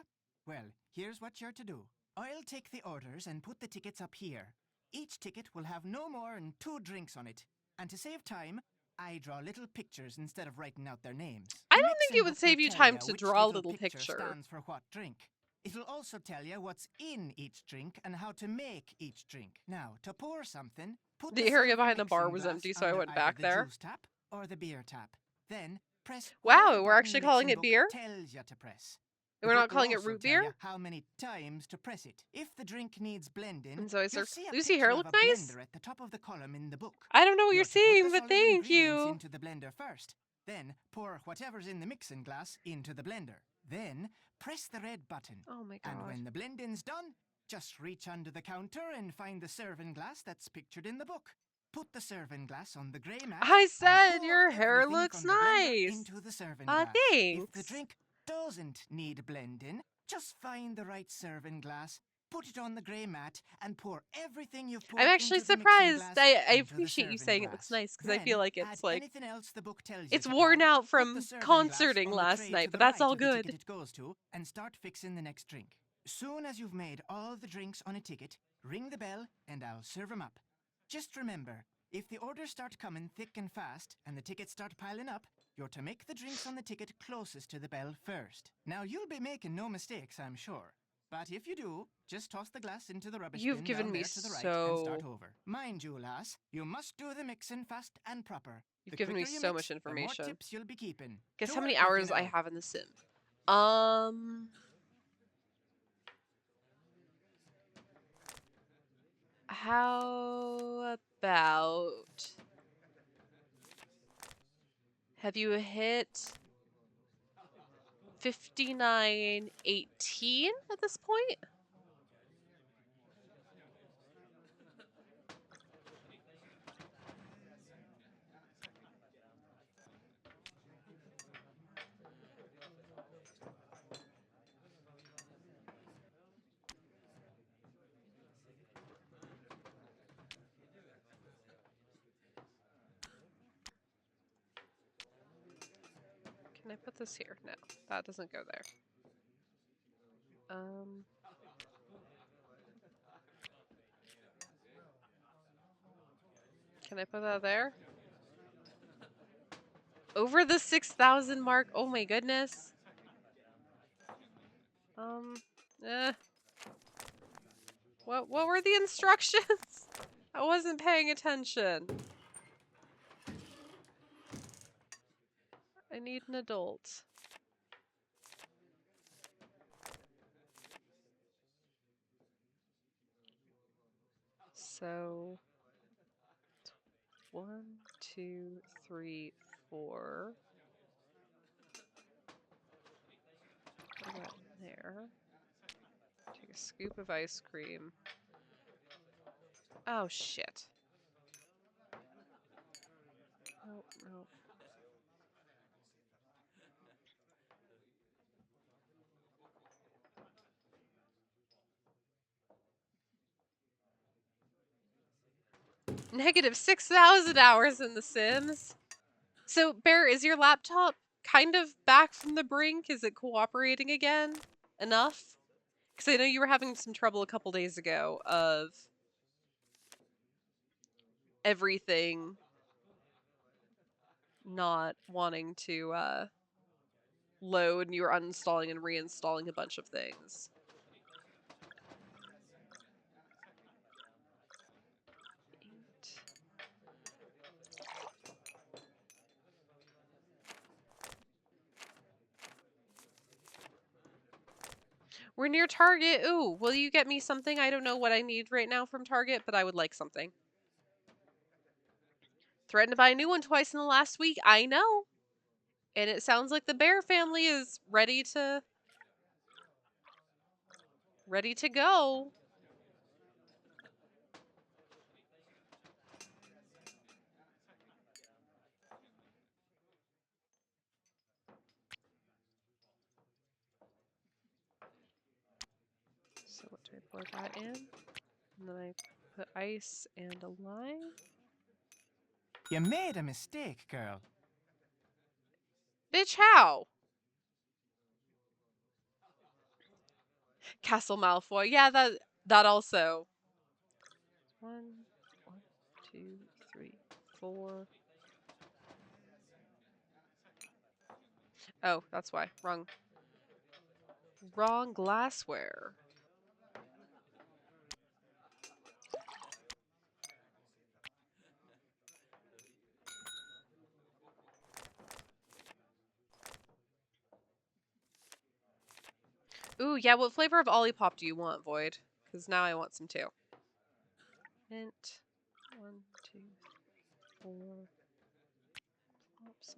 Well, here's what you're to do. I'll take the orders and put the tickets up here. Each ticket will have no more than 2 drinks on it. And to save time, I draw little pictures instead of writing out their names. I The don't think mixin' it would book save will you tell time ya to which draw a little little picture. stands for what drink. It'll also tell you what's in each drink and how to make each drink. Now, to pour something, put The the area silver behind the bar mixing was glass empty, so I under went either back the there. juice tap or the beer tap. Then press Wow, whatever we're button actually the calling mixing it book beer? tells you to press. And The we're not book will calling it also root tell beer? you how many times to press it. If the drink needs blending, And so I you'll start. see a Lucy, picture hair of look a nice? blender at the top of the column in the book. I don't know what you're You're to put saying, the but solid thank ingredients you. into the blender first. Then pour whatever's in the mixing glass into the blender. Then press the red button. Oh my And god. when the blending's done, just reach under the counter and find the serving glass that's pictured in the book. Put the serving glass on the grey mat. I and said pour your hair everything looks from the blender nice. into the serving glass. If the Thanks. drink doesn't need blending, just find the right serving glass, put it on the grey mat, and pour everything you've poured I'm actually into the mixing surprised. glass I into the appreciate you serving saying it glass. looks nice, because I Then feel like add it's like anything else the book tells you it's to worn add. out Put from the serving concerting glass on the last tray night, to but the that's right all of the good. ticket it goes to, and start fixing the next drink. Soon as you've made all the drinks on a ticket, ring the bell and I'll serve 'em up. Just remember, if the orders start coming thick and fast and the tickets start piling up, you're to make the drinks on the ticket closest to the bell first. Now, you'll be making no mistakes, I'm sure. But if you do, just toss the glass into the rubbish You've bin given down me there to the right and start so. over. Mind you, lass, you must do the mixing fast and proper. You've The given me quicker you so mix, much the more information. tips you'll be keeping. Guess To how many work with you hours I now. have in the sim? How about, have you hit 59:18 at this point? Can I put this here? No, that doesn't go there. Can I put that there? Over the 6,000 mark? Oh my goodness. What were the instructions? I wasn't paying attention. I need an adult. So 1, 2, 3, 4. Put that in there. Take a scoop of ice cream. Oh shit. Nope, nope. Negative 6,000 hours in The Sims. So, Bear, is your laptop kind of back from the brink? Is it cooperating again? Enough? Because I know you were having some trouble a couple days ago of everything not wanting to load, and you were uninstalling and reinstalling a bunch of things. We're near Target. Ooh, will you get me something? I don't know what I need right now from Target, but I would like something. Threatened to buy a new one twice in the last week. I know. And it sounds like the Bear family is ready to go. So what do I pour that in? And then I put ice and a lime. You made a mistake, girl. Bitch, how? Castle Malfoy. Yeah, that also. 1, 2, 3, 4. Oh, that's why. Wrong glassware. Ooh, yeah, what flavor of Olipop do you want, Void? Because now I want some too. Mint. 1, 2, 4. Oops.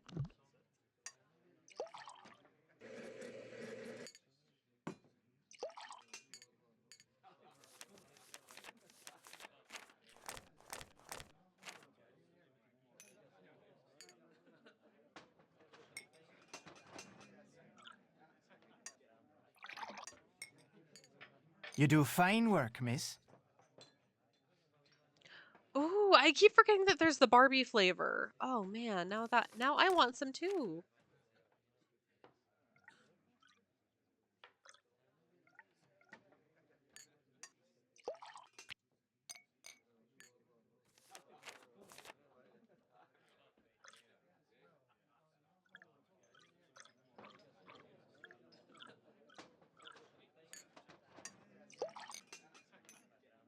You do fine work, miss. Ooh, I keep forgetting that there's the Barbie flavor. Oh man, now I want some too.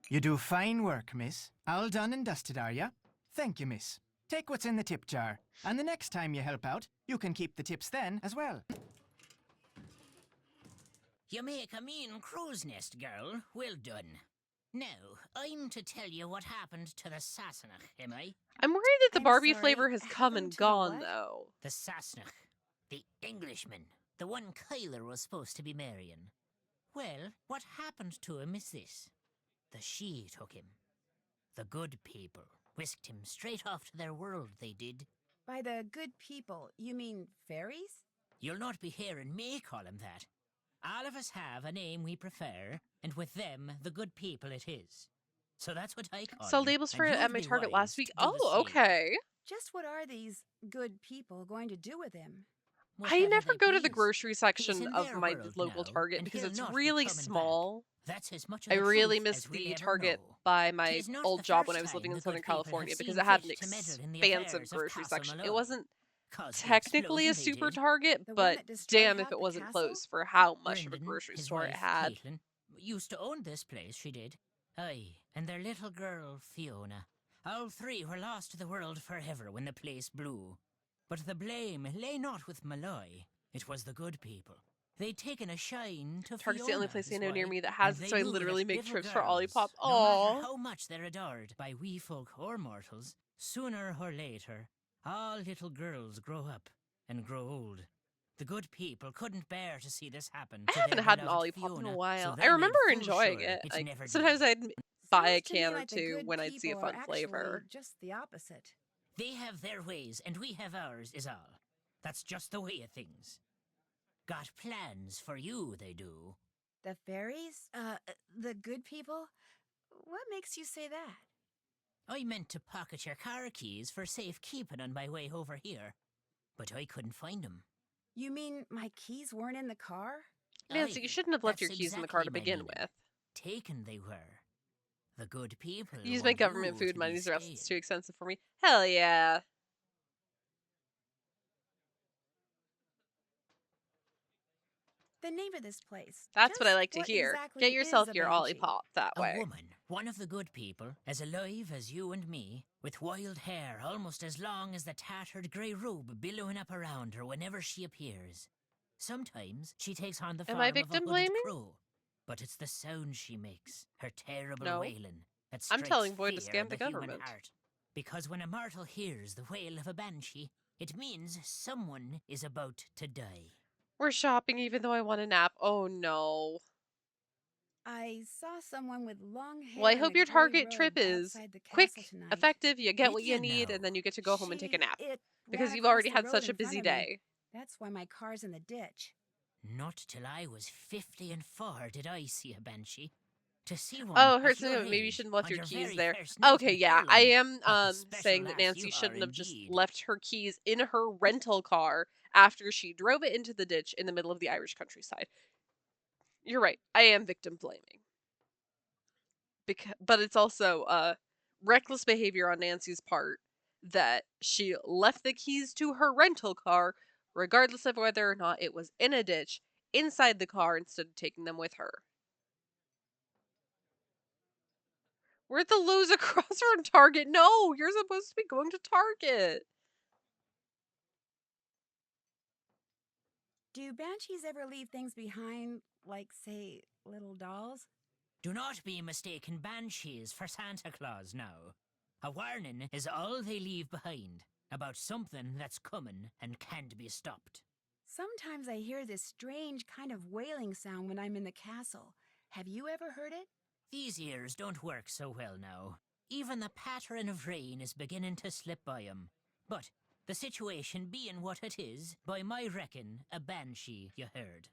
You do fine work, miss. All done and dusted, are ya? Thank you, miss. Take what's in the tip jar, and the next time you help out, you can keep the tips then as well. You make a mean crow's nest, girl. Well done. Now, I'm to tell you what happened to the Sassenach, am I? I'm worried that the I'm Barbie sorry, flavor has come happened and to the gone what? though. The Sassenach. The Englishman. The one Kyler was supposed to be marrying. Well, what happened to him is this. The She took him. The good people whisked him straight off to their world, they did. By the good people, you mean fairies? You'll not be hearing me call him that. All of us have a name we prefer, and with them, the good people it is. So that's what I call Saw him, labels for and it at you'd my be Target wise last week. to do the Oh, same. okay. Just what are these good people going to do with him? I Whatever never they go to the please. grocery He's section in of their my world local now, Target and because he'll it's not be really coming small. back. That's as much of I the really truth missed as we'll the ever Target know. by my 'Tis not old the job when first I was living time in the Southern good people have California because seen it had fit an to meddle in the expansive affairs of grocery Castle section. It Malloy. wasn't 'Cause the technically a explosion they super did. Target, The one but that destroyed damn if half it the wasn't castle? close for how much of a Brendan, grocery his store it wife, had. Caitlin, used to own this place, she did. Aye, and their little girl, Fiona. All three were lost to the world forever when the place blew. But the blame lay not with Malloy. It was the good people. They'd taken a shine to Target's the Fiona, only place I is know near why, me that and has it, they so I knew literally that make little trips for girls, Olipop. no matter Aww. how much they're adored by wee folk or mortals, sooner or later, all little girls grow up and grow old. The good people couldn't bear to see this happen I to haven't their had an beloved Olipop in a Fiona, so while. I they remember made full enjoying sure it. it Like never sometimes did. I'd buy a Sounds to me can or like the two good when I'd see a people fun are flavor. actually just the opposite. They have their ways, and we have ours, is all. That's just the way of things. Got plans for you, they do. The fairies? The good people? What makes you say that? I meant to pocket your car keys for safekeeping on my way over here, but I couldn't find 'em. You mean my keys weren't in the car? Nancy, you Aye, shouldn't have left your that's keys in the car to exactly my begin meaning. with. Taken they were. The good people Use my want government you food to money. be These restaurants staying. too expensive for me. Hell yeah. The name of this place. That's what I Just like to what hear. exactly Get is yourself a your banshee? Olipop that A way. woman, one of the good people, as alive as you and me, with wild hair almost as long as the tattered grey robe billowing up around her whenever she appears. Sometimes she takes on the Am form I of a victim hooded blaming? crow, but it's the sound she makes, her terrible No. wailing, that I'm strikes telling Void to fear scam in the the human government. heart. Because when a mortal hears the wail of a banshee, it means someone is about to die. We're shopping even though I want a nap. Oh no. I saw someone with long hair Well, I and hope a your gray Target trip robe is outside the castle quick, tonight. effective, you get Did what you you need, and know? then you get to go home and take a nap. It Because ran you've across already the had road such a in front busy of me. day. That's why my car's in the ditch. Not till I was 54 did I see a banshee. To see one Oh, it at hurts your me. Maybe you age, shouldn't have left on your your keys very there. first night Okay, in yeah, I Ireland. am A special saying that lass Nancy you shouldn't are have just indeed. left her keys in her rental car after she drove it into the ditch in the middle of the Irish countryside. You're right. I am victim blaming. But it's also reckless behavior on Nancy's part that she left the keys to her rental car regardless of whether or not it was in a ditch, inside the car instead of taking them with her. We're at the Lowe's across from Target. No, you're supposed to be going to Target. Do banshees ever leave things behind, like, say, little dolls? Do not be mistaken banshees for Santa Claus now. A warning is all they leave behind about something that's coming and can't be stopped. Sometimes I hear this strange kind of wailing sound when I'm in the castle. Have you ever heard it? These ears don't work so well now. Even the pattern of rain is beginning to slip by 'em. But the situation being what it is, by my reckon, a banshee, you heard.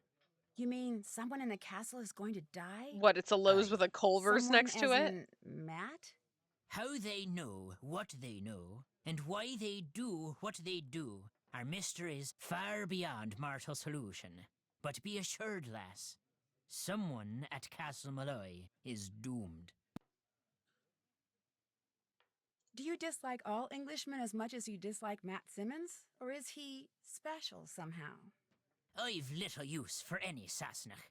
You mean someone in the castle is going to die? What, it's a Lowe's Aye. with a Culver's Someone next to as it? in Matt? How they know what they know, and why they do what they do, are mysteries far beyond mortal solution. But be assured, lass, someone at Castle Malloy is doomed. Do you dislike all Englishmen as much as you dislike Matt Simmons? Or is he special somehow? I've little use for any Sassenach,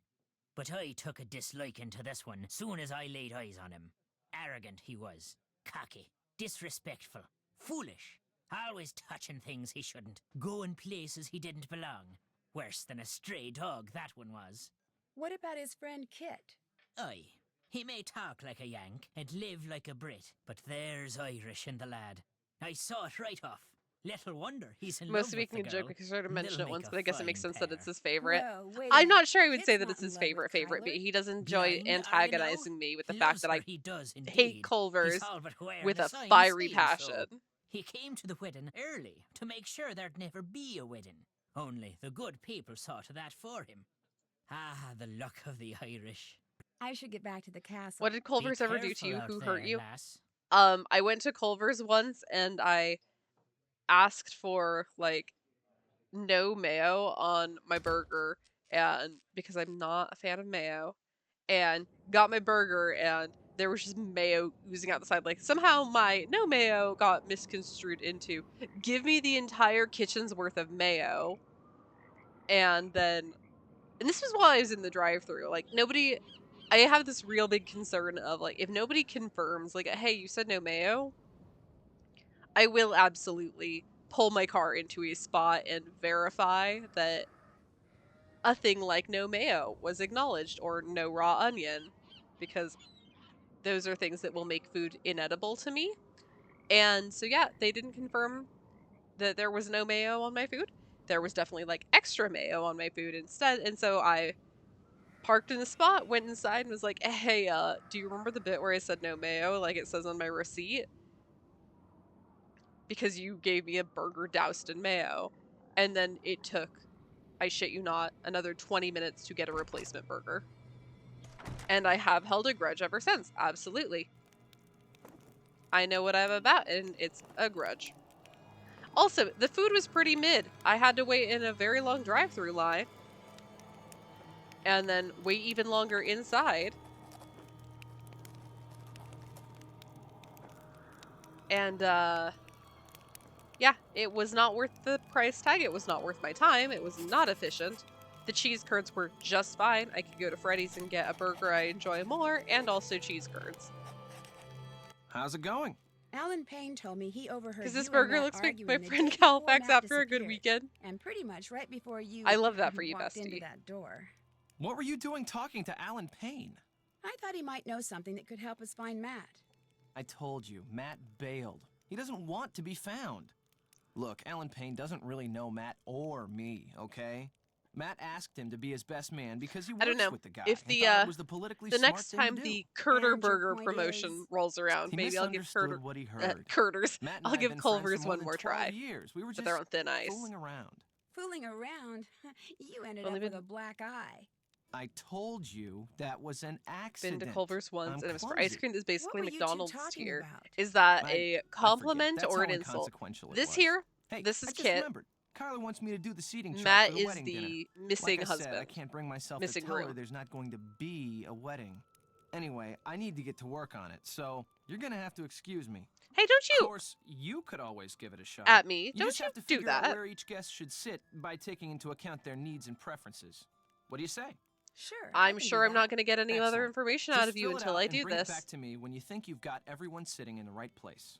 but I took a disliking to this one soon as I laid eyes on him. Arrogant he was, cocky, disrespectful, foolish, always touching things he shouldn't, going places he didn't belong. Worse than a stray dog, that one was. What about his friend Kit? Aye, he may talk like a Yank and live like a Brit, but there's Irish in the lad. I saw it right off. Little wonder he's in love Mostly with the making a joke girl. because I sort of mentioned They'll it once, make but a I guess it makes fine sense that it's pair. his favorite. Well, wait a I'm minute. not sure I would Kit's say that not it's in his love with favorite, but Tyler. he does enjoy Blind, I know. antagonizing me with the Loves fact that her, I he does hate indeed. Culver's He's all but wearing with the a sign fiery saying passion. so. He came to the wedding early to make sure there'd never be a wedding. Only the good people saw to that for him. Ah, the luck of the Irish. I should get back to the castle. What did Culver's Be ever do to careful you? out Who there, hurt you? lass. I went to Culver's once and I asked for like no mayo on my burger, and because I'm not a fan of mayo, and got my burger and there was just mayo oozing out the side. Like somehow my no mayo got misconstrued into give me the entire kitchen's worth of mayo. And this was while I was in the drive-thru. Like nobody I have this real big concern of like if nobody confirms like hey, you said no mayo, I will absolutely pull my car into a spot and verify that a thing like no mayo was acknowledged or no raw onion, because those are things that will make food inedible to me. And so yeah, they didn't confirm that there was no mayo on my food. There was definitely like extra mayo on my food instead, and so I parked in the spot, went inside and was like, "Hey, do you remember the bit where I said no mayo like it says on my receipt? Because you gave me a burger doused in mayo." And then it took, I shit you not, another 20 minutes to get a replacement burger. And I have held a grudge ever since. Absolutely. I know what I'm about, and it's a grudge. Also, the food was pretty mid. I had to wait in a very long drive-thru line. And then wait even longer inside. And, yeah, it was not worth the price tag. It was not worth my time. It was not efficient. The cheese curds were just fine. I could go to Freddy's and get a burger I enjoy more, and also cheese curds. How's it going? Alan Payne told me he overheard Because this you burger and Matt looks like arguing my the friend day before Califax Matt after a good disappeared, weekend. and pretty much right before you I love that for you, walked into bestie. that door. What were you doing talking to Alan Payne? I thought he might know something that could help us find Matt. I told you, Matt bailed. He doesn't want to be found. Look, Alan Payne doesn't really know Matt or me, okay? Matt asked him to be his best man because he I don't works know. with the guy. If and thought it was the politically the smart next thing to time do. the Curter And your Burger point promotion is? rolls around, He maybe I'll give misunderstood what he heard. Curters. Matt and I'll I have give been friends Culver's for more one than more 12 try. years. We were But just they're on thin ice. fooling around. Fooling around? You ended Only up with been- a black eye. I told you that was an Been accident. to Culver's once, I'm and it was for clumsy. ice cream. That's basically What were you two McDonald's talking here. about? Is that I a forget. compliment That's or how an insult? inconsequential it This was. here, Hey, this is I just Kit. remembered. Carla wants me to do the seating chart Matt for the is wedding the dinner. missing Like I husband. said, I can't bring myself Missing to tell her groom. there's not going to be a wedding. Anyway, I need to get to work on it, so you're gonna have to excuse me. Hey, don't Of you course, you could always give it a shot. at me. You Don't just you have to do figure out that. where each guest should sit by taking into account their needs and preferences. What do you say? Sure, I I'm can do sure I'm that. not going to get any other Excellent. information out Just of you fill it until out I and do bring it this. back to me when you think you've got everyone sitting in the right place.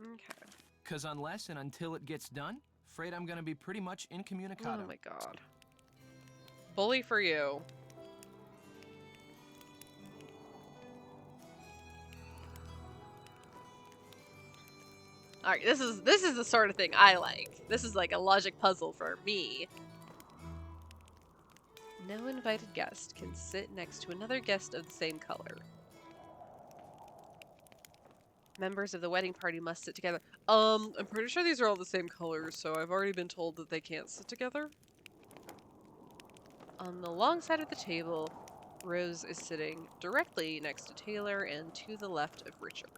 Okay. Because unless and until it gets done, afraid I'm going to be pretty much incommunicado. Oh my god. Bully for you. Alright, this is the sort of thing I like. This is like a logic puzzle for me. No invited guest can sit next to another guest of the same color. Members of the wedding party must sit together. I'm pretty sure these are all the same colors, so I've already been told that they can't sit together. On the long side of the table, Rose is sitting directly next to Taylor and to the left of Richard.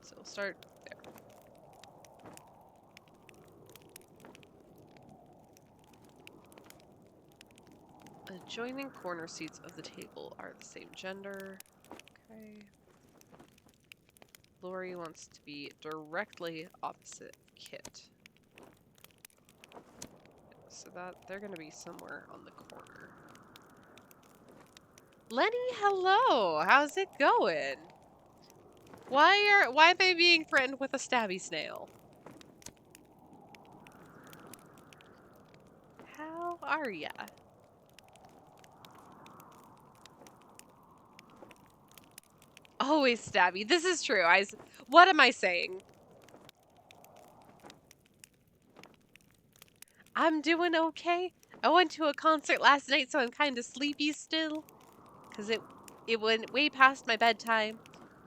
So we'll start there. Adjoining corner seats of the table are the same gender. Okay. Lori wants to be directly opposite Kit. So that they're gonna be somewhere on the corner. Lenny, hello! How's it going? Why am I being threatened with a stabby snail? How are ya? Always stabby. This is true. What am I saying? I'm doing okay. I went to a concert last night, so I'm kind of sleepy still. Because it went way past my bedtime.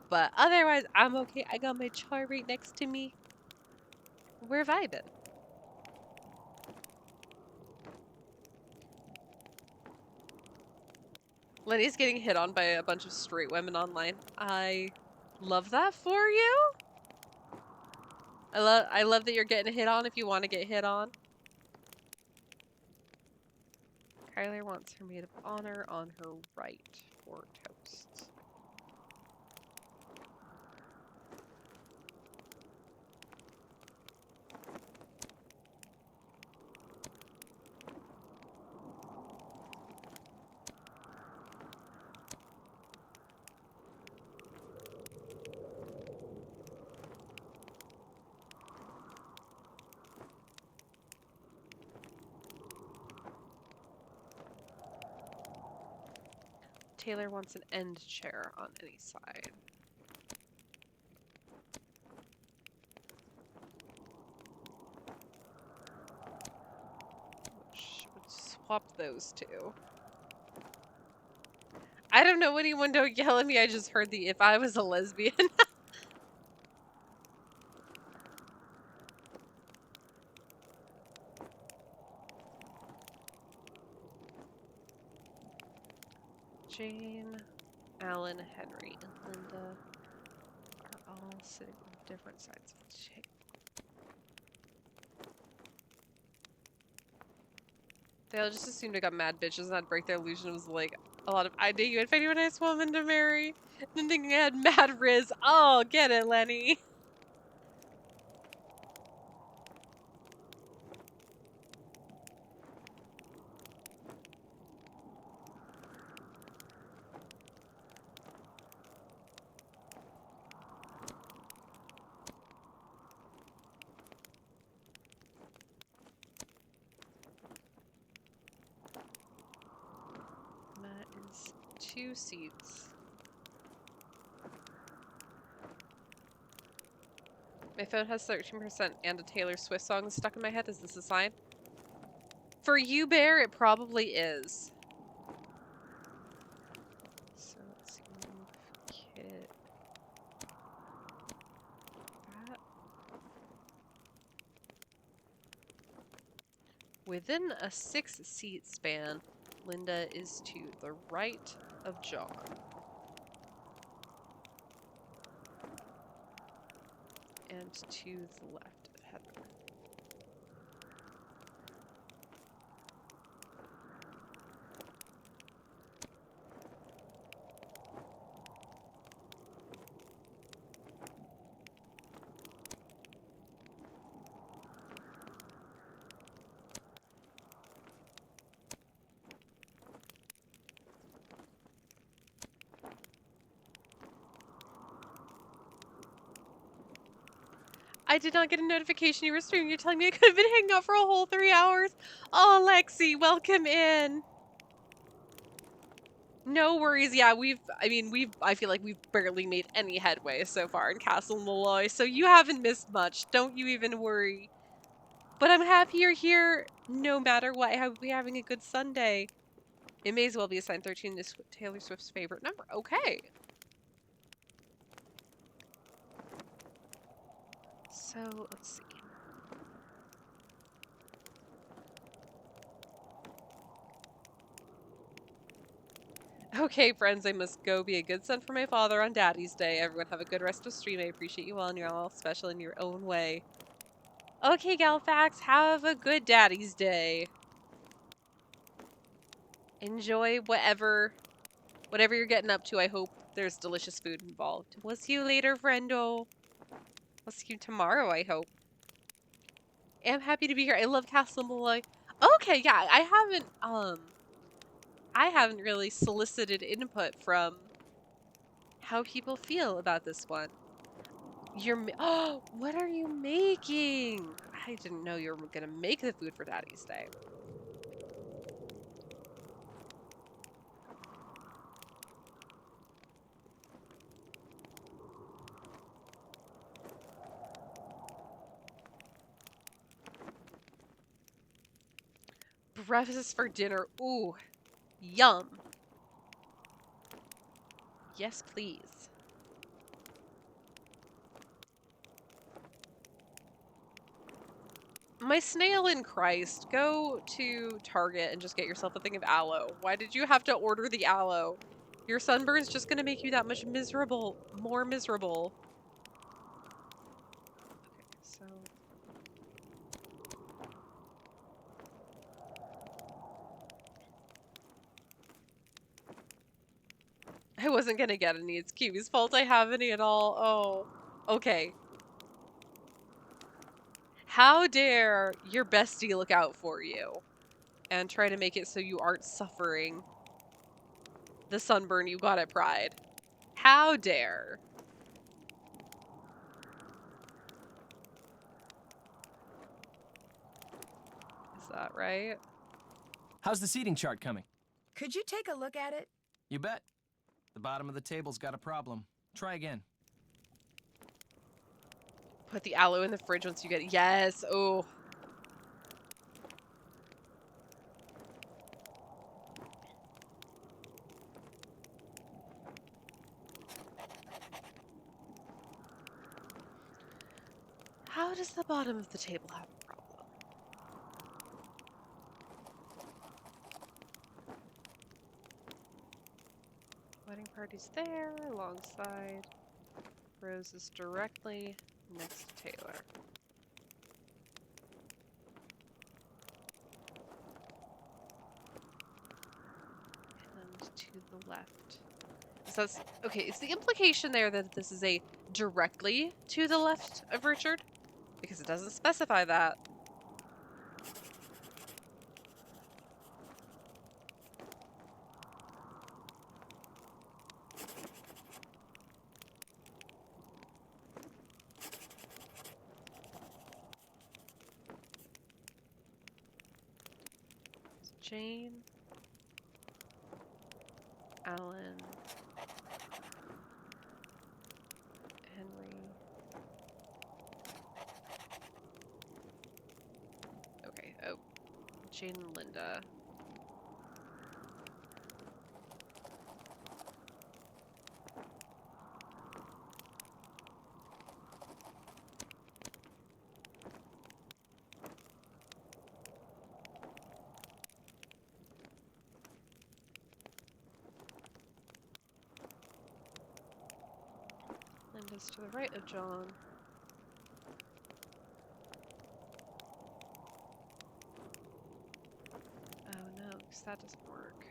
But otherwise, I'm okay. I got my char right next to me. We're vibing. Lenny's getting hit on by a bunch of straight women online. I love that for you. I love that you're getting hit on if you want to get hit on. Kyler wants her maid of honor on her right for toast. Taylor wants an end chair on any side. Would swap those two. I don't know anyone, don't yell at me. I just heard the if I was a lesbian. Jane, Alan, Henry, and Linda are all sitting on different sides of the table. They all just assumed I got mad bitches and I'd break their illusion. It was like a lot of I date you and find you a nice woman to marry. And then thinking I had mad riz. Oh, get it, Lenny. That is 2 seats. My phone has 13% and a Taylor Swift song stuck in my head. Is this a sign? For you, Bear, it probably is. So let's see. Move Kit. That. Within a 6-seat span, Linda is to the right of John. And to the left of Heather. I did not get a notification you were streaming. You're telling me I could have been hanging out for a whole 3 hours? Oh, Lexi, welcome in. No worries. Yeah, I feel like we've barely made any headway so far in Castle Malloy, so you haven't missed much. Don't you even worry. But I'm happy you're here no matter what. I hope we're having a good Sunday. It may as well be assigned 13 is Taylor Swift's favorite number. Okay. So, let's see. Okay, friends, I must go be a good son for my father on Daddy's Day. Everyone have a good rest of stream. I appreciate you all, and you're all special in your own way. Okay, Galfax, have a good Daddy's Day. Enjoy whatever you're getting up to. I hope there's delicious food involved. We'll see you later, friendo. We'll see you tomorrow, I hope. I'm happy to be here. I love Castle Malloy. Okay, yeah, I haven't really solicited input from how people feel about this one. Oh, what are you making? I didn't know you were gonna make the food for Daddy's Day. Breakfast for dinner. Ooh, yum. Yes, please. My snail in Christ, go to Target and just get yourself a thing of aloe. Why did you have to order the aloe? Your sunburn's just gonna make you that much more miserable. Okay, so... I wasn't gonna get any. It's Kiwi's fault I have any at all. Oh, okay. How dare your bestie look out for you and try to make it so you aren't suffering the sunburn you got at Pride? How dare? Is that right? How's the seating chart coming? Could you take a look at it? You bet. The bottom of the table's got a problem. Try again. Put the aloe in the fridge once you get it. Yes. Oh. How does the bottom of the table have a problem? Wedding party's there alongside Rose is directly next to Taylor. And to the left. So that's, okay, is the implication there that this is a directly to the left of Richard? Because it doesn't specify that. Jane, Alan, Henry. Okay, oh, Jane and Linda. Linda's to the right of John. Oh no, because that doesn't work.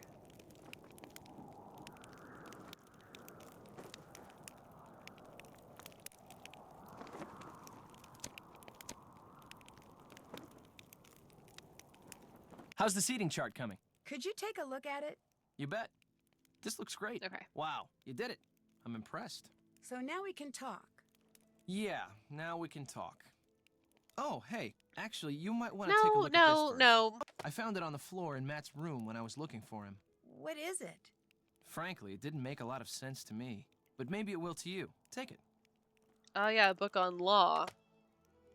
How's the seating chart coming? Could you take a look at it? You bet. This looks great. Okay. Wow, you did it. I'm impressed. So now we can talk. Yeah, now we can talk. Oh, hey, actually, you might want to take a look at this No, first. no. I found it on the floor in Matt's room when I was looking for him. What is it? Frankly, it didn't make a lot of sense to me, but maybe it will to you. Take it. Oh yeah, a book on law.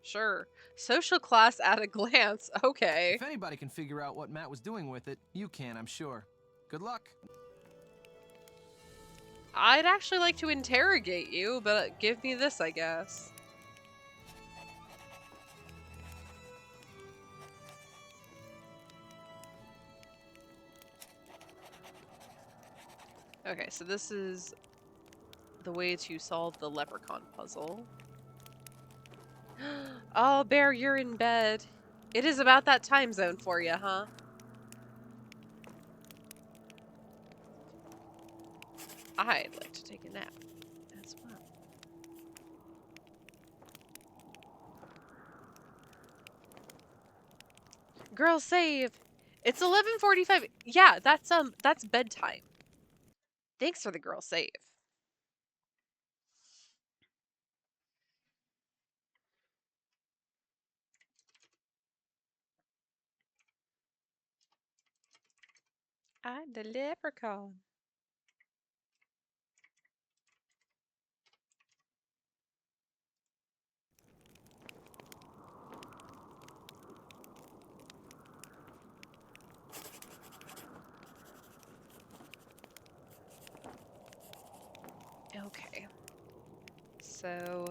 Sure. Social class at a glance. Okay. If anybody can figure out what Matt was doing with it, you can, I'm sure. Good luck. I'd actually like to interrogate you, but give me this, I guess. Okay, so this is the way to solve the leprechaun puzzle. Oh, Bear, you're in bed. It is about that time zone for you, huh? I'd like to take a nap as well. Girl, save! It's 11:45. Yeah, that's bedtime. Thanks for the girl save. I'm the leprechaun. Okay. So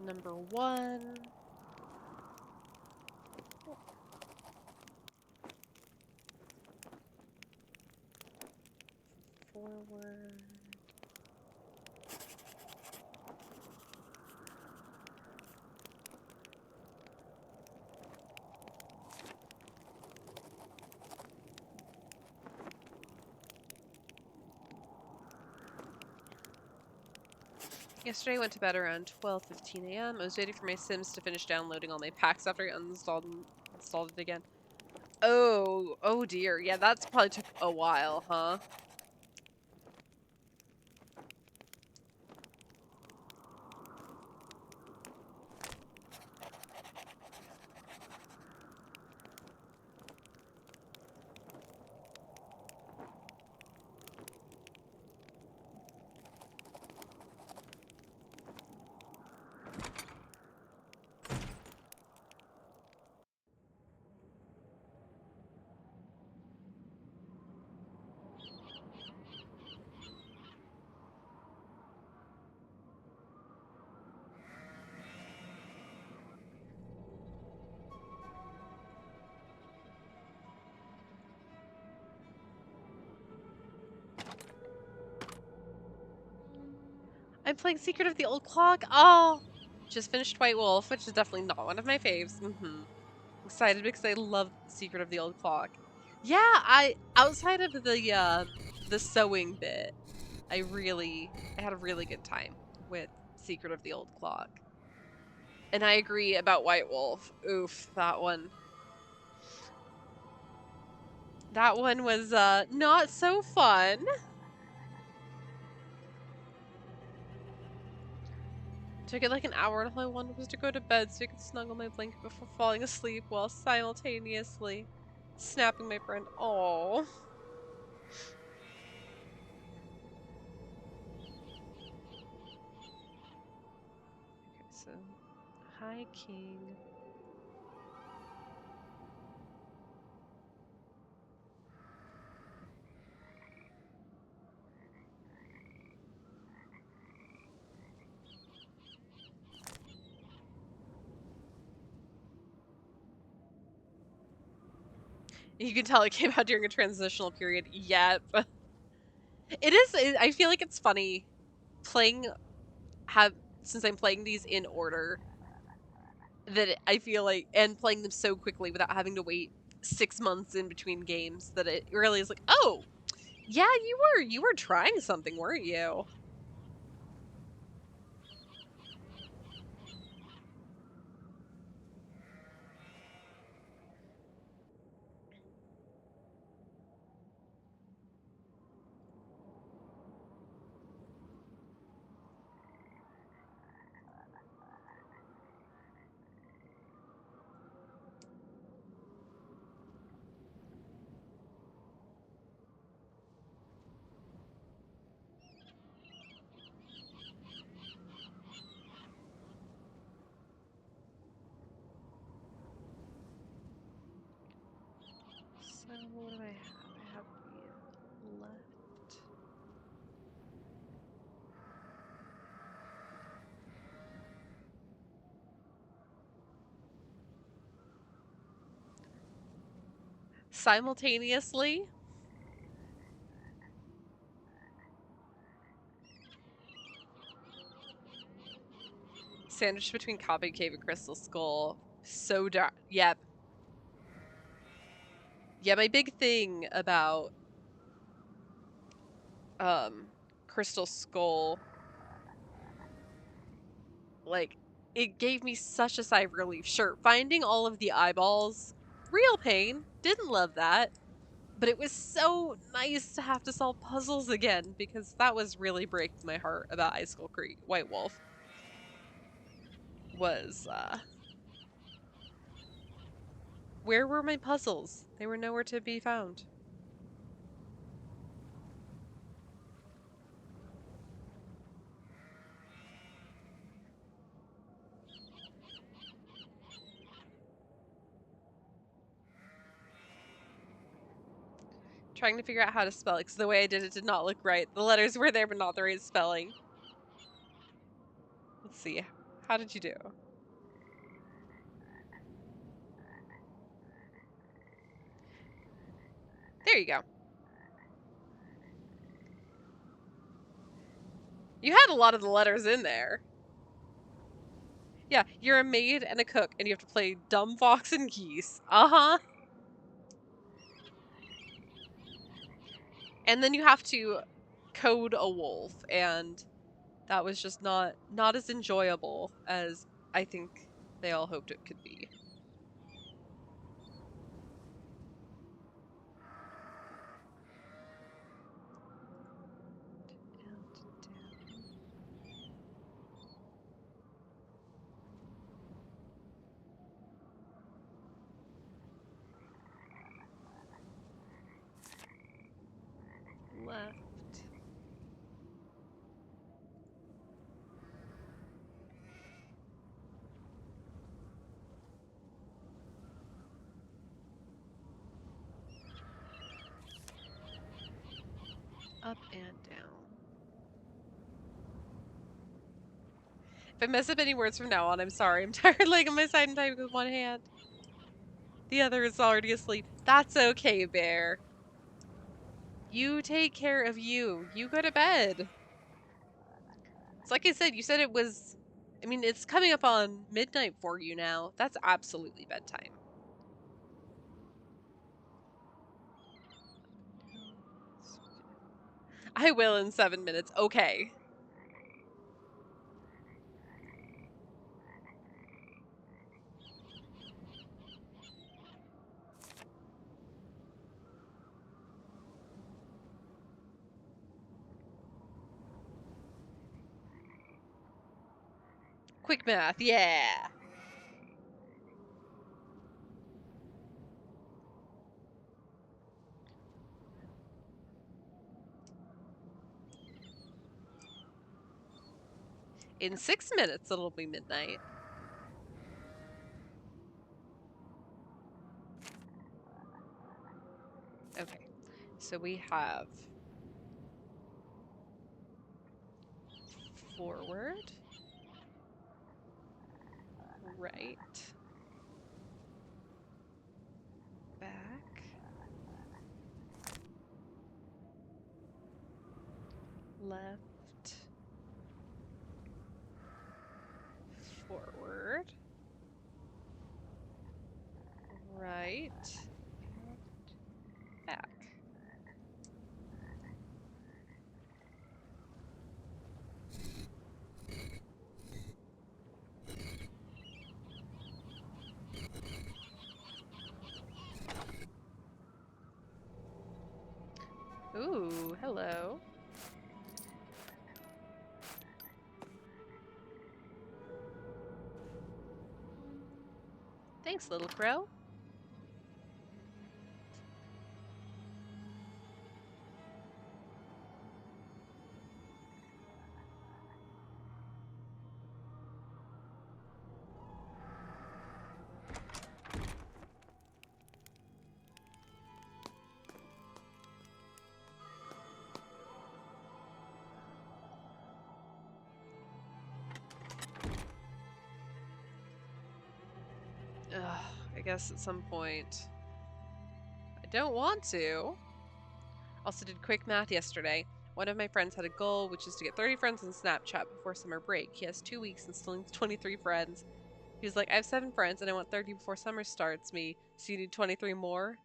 number 1. Forward. Yesterday I went to bed around 12:15 a.m. I was waiting for my Sims to finish downloading all my packs after I installed it again. Oh dear. Yeah, that's probably took a while, huh? I'm playing Secret of the Old Clock. Oh, just finished White Wolf, which is definitely not one of my faves. Excited because I love Secret of the Old Clock. Yeah, I outside of the sewing bit, I had a really good time with Secret of the Old Clock. And I agree about White Wolf. Oof, that one. That one was not so fun. Took it like an hour, and all I wanted was to go to bed so I could snuggle my blanket before falling asleep while simultaneously snapping my friend. Oh. Okay, so hi, King. You can tell it came out during a transitional period. Yep. It is. I feel like it's funny playing since I'm playing these in order that I feel like and playing them so quickly without having to wait 6 months in between games that it really is like, oh, yeah, you were trying something, weren't you? So what do I have? I have the left. Simultaneously, sandwiched between Copy Cave and Crystal Skull. So dark. Yep. Yeah, my big thing about Crystal Skull, like, it gave me such a sigh of relief. Sure, finding all of the eyeballs, real pain. Didn't love that. But it was so nice to have to solve puzzles again, because that was really breaking my heart about Icicle Creek White Wolf. Was, where were my puzzles? They were nowhere to be found. Trying to figure out how to spell it, because the way I did it did not look right. The letters were there, but not the right spelling. Let's see. How did you do? There you go. You had a lot of the letters in there. Yeah, you're a maid and a cook, and you have to play dumb fox and geese. Uh-huh. And then you have to code a wolf, and that was just not as enjoyable as I think they all hoped it could be. Left. Up and down. If I mess up any words from now on, I'm sorry. I'm tired laying on my side and typing with one hand. The other is already asleep. That's okay, Bear. You take care of you. You go to bed. It's like I said, you said it was... I mean, it's coming up on midnight for you now. That's absolutely bedtime. I will in 7 minutes. Okay. Quick math, yeah. In 6 minutes, it'll be midnight. Okay, so we have forward, right, back, left, forward, right, and back. Ooh, hello. Thanks, little crow. Ugh, I guess at some point. I don't want to. Also did quick math yesterday. One of my friends had a goal, which is to get 30 friends on Snapchat before summer break. He has 2 weeks and still needs 23 friends. He was like, I have 7 friends and I want 30 before summer starts me, so you need 23 more?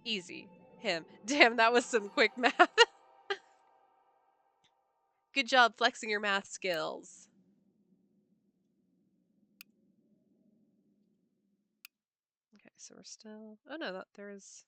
Easy. Him. Damn, that was some quick math. Good job flexing your math skills. Okay, so we're still... Oh no, that there's...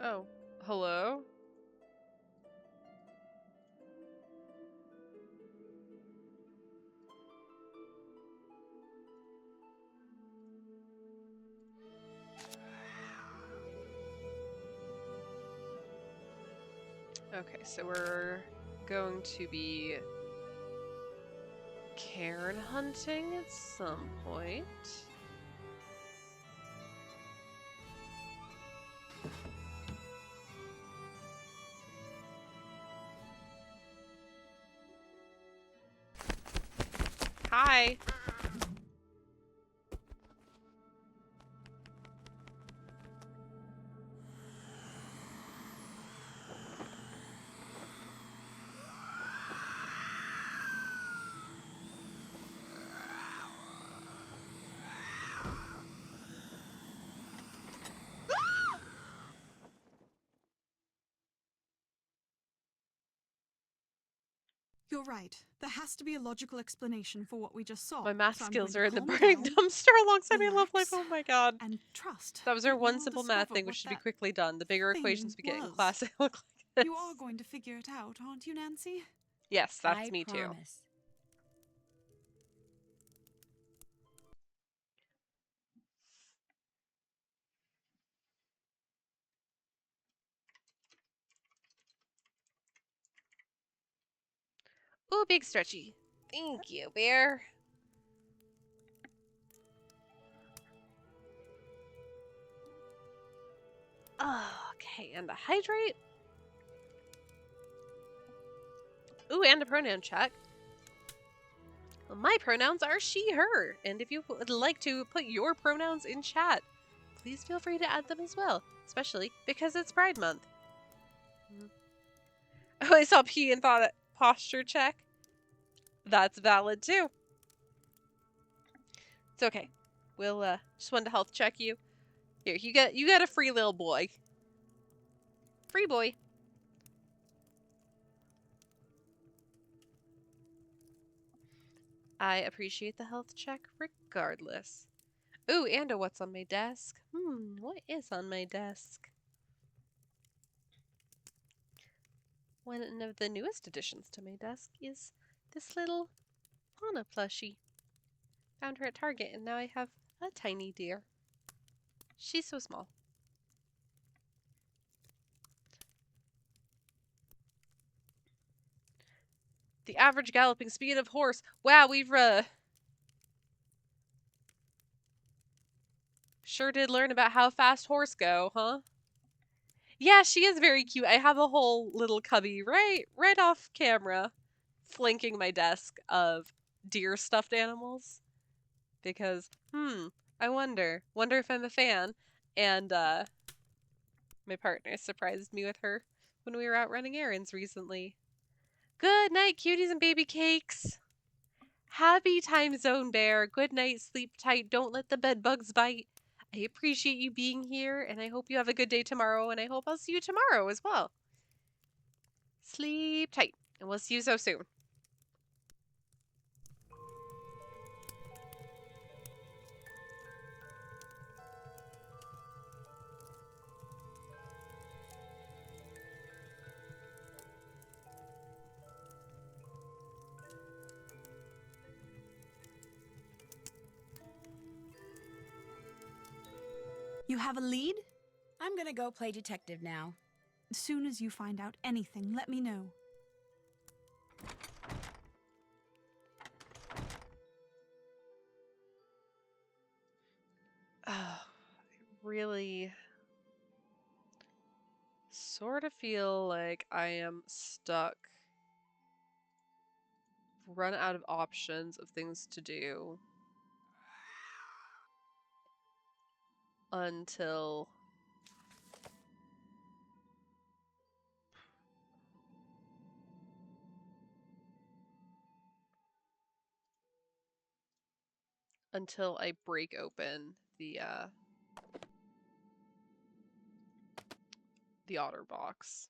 Oh, hello? Okay, so we're going to be cairn hunting at some point. Hi! You're right. There has to be a logical explanation for what we just saw. My math so I'm skills going are to in the calm burning down, dumpster alongside my love life. relax, Oh my god. and trust That was that our you one will simple math discover thing, what which should be that quickly done. The bigger thing equations we get in was. class, they look like this. You are going to figure it out, aren't you, Nancy? Yes, that's I me too. promise. Ooh, big stretchy. Thank you, bear. Okay, and the hydrate. Ooh, and a pronoun check. Well, my pronouns are she, her. And if you would like to put your pronouns in chat, please feel free to add them as well. Especially because it's Pride Month. Oh, I saw P and thought posture check. That's valid too. It's okay. We'll just wanted to health check you. Here, you get a free little boy. Free boy. I appreciate the health check regardless. Ooh, and a what's on my desk? What is on my desk? One of the newest additions to my desk is this little Anna plushie. Found her at Target and now I have a tiny deer. She's so small. The average galloping speed of horse. Wow, we've sure did learn about how fast horse go, huh? Yeah, she is very cute. I have a whole little cubby right off camera flanking my desk of deer stuffed animals. Because, I wonder if I'm a fan. And my partner surprised me with her when we were out running errands recently. Good night, cuties and baby cakes. Happy time zone bear. Good night, sleep tight. Don't let the bed bugs bite. I appreciate you being here, and I hope you have a good day tomorrow, and I hope I'll see you tomorrow as well. Sleep tight, and we'll see you so soon. You have a lead? I'm gonna go play detective now. As soon as you find out anything, let me know. I really sort of feel like I am stuck. Run out of options of things to do until I break open the otter box.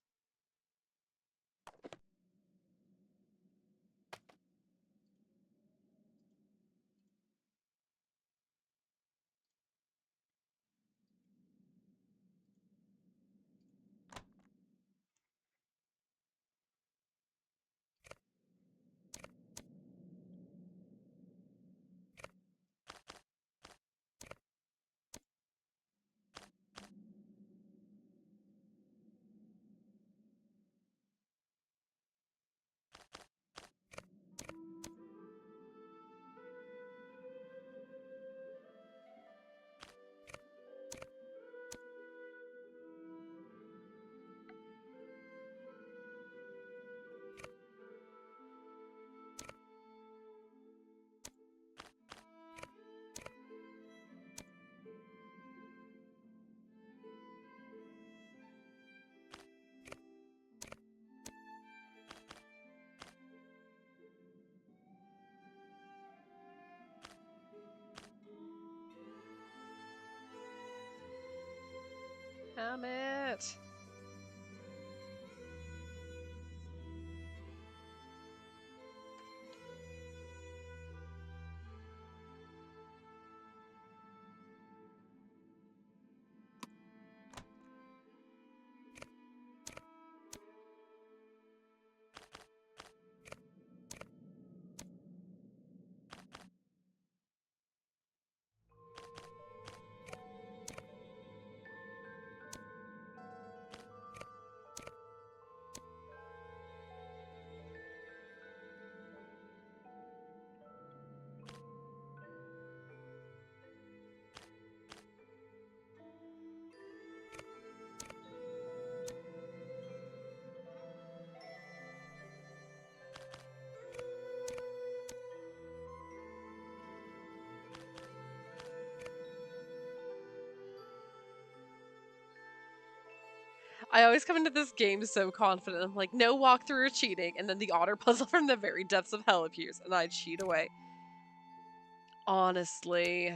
Damn it. I always come into this game so confident. I'm like, no walkthrough or cheating, and then the otter puzzle from the very depths of hell appears, and I cheat away. Honestly.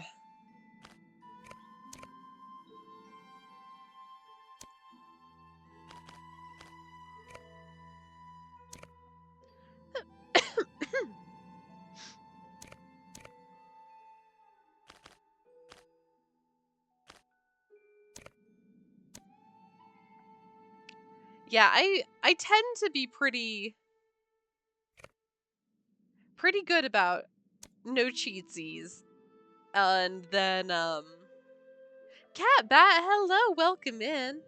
Yeah, I tend to be pretty good about no cheatsies. And then Cat Bat, hello, welcome in.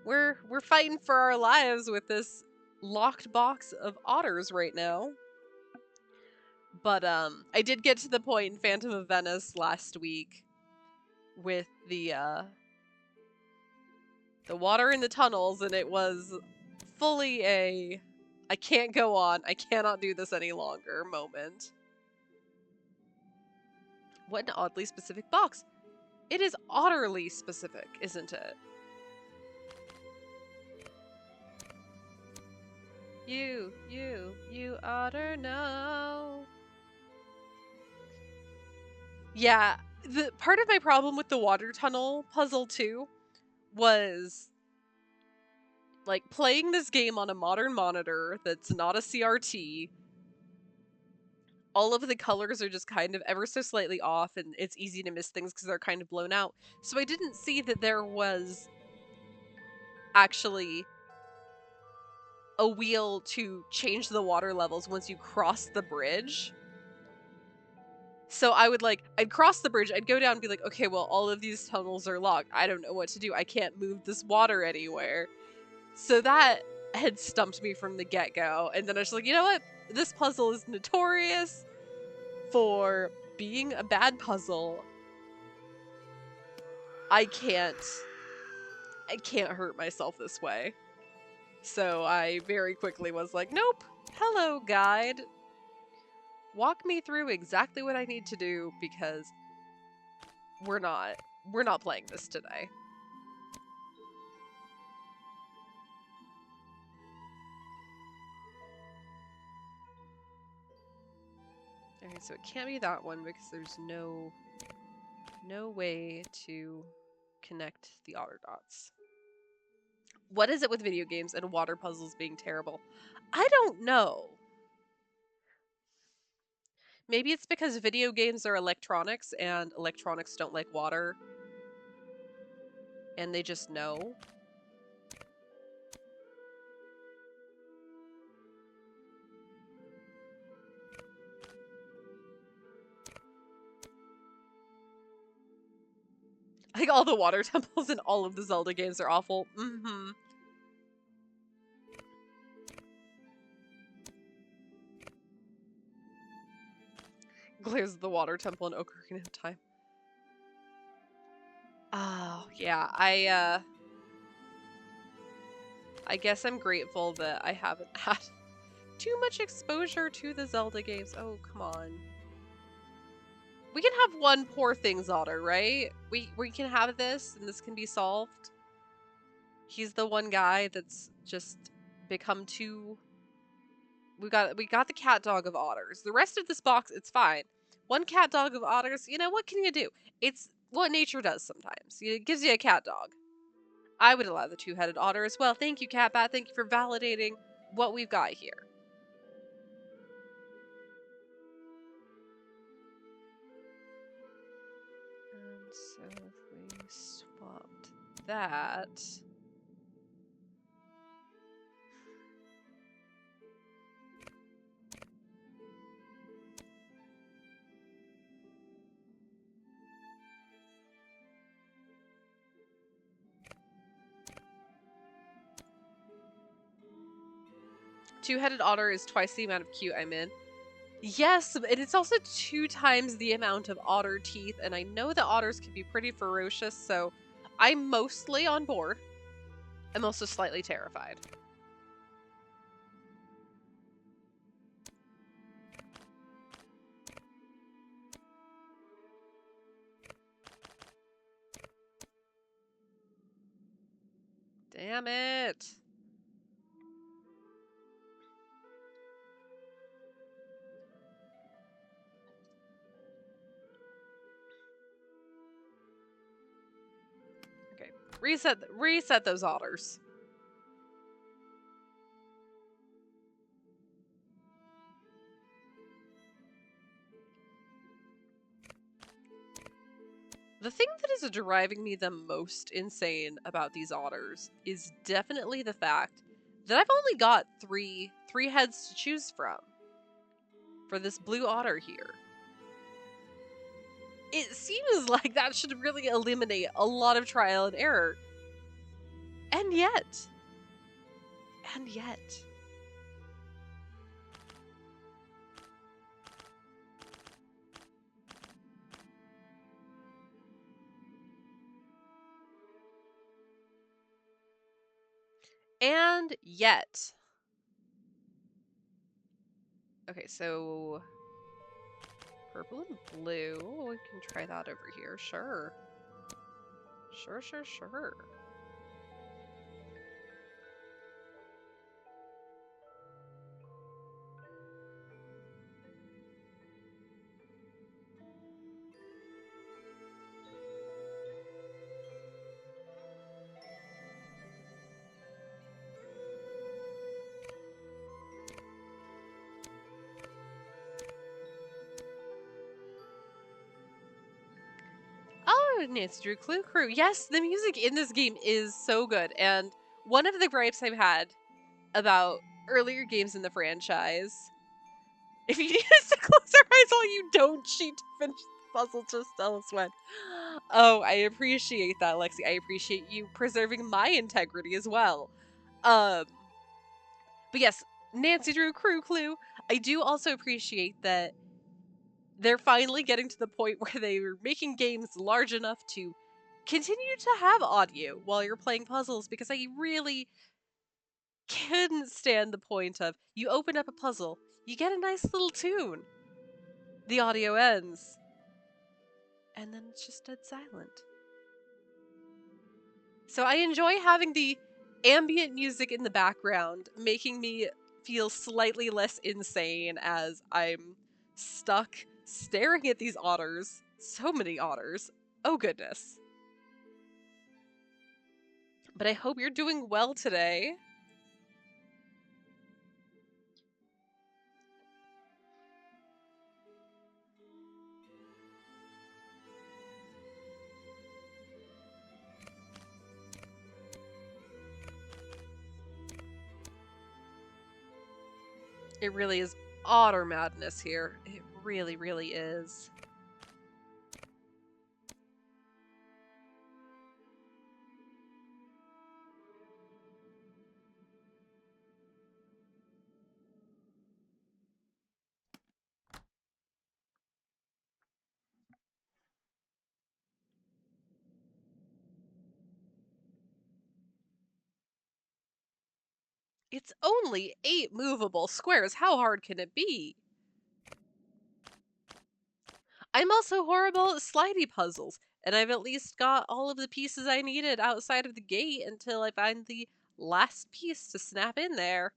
We're fighting for our lives with this locked box of otters right now. But I did get to the point in Phantom of Venice last week with the water in the tunnels, and it was fully a I can't go on, I cannot do this any longer moment. What an oddly specific box. It is utterly specific, isn't it? You oughter know. Yeah, the part of my problem with the water tunnel puzzle too was like playing this game on a modern monitor that's not a CRT. All of the colors are just kind of ever so slightly off, and it's easy to miss things because they're kind of blown out. So I didn't see that there was actually a wheel to change the water levels once you cross the bridge. So I'd cross the bridge, I'd go down and be like, okay, well, all of these tunnels are locked. I don't know what to do. I can't move this water anywhere. So that had stumped me from the get-go. And then I was like, you know what? This puzzle is notorious for being a bad puzzle. I can't hurt myself this way. So I very quickly was like, nope. Hello, guide. Walk me through exactly what I need to do because we're not playing this today. Okay, so it can't be that one because there's no way to connect the otter dots. What is it with video games and water puzzles being terrible? I don't know. Maybe it's because video games are electronics and electronics don't like water. And they just know. Like all the water temples in all of the Zelda games are awful. Mm-hmm. Glares of the Water Temple in Ocarina of Time. Oh, yeah. I guess I'm grateful that I haven't had too much exposure to the Zelda games. Oh, come on. We can have one poor thing's otter, right? We can have this, and this can be solved. He's the one guy that's just become too... We got the cat dog of otters. The rest of this box, it's fine. One cat dog of otters, you know, what can you do? It's what nature does sometimes. It gives you a cat dog. I would allow the two-headed otter as well. Thank you, Catbat. Thank you for validating what we've got here. And so if we swapped that... Two-headed otter is twice the amount of cute I'm in. Yes, and it's also 2 times the amount of otter teeth, and I know that otters can be pretty ferocious, so I'm mostly on board. I'm also slightly terrified. Damn it! Okay, reset those otters. The thing that is driving me the most insane about these otters is definitely the fact that I've only got three heads to choose from for this blue otter here. It seems like that should really eliminate a lot of trial and error. And yet. And yet. Okay, so purple and blue. We can try that over here. Sure. Sure. Oh, Nancy Drew Clue Crew. Yes, the music in this game is so good. And one of the gripes I've had about earlier games in the franchise If you need us to close our eyes while you don't cheat to finish the puzzle, just tell us when. Oh, I appreciate that, Lexi. I appreciate you preserving my integrity as well. But yes, Nancy Drew Crew Clue. I do also appreciate that they're finally getting to the point where they're making games large enough to continue to have audio while you're playing puzzles, because I really couldn't stand the point of you open up a puzzle, you get a nice little tune, the audio ends, and then it's just dead silent. So I enjoy having the ambient music in the background, making me feel slightly less insane as I'm stuck staring at these otters. So many otters. Oh goodness. But I hope you're doing well today. It really is otter madness here. It really, really is. It's only 8 movable squares. How hard can it be? I'm also horrible at slidey puzzles, and I've at least got all of the pieces I needed outside of the gate until I find the last piece to snap in there.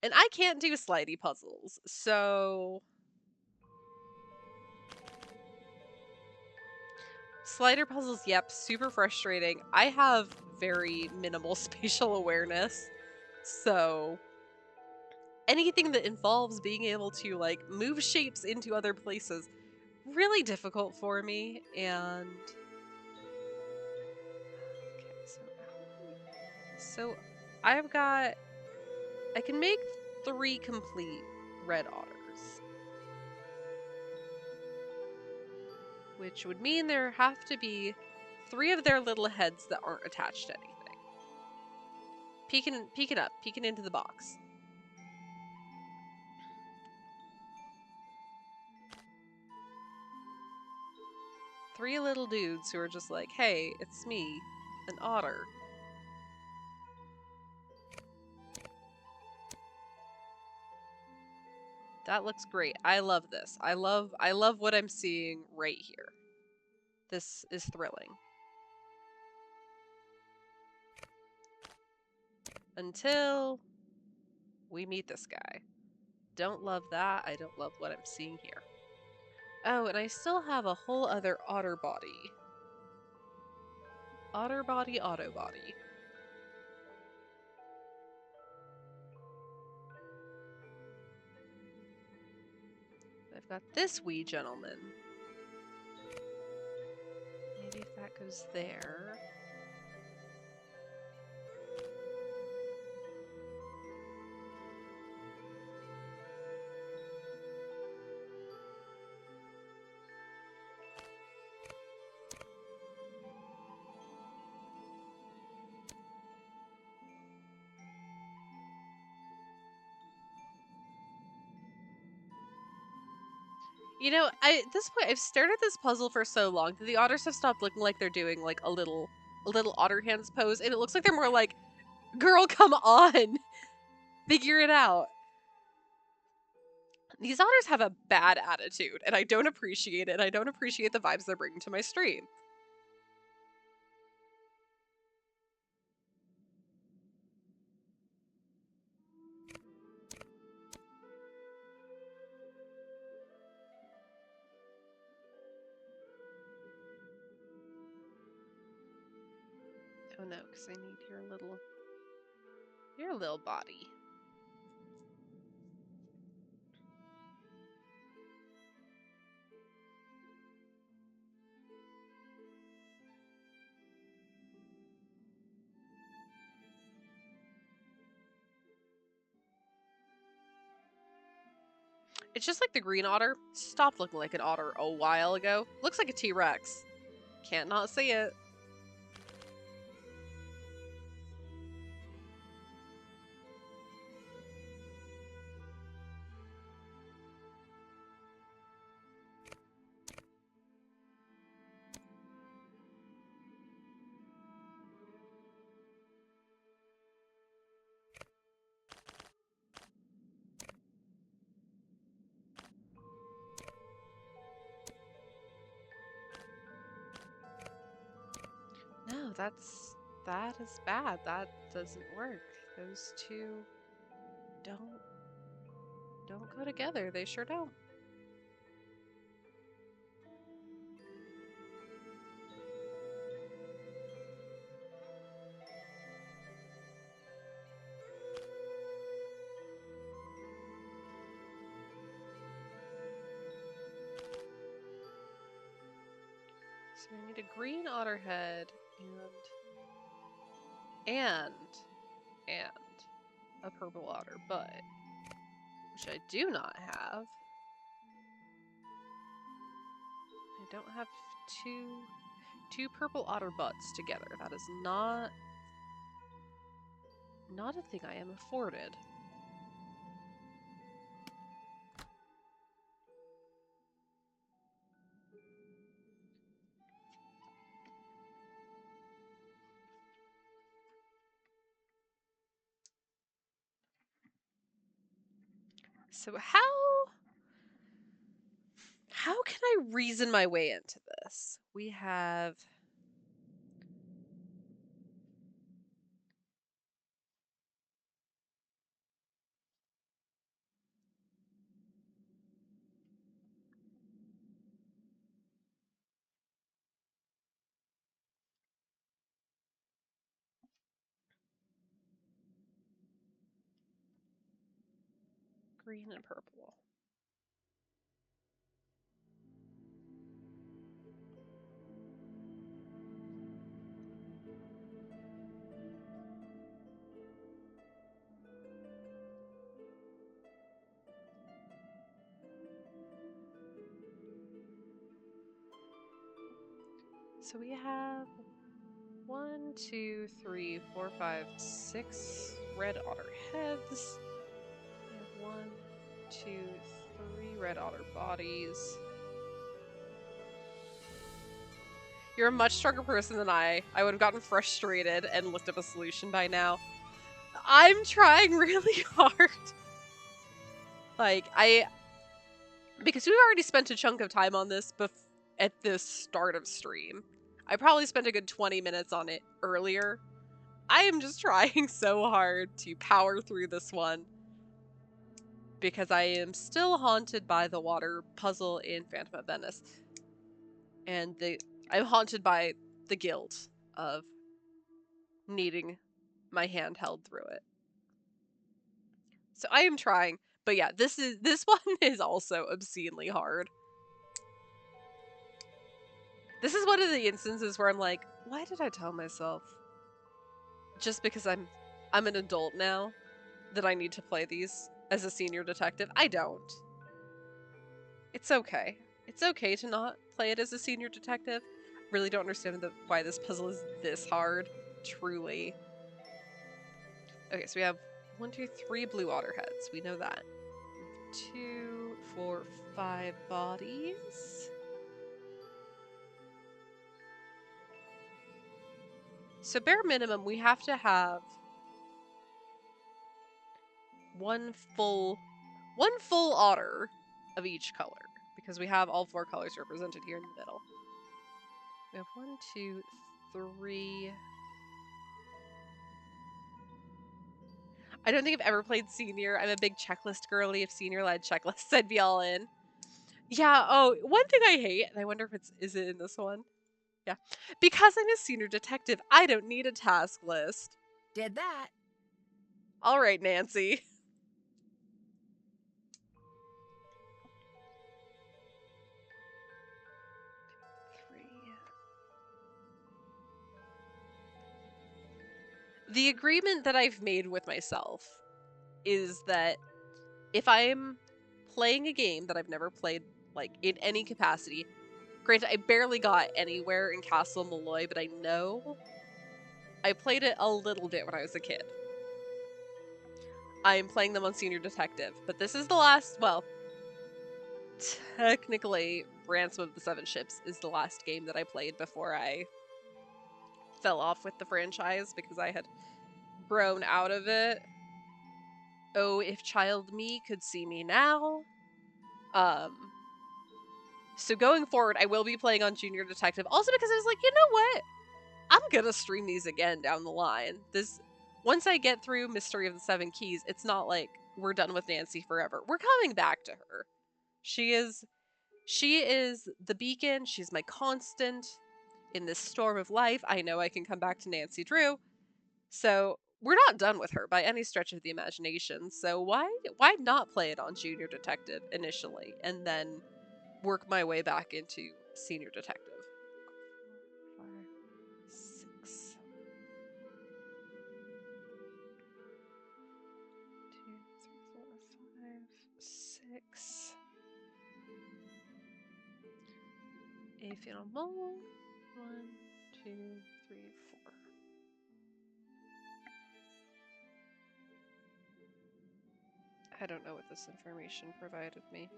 And I can't do slidey puzzles, so... Slider puzzles, yep, super frustrating. I have very minimal spatial awareness, so anything that involves being able to, like, move shapes into other places, really difficult for me, and... Okay, so I've got... I can make 3 complete red otters. Which would mean there have to be 3 of their little heads that aren't attached to anything. Peeking into the box. Three little dudes who are just like, hey, it's me, an otter. That looks great. I love this. I love what I'm seeing right here. This is thrilling. Until we meet this guy. Don't love that. I don't love what I'm seeing here. Oh, and I still have a whole other otter body. Otter body, auto body. I've got this wee gentleman. Maybe if that goes there. You know, at this point, I've stared at this puzzle for so long that the otters have stopped looking like they're doing like a little otter hands pose, and it looks like they're more like, girl, come on, figure it out. These otters have a bad attitude, and I don't appreciate it. I don't appreciate the vibes they're bringing to my stream. Oh no, because I need your little body. It's just like the green otter. Stopped looking like an otter a while ago. Looks like a T-Rex. Can't not see it. No, that is bad. That doesn't work. Those two don't go together. They sure don't. So we need a green otter head and a purple otter butt, which I do not have. I don't have two purple otter butts together. That is not a thing I am afforded. So how can I reason my way into this? We have green and purple. So we have 1, 2, 3, 4, 5, 6 red otter heads. We have 1, 2, 3 red otter bodies. You're a much stronger person than I. I would have gotten frustrated and looked up a solution by now. I'm trying really hard. Because we've already spent a chunk of time on this at the start of stream. I probably spent a good 20 minutes on it earlier. I am just trying so hard to power through this one because I am still haunted by the water puzzle in Phantom of Venice. And I'm haunted by the guilt of needing my hand held through it. So I am trying. But yeah, this one is also obscenely hard. This is one of the instances where I'm like, why did I tell myself? Just because I'm an adult now that I need to play these as a senior detective. I don't. It's okay. It's okay to not play it as a senior detective. Really don't understand why this puzzle is this hard. Truly. Okay, so we have 1, 2, 3 blue otter heads. We know that. 2, 4, 5 bodies. So bare minimum, we have to have one full otter of each color, because we have all 4 colors represented here in the middle. We have 1, 2, 3. I don't think I've ever played Senior. I'm a big checklist girly. If Senior led checklists, I'd be all in. Yeah, oh, one thing I hate, and I wonder if is it in this one? Yeah. Because I'm a senior detective, I don't need a task list. Did that. All right, Nancy. The agreement that I've made with myself is that if I'm playing a game that I've never played, like, in any capacity. Granted, I barely got anywhere in Castle Malloy, but I know I played it a little bit when I was a kid. I'm playing them on Senior Detective, but this is the last, well, technically, Ransom of the Seven Ships is the last game that I played before I fell off with the franchise because I had grown out of it. Oh, if child me could see me now. So going forward, I will be playing on Junior Detective. Also because I was like, you know what? I'm gonna stream these again down the line. Once I get through Mystery of the Seven Keys, it's not like we're done with Nancy forever. We're coming back to her. She is the beacon. She's my constant in this storm of life. I know I can come back to Nancy Drew. So we're not done with her by any stretch of the imagination. So why not play it on Junior Detective initially and then work my way back into Senior Detective? 4, 6. 2, 3, 4, 5, 6. A final mole. 1, 2, 3, 4. I don't know what this information provided me.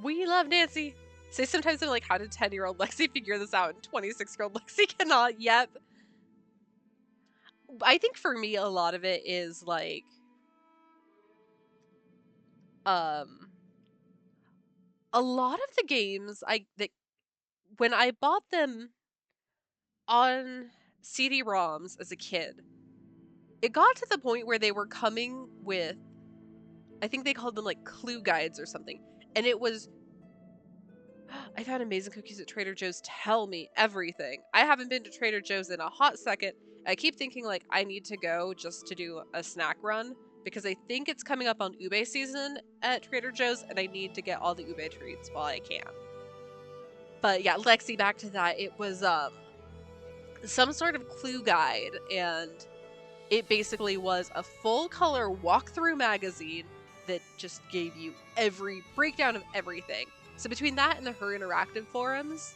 We love Nancy! So sometimes I'm like, how did 10-year-old Lexi figure this out and 26-year-old Lexi cannot yet? I think for me, a lot of it is like, a lot of the games when I bought them on CD-ROMs as a kid, it got to the point where they were coming with, I think they called them like clue guides or something, and it was, I found amazing cookies at Trader Joe's, tell me everything. I haven't been to Trader Joe's in a hot second. I keep thinking like I need to go just to do a snack run because I think it's coming up on ube season at Trader Joe's and I need to get all the ube treats while I can. But yeah, Lexi, back to that. It was some sort of clue guide, and it basically was a full color walkthrough magazine that just gave you every breakdown of everything. So between that and the Her Interactive forums,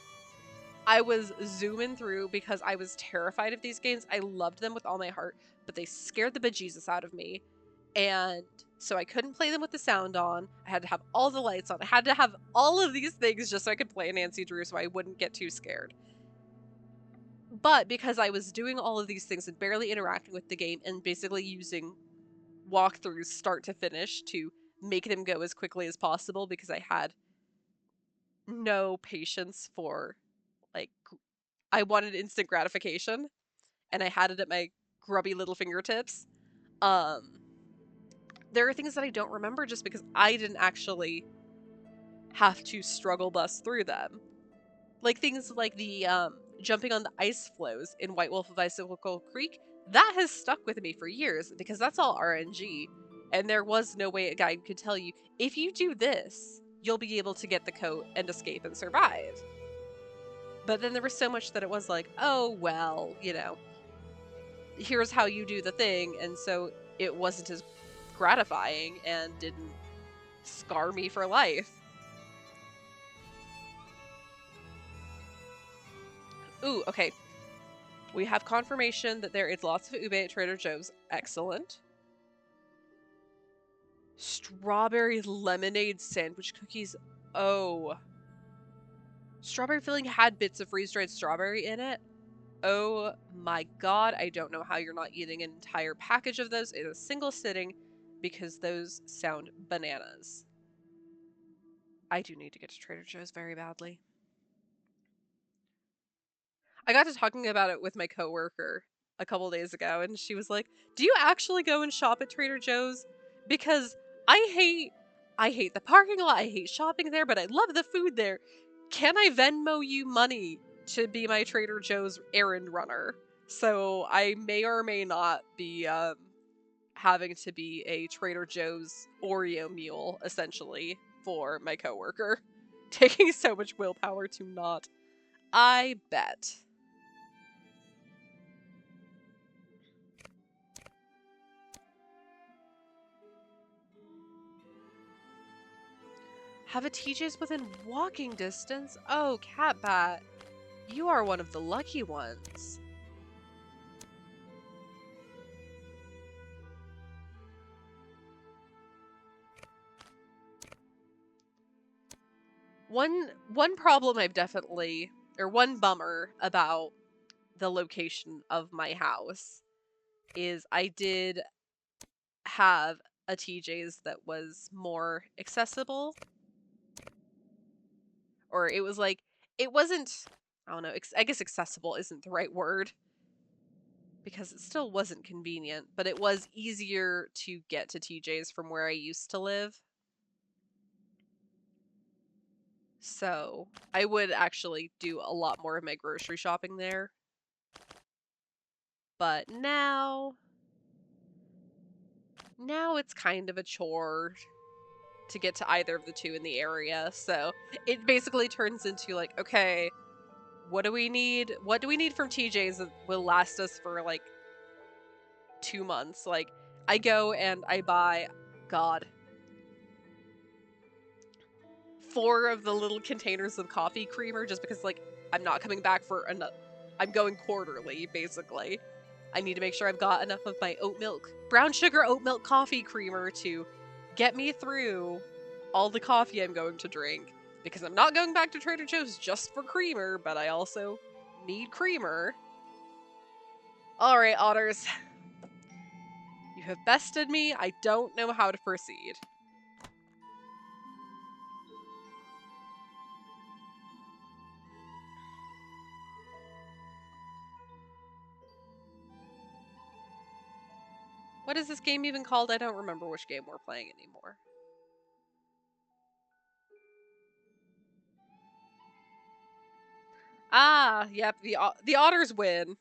I was zooming through because I was terrified of these games. I loved them with all my heart, but they scared the bejesus out of me. And so I couldn't play them with the sound on. I had to have all the lights on. I had to have all of these things just so I could play Nancy Drew so I wouldn't get too scared. But because I was doing all of these things and barely interacting with the game and basically using walkthroughs start to finish to make them go as quickly as possible because I had no patience for, like, I wanted instant gratification and I had it at my grubby little fingertips. There are things that I don't remember just because I didn't actually have to struggle bust through them. Like things like the jumping on the ice flows in White Wolf of Icicle Creek, that has stuck with me for years because that's all RNG. And there was no way a guide could tell you, if you do this, you'll be able to get the coat and escape and survive. But then there was so much that it was like, oh, well, here's how you do the thing. And so it wasn't as gratifying and didn't scar me for life. Ooh, okay. We have confirmation that there is lots of ube at Trader Joe's. Excellent. Strawberry lemonade sandwich cookies. Oh. Strawberry filling had bits of freeze-dried strawberry in it. Oh my god, I don't know how you're not eating an entire package of those in a single sitting because those sound bananas. I do need to get to Trader Joe's very badly. I got to talking about it with my coworker a couple days ago, and she was like, "Do you actually go and shop at Trader Joe's? Because I hate the parking lot. I hate shopping there, but I love the food there. Can I Venmo you money to be my Trader Joe's errand runner?" So I may or may not be having to be a Trader Joe's Oreo mule, essentially, for my coworker. Taking so much willpower to not I bet. Have a TJ's within walking distance? Oh, Catbat, you are one of the lucky ones. One problem I've definitely, or one bummer about the location of my house is I did have a TJ's that was more accessible. Or it was like, it wasn't, I don't know, I guess accessible isn't the right word. Because it still wasn't convenient, but it was easier to get to TJ's from where I used to live. So I would actually do a lot more of my grocery shopping there. But now it's kind of a chore to get to either of the two in the area. So it basically turns into like, okay, what do we need? What do we need from TJ's that will last us for like 2 months? Like, I go and I buy, God, 4 of the little containers of coffee creamer just because, like, I'm not coming back for another. I'm going quarterly, basically. I need to make sure I've got enough of my oat milk, brown sugar oat milk coffee creamer to get me through all the coffee I'm going to drink. Because I'm not going back to Trader Joe's just for creamer, but I also need creamer. Alright, otters. You have bested me. I don't know how to proceed. What is this game even called? I don't remember which game we're playing anymore. Ah, yep, the otters win.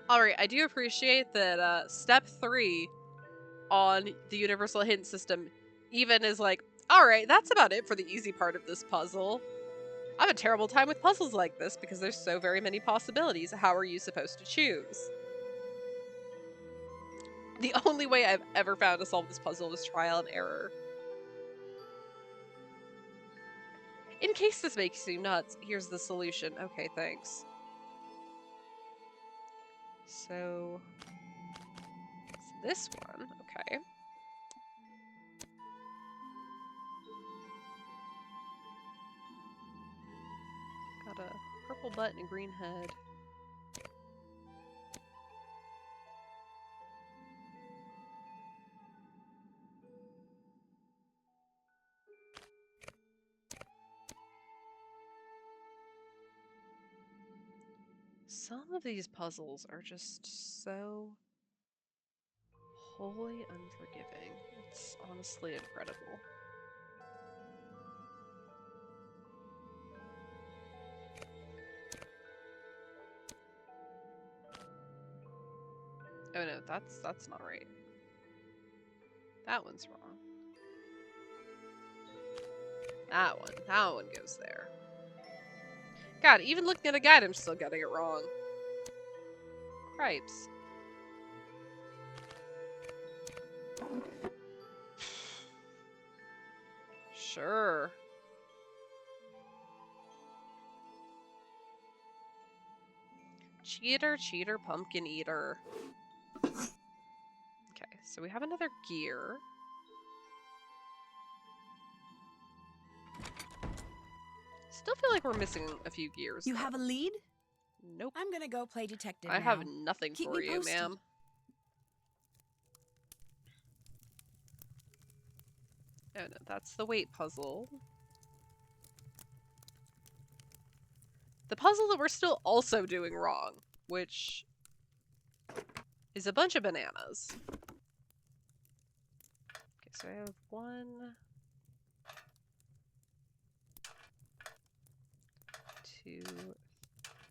Alright, I do appreciate that step 3 on the universal hint system even is like, alright, that's about it for the easy part of this puzzle. I have a terrible time with puzzles like this because there's so very many possibilities. How are you supposed to choose? The only way I've ever found to solve this puzzle was trial and error. In case this makes you nuts, here's the solution. Okay, thanks. So, it's this one. Okay. Got a purple butt and a green head. Some of these puzzles are just so wholly unforgiving. It's honestly incredible. Oh no, that's not right. That one's wrong. That one goes there. God, even looking at a guide, I'm still getting it wrong. Cripes. Sure. Cheater, cheater, pumpkin eater. Okay, so we have another gear. Still feel like we're missing a few gears. You have a lead? Nope. I'm gonna go play detective I now. have nothing Keep for me you, posted. ma'am. Oh no, that's the weight puzzle. The puzzle that we're still also doing wrong, which is a bunch of bananas. Okay, so I have 1, 2,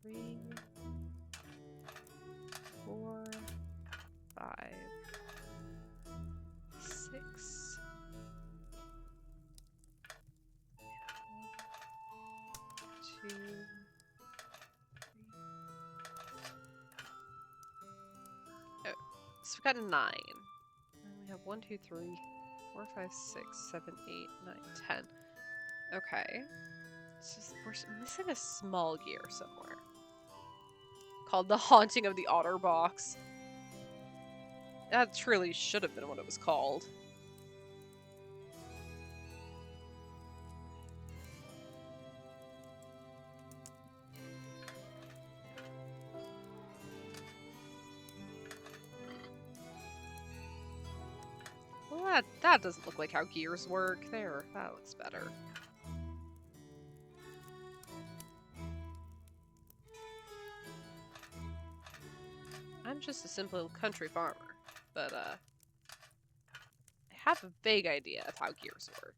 3, 2, 3. Oh, so we got 9. And we have 1, 2, 3, 4, 5, 6, 7, 8, 9, 10. Okay. It's just, we're missing a small gear somewhere. Called the Haunting of the Otterbox. That truly should have been what it was called. Well, that doesn't look like how gears work. There, that looks better. I'm just a simple country farmer, but I have a vague idea of how gears work.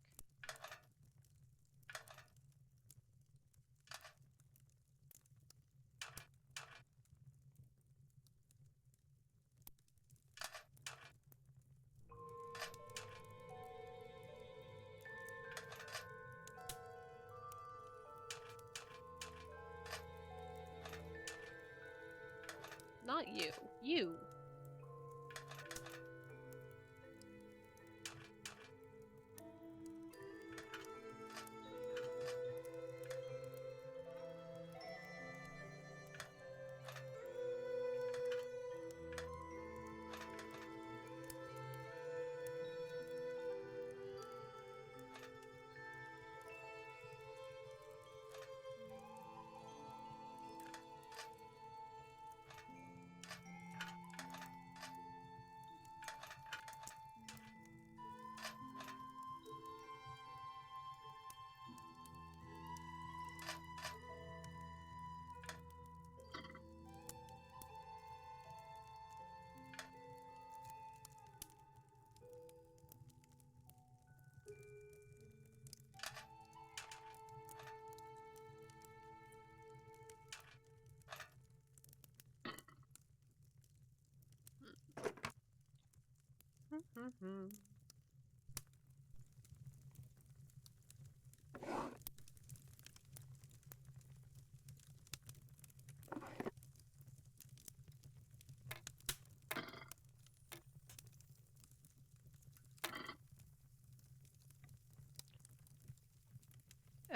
Not you. You.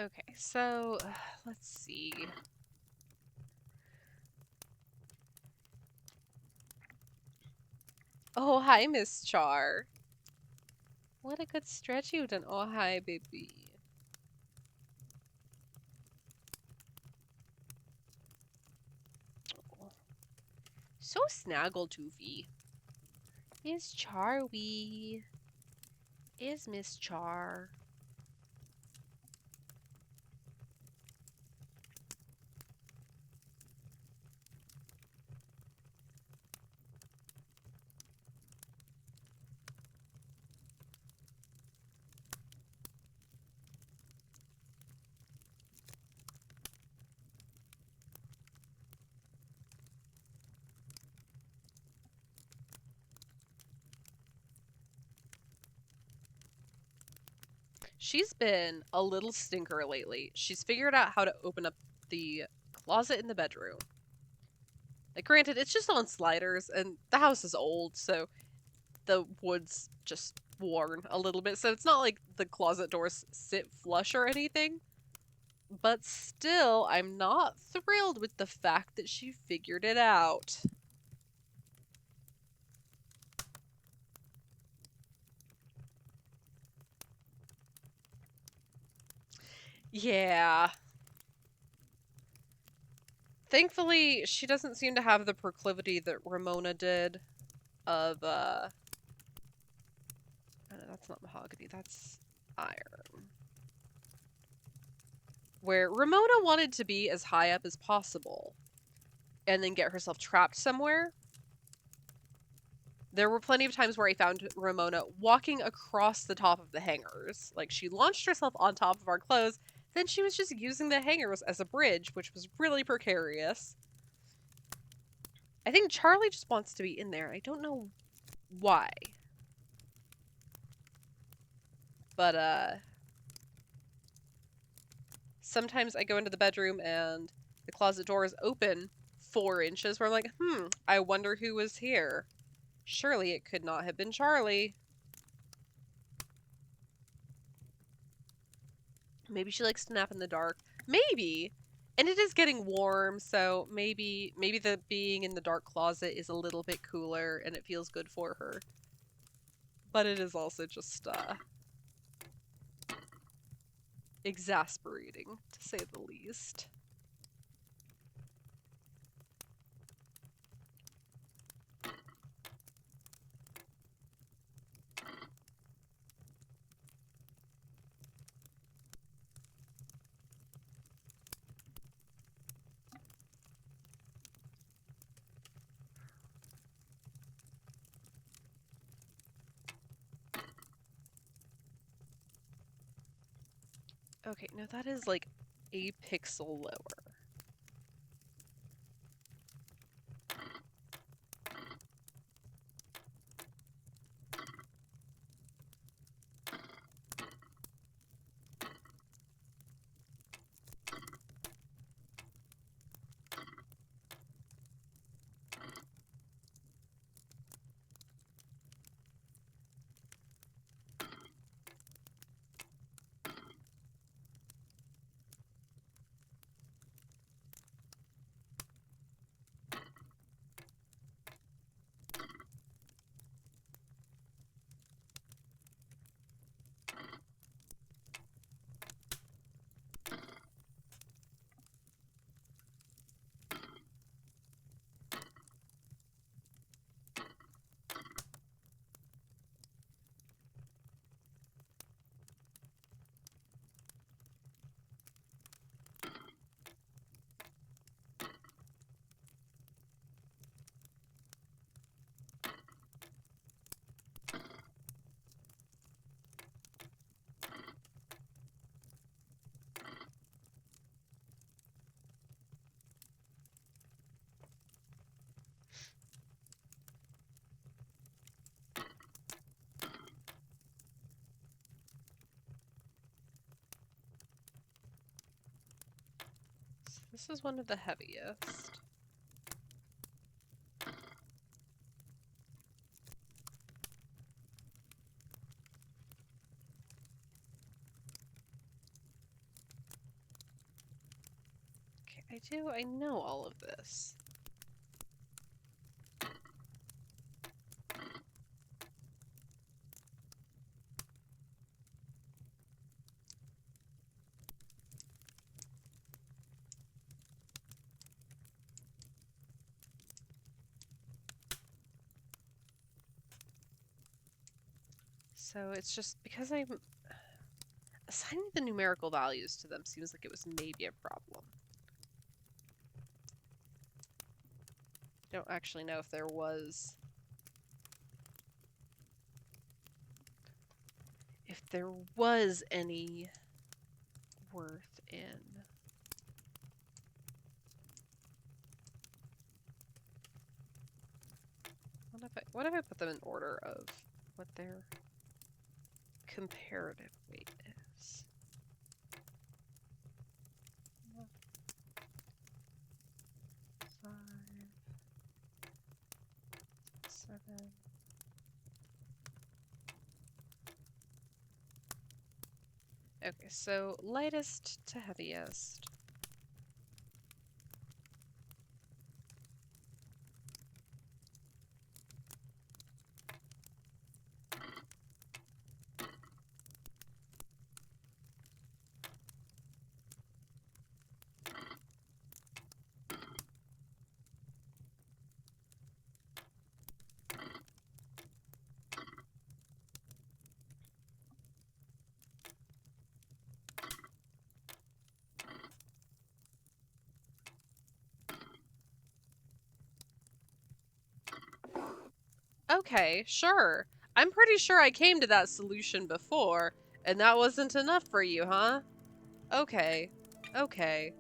Okay, so let's see. Oh, hi, Miss Char. What a good stretch you've done. Oh, hi, baby. Oh. So snaggle-toothy. Miss Charwee. Is Miss Char. She's been a little stinker lately. She's figured out how to open up the closet in the bedroom. Like, granted, it's just on sliders, and the house is old, so the wood's just worn a little bit. So it's not like the closet doors sit flush or anything. But still, I'm not thrilled with the fact that she figured it out. Yeah. Thankfully, she doesn't seem to have the proclivity that Ramona did of, oh, no, that's not mahogany, that's iron. Where Ramona wanted to be as high up as possible and then get herself trapped somewhere. There were plenty of times where I found Ramona walking across the top of the hangers. Like, she launched herself on top of our clothes, then she was just using the hangers as a bridge, which was really precarious. I think Charlie just wants to be in there. I don't know why. But, sometimes I go into the bedroom and the closet door is open 4 inches, where I'm like, I wonder who was here. Surely it could not have been Charlie. Maybe she likes to nap in the dark. Maybe. And it is getting warm, so maybe the being in the dark closet is a little bit cooler and it feels good for her. But it is also just exasperating, to say the least. Okay, no, that is like a pixel lower. So this is one of the heaviest. Okay, I know all of this. So it's just because I'm assigning the numerical values to them seems like it was maybe a problem. Don't actually know if there was any worth in what if I put them in order of what their comparative weight is? 5, 7. Okay, so lightest to heaviest. Okay, sure. I'm pretty sure I came to that solution before, and that wasn't enough for you, huh? Okay. Okay.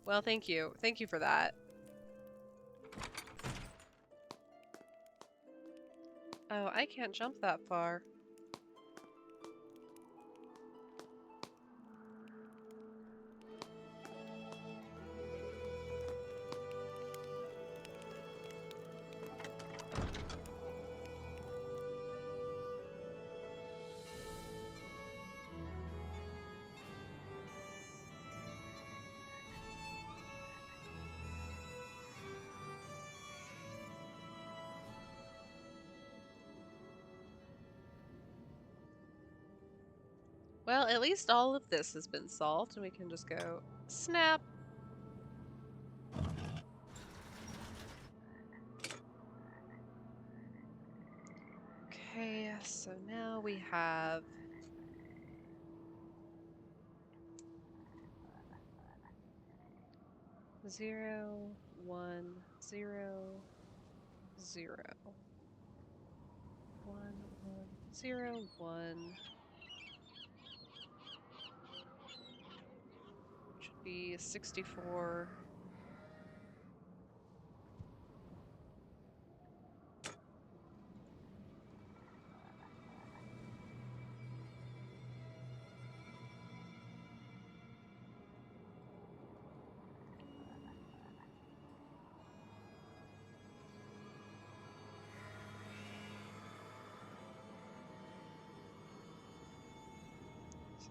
Well, thank you. Thank you for that. Oh, I can't jump that far. Well, at least all of this has been solved, and we can just go snap. Okay, so now we have zero, 1, 0, 0. 1, 1, 0, 1. Should be 64.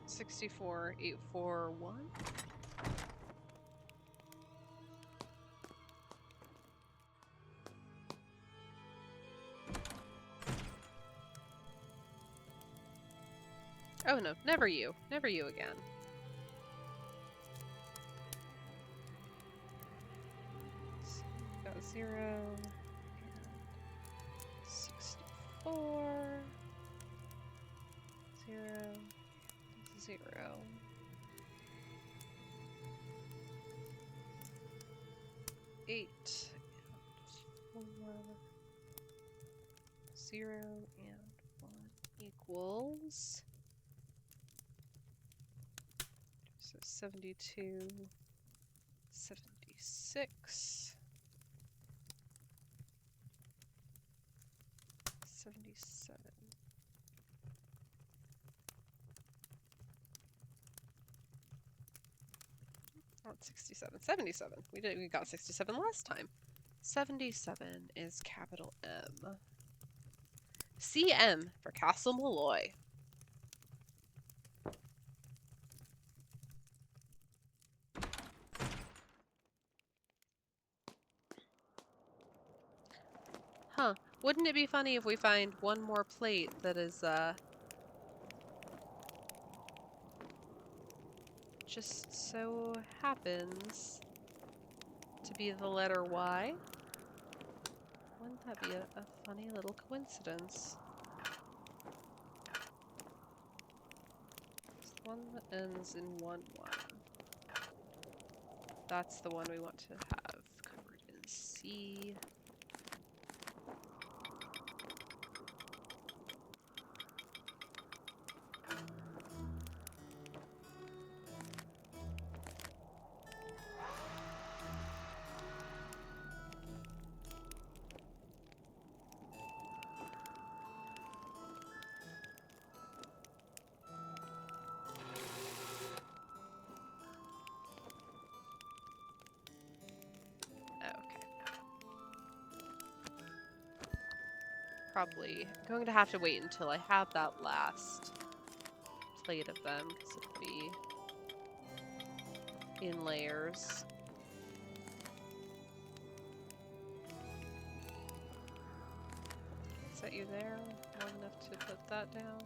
Sixty-four, 841. Oh no, never you. Never you again. So we've got 0 and 64. 0, 0. 8 and 4. 0 and 1 equals. So 72, 76, 77. Not 67, 77. We got 67 last time. 77 is capital M. CM for Castle Malloy. Huh. Wouldn't it be funny if we find one more plate that is, just so happens to be the letter Y? Wouldn't that be a funny little coincidence? It's the one that ends in 1-1. That's the one we want to have covered in C. Probably going to have to wait until I have that last plate of them, because it'll be in layers. Set you there, long enough to put that down.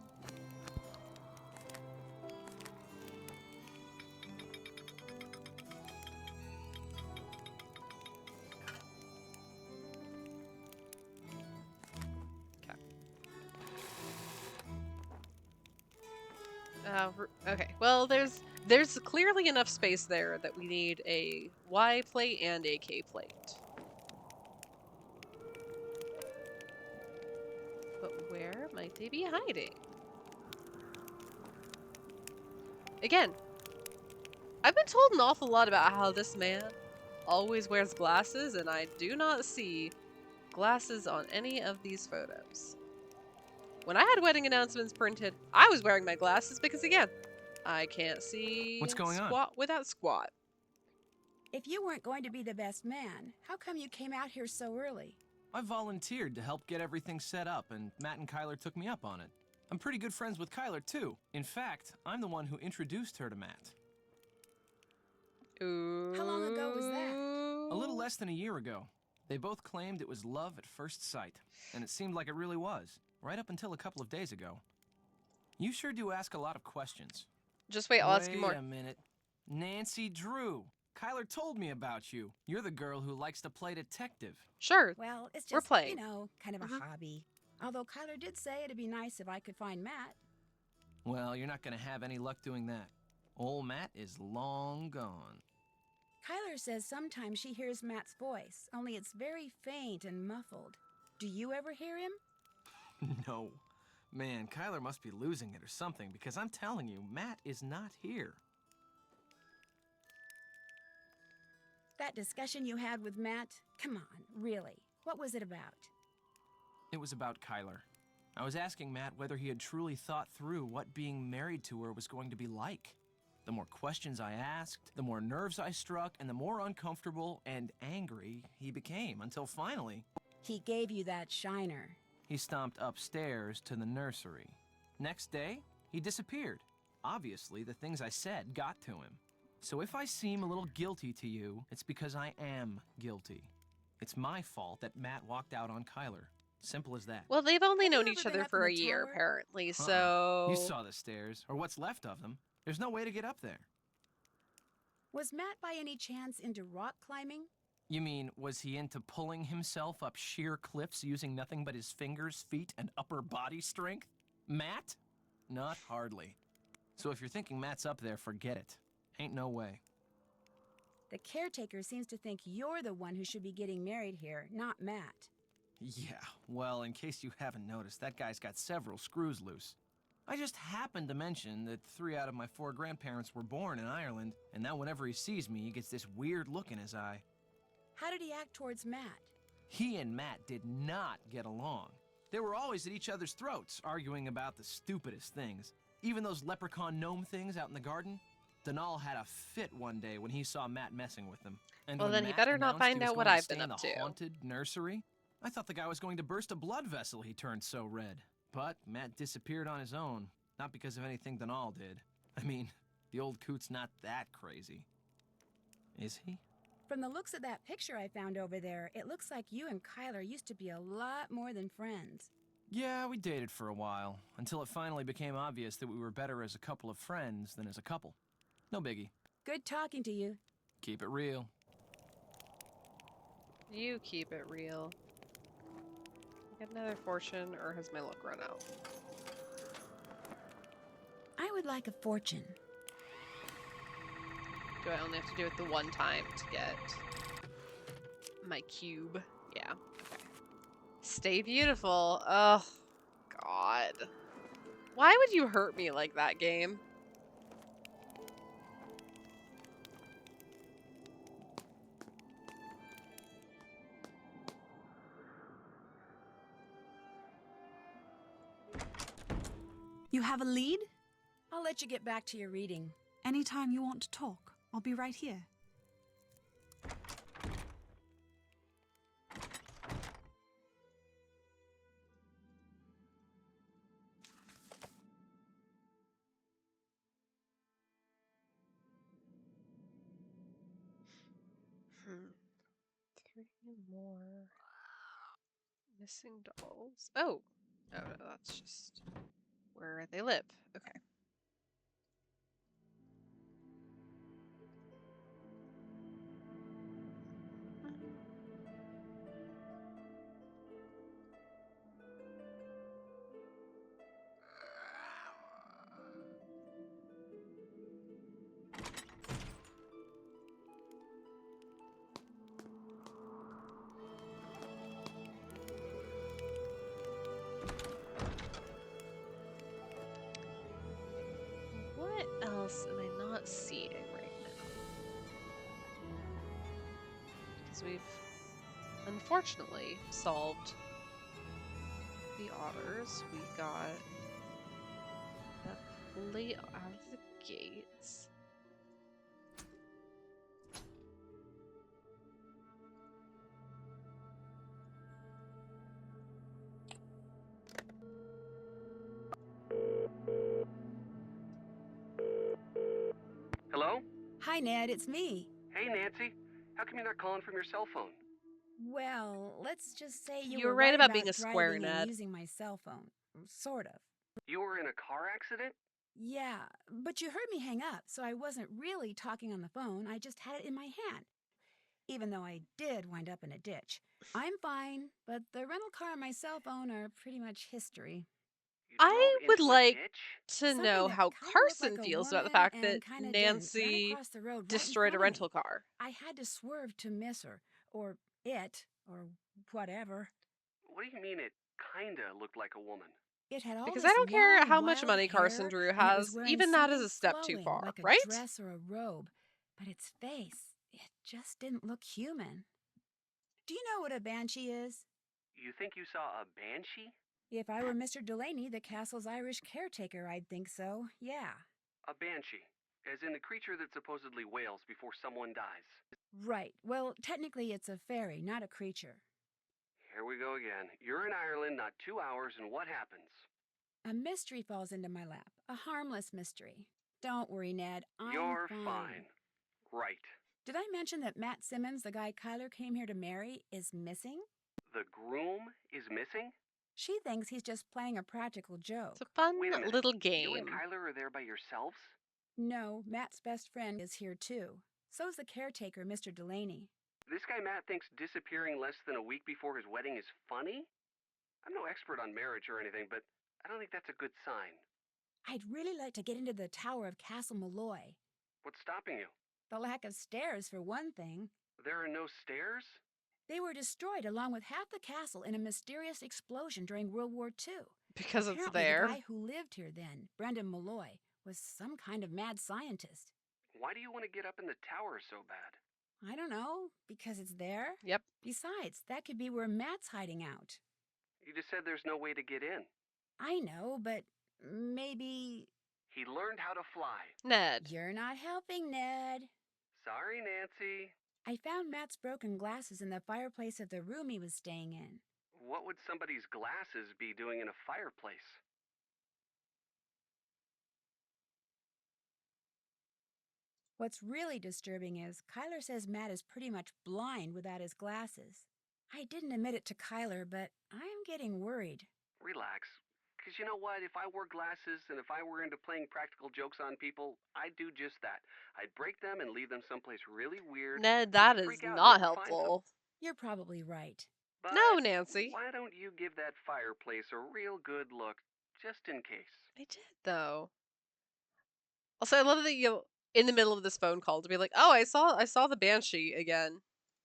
Okay, well, there's clearly enough space there that we need a Y plate and a K plate. But where might they be hiding? Again, I've been told an awful lot about how this man always wears glasses, and I do not see glasses on any of these photos. When I had wedding announcements printed, I was wearing my glasses because, again, I can't see What's going on? squat without squat. If you weren't going to be the best man, how come you came out here so early? I volunteered to help get everything set up, and Matt and Kyler took me up on it. I'm pretty good friends with Kyler, too. In fact, I'm the one who introduced her to Matt. Ooh. How long ago was that? A little less than a year ago. They both claimed it was love at first sight, and it seemed like it really was, right up until a couple of days ago. You sure do ask a lot of questions. Just wait, I'll ask you more. Wait a minute. Nancy Drew. Kyler told me about you. You're the girl who likes to play detective. Sure. Well, it's We're just, playing. kind of a hobby. Although Kyler did say it'd be nice if I could find Matt. Well, you're not going to have any luck doing that. Old Matt is long gone. Kyler says sometimes she hears Matt's voice, only it's very faint and muffled. Do you ever hear him? No. Man, Kyler must be losing it or something, because I'm telling you, Matt is not here. That discussion you had with Matt? Come on, really. What was it about? It was about Kyler. I was asking Matt whether he had truly thought through what being married to her was going to be like. The more questions I asked, the more nerves I struck, and the more uncomfortable and angry he became, until finally... He gave you that shiner. He stomped upstairs to the nursery. Next day, he disappeared. Obviously, the things I said got to him. So if I seem a little guilty to you, it's because I am guilty. It's my fault that Matt walked out on Kyler. Simple as that. Well, they've only Have you known ever each been other up for in a the year, tower? apparently, so... You saw the stairs, or what's left of them. There's no way to get up there. Was Matt by any chance into rock climbing? You mean, was he into pulling himself up sheer cliffs using nothing but his fingers, feet, and upper body strength? Matt? Not hardly. So if you're thinking Matt's up there, forget it. Ain't no way. The caretaker seems to think you're the one who should be getting married here, not Matt. Yeah, well, in case you haven't noticed, that guy's got several screws loose. I just happened to mention that 3 out of my 4 grandparents were born in Ireland, and now whenever he sees me, he gets this weird look in his eye. How did he act towards Matt? He and Matt did not get along. They were always at each other's throats, arguing about the stupidest things. Even those leprechaun gnome things out in the garden. Denal had a fit one day when he saw Matt messing with them. And Well, when then he Matt better not announced he find was out what going I've stay been in up the to. haunted nursery, I thought the guy was going to burst a blood vessel, he turned so red. But Matt disappeared on his own, not because of anything Denal did. I mean, the old coot's not that crazy. Is he? From the looks of that picture I found over there, it looks like you and Kyler used to be a lot more than friends. Yeah, we dated for a while, until it finally became obvious that we were better as a couple of friends than as a couple. No biggie. Good talking to you. Keep it real. You keep it real. Get another fortune, or has my luck run out? I would like a fortune. Do I only have to do it the one time to get my cube? Yeah. Okay. Stay beautiful. Oh, God. Why would you hurt me like that, game? You have a lead? I'll let you get back to your reading. Anytime you want to talk, I'll be right here. Three more missing dolls. Oh, no, that's just where they live. Okay. What else am I not seeing right now? Because we've unfortunately solved the otters. We got the plate out of the gates. Hello? Hi, Ned, it's me. Hey, Nancy. How come you're not calling from your cell phone? Well, let's just say you You were were right right about being a driving square, and Ned. using my cell phone. Sort of. You were in a car accident? Yeah, but you heard me hang up, so I wasn't really talking on the phone. I just had it in my hand, even though I did wind up in a ditch. I'm fine, but the rental car and my cell phone are pretty much history. You drove I would into a like ditch? to Something know that how kind of looked Carson like a feels about the woman fact that and kind of didn't. Ran Nancy across the road right in destroyed a front of rental me. car. I had to swerve to miss her, or it, or whatever. What do you mean it kinda looked like a woman? It had all Because I this don't care long, how much wild money Carson hair, Drew and it was has, wearing even that is something a step too flowing, far, like a right? dress or a robe. But its face, it just didn't look human. Do you know what a banshee is? You think you saw a banshee? If I were Mr. Delaney, the castle's Irish caretaker, I'd think so, yeah. A banshee. As in the creature that supposedly wails before someone dies. Right. Well, technically it's a fairy, not a creature. Here we go again. You're in Ireland not 2 hours, and what happens? A mystery falls into my lap. A harmless mystery. Don't worry, Ned. I'm You're fine. fine. Right. Did I mention that Matt Simmons, the guy Kyler came here to marry, is missing? The groom is missing? She thinks he's just playing a practical joke. It's a fun Wait a minute. little You and game. Kyler are there by yourselves? No, Matt's best friend is here too. So's the caretaker, Mr. Delaney. This guy Matt thinks disappearing less than a week before his wedding is funny? I'm no expert on marriage or anything, but I don't think that's a good sign. I'd really like to get into the tower of Castle Malloy. What's stopping you? The lack of stairs, for one thing. There are no stairs? They were destroyed along with half the castle in a mysterious explosion during World War II. Because Apparently, it's there. the guy who lived here then, Brendan Malloy, was some kind of mad scientist. Why do you want to get up in the tower so bad? I don't know, because it's there? Yep. Besides, that could be where Matt's hiding out. You just said there's no way to get in. I know, but maybe... He learned how to fly. Ned. You're not helping, Ned. Sorry, Nancy. I found Matt's broken glasses in the fireplace of the room he was staying in. What would somebody's glasses be doing in a fireplace? What's really disturbing is Kyler says Matt is pretty much blind without his glasses. I didn't admit it to Kyler, but I'm getting worried. Relax. Because you know what? If I wore glasses and if I were into playing practical jokes on people, I'd do just that. I'd break them and leave them someplace really weird. Ned, that is not helpful. You're probably right. But no, Nancy. Why don't you give that fireplace a real good look, just in case? I did, though. Also, I love that you, in the middle of this phone call, to be like, "Oh, I saw the banshee again."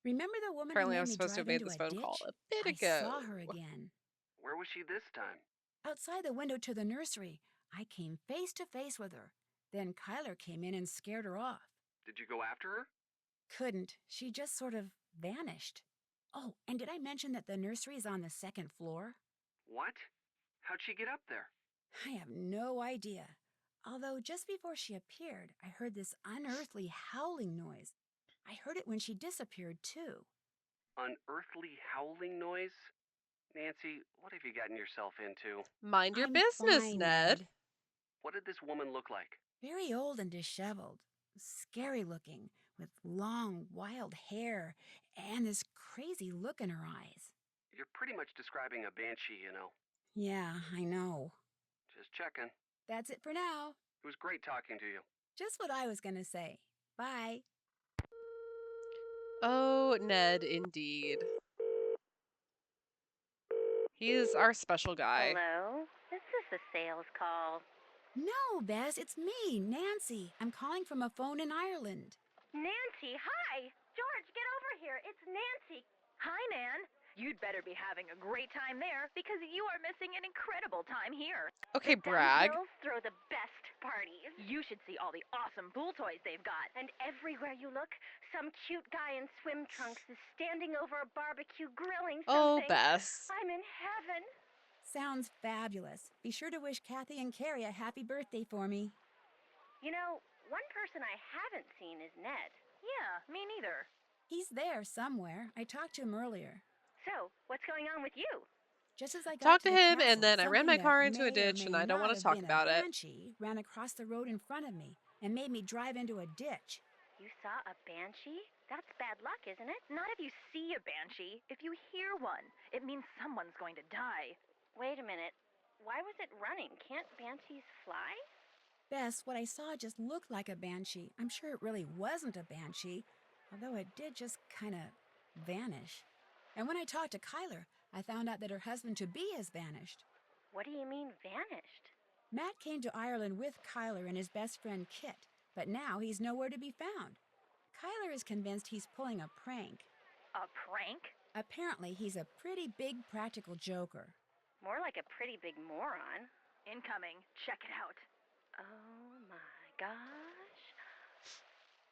Remember the woman Apparently, who I made was me supposed to drive have made into this a phone ditch? call a bit I ago. saw her again. Where was she this time? Outside the window to the nursery. I came face to face with her. Then Kyler came in and scared her off. Did you go after her? Couldn't. She just sort of vanished. Oh, and did I mention that the nursery is on the second floor? What? How'd she get up there? I have no idea. Although just before she appeared, I heard this unearthly howling noise. I heard it when she disappeared, too. Unearthly howling noise? Nancy, what have you gotten yourself into? Mind your I'm business, fine, Ned. What did this woman look like? Very old and disheveled. Scary looking, with long, wild hair, and this crazy look in her eyes. You're pretty much describing a banshee, you know. Yeah, I know. Just checking. That's it for now. It was great talking to you. Just what I was gonna say. Bye. Oh, Ned, indeed. He's our special guy. Hello? This is the sales call. No, Bess, it's me, Nancy. I'm calling from a phone in Ireland. Nancy, hi! George, get over here. It's Nancy. Hi, Nan. You'd better be having a great time there because you are missing an incredible time here. Okay, The brag. Hills throw the best parties. You should see all the awesome pool toys they've got. And everywhere you look, some cute guy in swim trunks is standing over a barbecue grilling Oh, something. Bess. I'm in heaven. Sounds fabulous. Be sure to wish Kathy and Carrie a happy birthday for me. You know, one person I haven't seen is Ned. Yeah, me neither. He's there somewhere. I talked to him earlier. So, what's going on with you? Just as I got Talked to to the him, castle, and then I ran something my car that into a may or ditch, may and I don't not want to have talk been about a it. banshee ran across the road in front of me and made me drive into a ditch. You saw a banshee? That's bad luck, isn't it? Not if you see a banshee. If you hear one, it means someone's going to die. Wait a minute. why was it running? Can't banshees fly? Bess, what I saw just looked like a banshee. I'm sure it really wasn't a banshee, although it did just kind of vanish. And when I talked to Kyler, I found out that her husband-to-be has vanished. What do you mean, vanished? Matt came to Ireland with Kyler and his best friend Kit, but now he's nowhere to be found. Kyler is convinced he's pulling a prank. A prank? Apparently, he's a pretty big practical joker. More like a pretty big moron. Incoming. Check it out. Oh my gosh.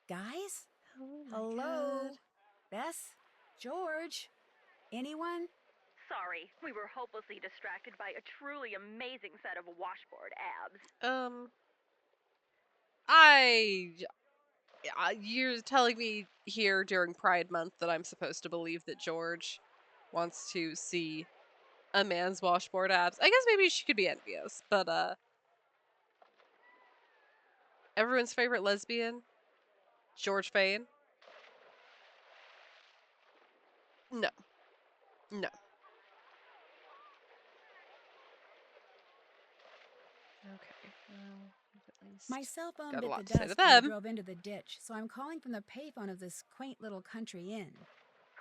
Guys? Oh my Hello? God. Bess? George? Anyone? Sorry, we were hopelessly distracted by a truly amazing set of washboard abs. You're telling me here during Pride Month that I'm supposed to believe that George wants to see a man's washboard abs. I guess maybe she could be envious, but everyone's favorite lesbian, George Fane. No. No. Okay. Well, at least My cell phone got a bit the lot to say to dust when I them. drove into the ditch, so I'm calling from the payphone of this quaint little country inn.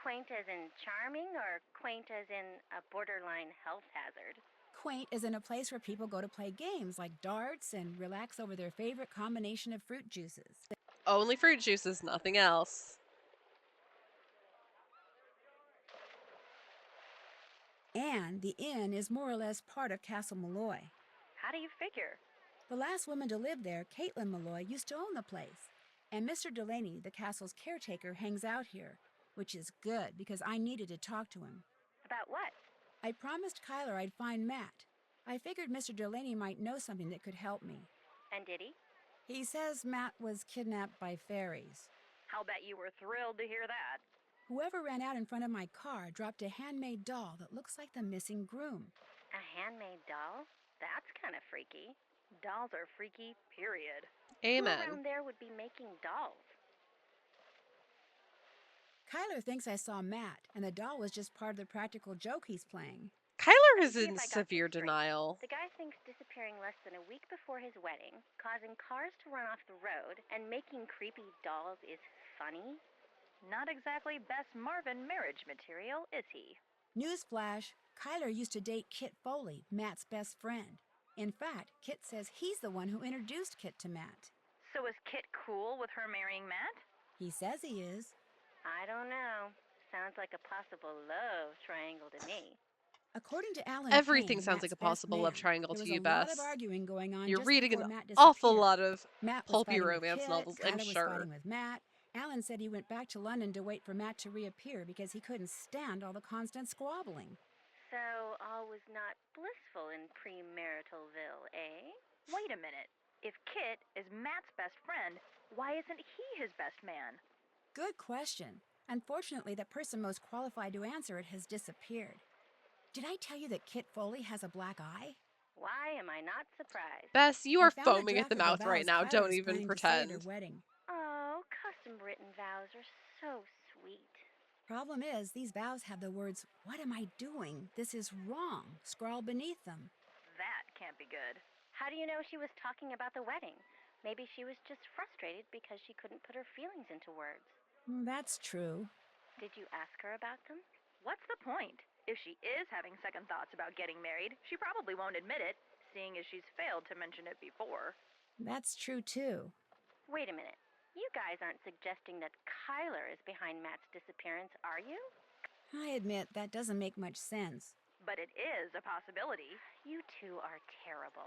Quaint as in charming, or quaint as in a borderline health hazard? Quaint is in a place where people go to play games like darts and relax over their favorite combination of fruit juices. Only fruit juices, nothing else. And the inn is more or less part of Castle Malloy. How do you figure? The last woman to live there, Caitlin Malloy, used to own the place. And Mr. Delaney, the castle's caretaker, hangs out here, which is good because I needed to talk to him. About what? I promised Kyler I'd find Matt. I figured Mr. Delaney might know something that could help me. And did he? He says Matt was kidnapped by fairies. I'll bet you were thrilled to hear that. Whoever ran out in front of my car dropped a handmade doll that looks like the missing groom. A handmade doll? That's kind of freaky. Dolls are freaky, period. Amen. Who around there would be making dolls? Kyler thinks I saw Matt, and the doll was just part of the practical joke he's playing. Kyler Let me is see in if I got severe this straight. denial. The guy thinks disappearing less than a week before his wedding, causing cars to run off the road, and making creepy dolls is funny? Not exactly best Marvin marriage material, is he? Newsflash, Kyler used to date Kit Foley, Matt's best friend. In fact, Kit says he's the one who introduced Kit to Matt. So is Kit cool with her marrying Matt? He says he is. I don't know. Sounds like a possible love triangle to me. According to Alan Everything Payne, sounds like Matt's a possible best love man, triangle there to was you, a lot Bess. of arguing going on You're just reading before an Matt awful disappeared. lot of Matt was pulpy fighting with romance Kit, novels, I'm Kyler was sure. fighting with Matt. Alan said he went back to London to wait for Matt to reappear because he couldn't stand all the constant squabbling. So all was not blissful in premaritalville, eh? Wait a minute. If Kit is Matt's best friend, why isn't he his best man? Good question. Unfortunately, the person most qualified to answer it has disappeared. Did I tell you that Kit Foley has a black eye? Why am I not surprised? Bess, you I are found a foaming at draft the of the mouth right vows now. Kyler Don't is even planning to say at her pretend. wedding. Oh, custom written vows are so sweet. Problem is, these vows have the words, "What am I doing? This is wrong," scrawled beneath them. That can't be good. How do you know she was talking about the wedding? Maybe she was just frustrated because she couldn't put her feelings into words. That's true. Did you ask her about them? What's the point? If she is having second thoughts about getting married, she probably won't admit it, seeing as she's failed to mention it before. That's true, too. Wait a minute. You guys aren't suggesting that Kyler is behind Matt's disappearance, are you? I admit that doesn't make much sense. But it is a possibility. You two are terrible.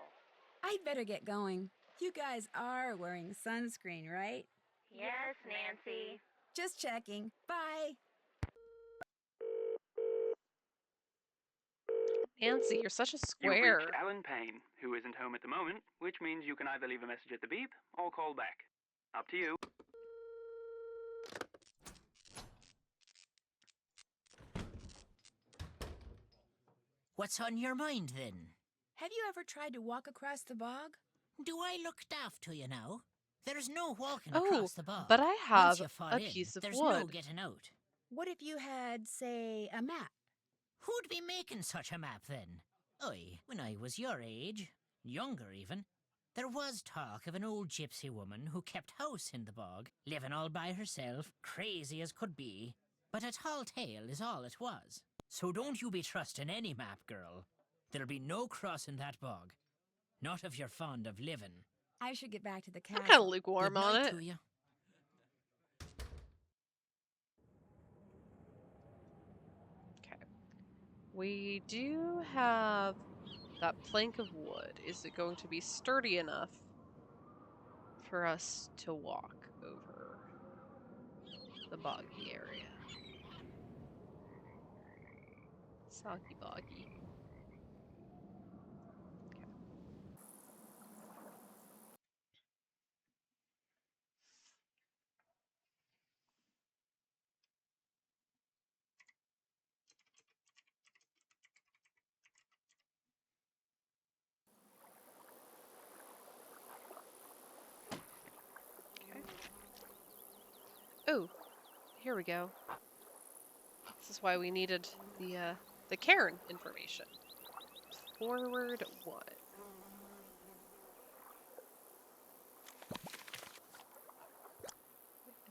I'd better get going. You guys are wearing sunscreen, right? Yes, Nancy. Just checking. Bye. Nancy, you're such a You've square. reached Alan Payne, who isn't home at the moment, which means you can either leave a message at the beep or call back. Up to you. What's on your mind, then? Have you ever tried to walk across the bog? Do I look daft to you now? There's no walking Oh, across the bog. but I have Once you fall a in, piece of there's wood. no getting out. What if you had, say, a map? Who'd be making such a map, then? When I was your age, younger even, there was talk of an old gypsy woman who kept house in the bog, living all by herself, crazy as could be. But a tall tale is all it was. So don't you be trusting any map, girl. There'll be no crossing that bog. Not if you're fond of living. I should get back to the I'm kind of castle. lukewarm Good on night it. to you. Okay. We do have that plank of wood. Is it going to be sturdy enough for us to walk over the boggy area? Soggy boggy. Okay. Oh, here we go. This is why we needed the cairn information. Forward 1.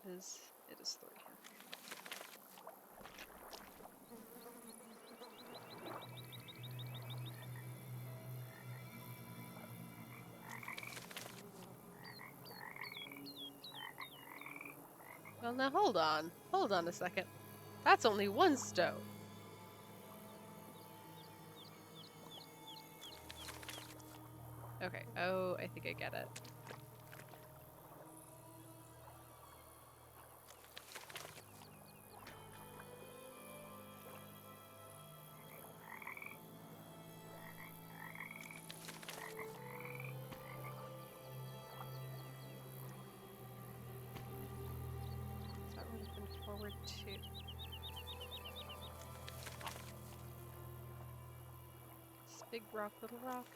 It is 3. Well, now hold on. Hold on a second. That's only 1 stone. Okay. Oh, I think I get it. So that would have been forward 2. It's big rock, little rock.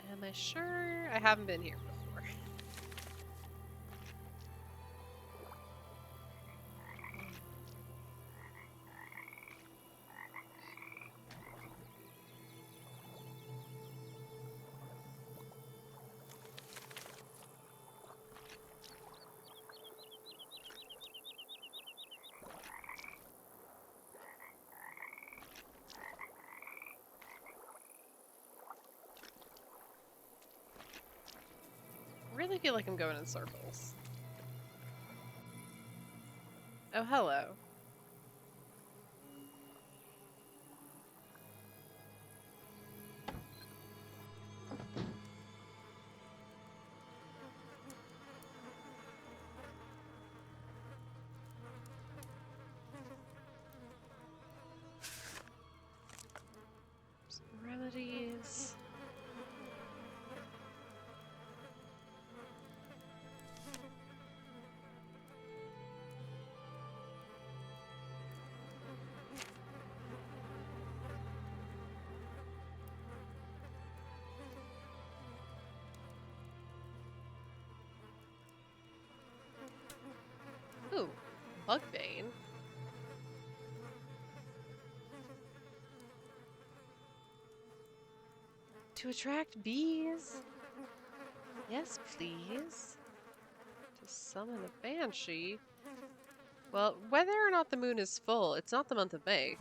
Am I sure? I haven't been here before. I really feel like I'm going in circles. Oh, hello. Some remedies. Ooh, bug bane. To attract bees? Yes, please. To summon a banshee? Well, whether or not the moon is full, it's not the month of May.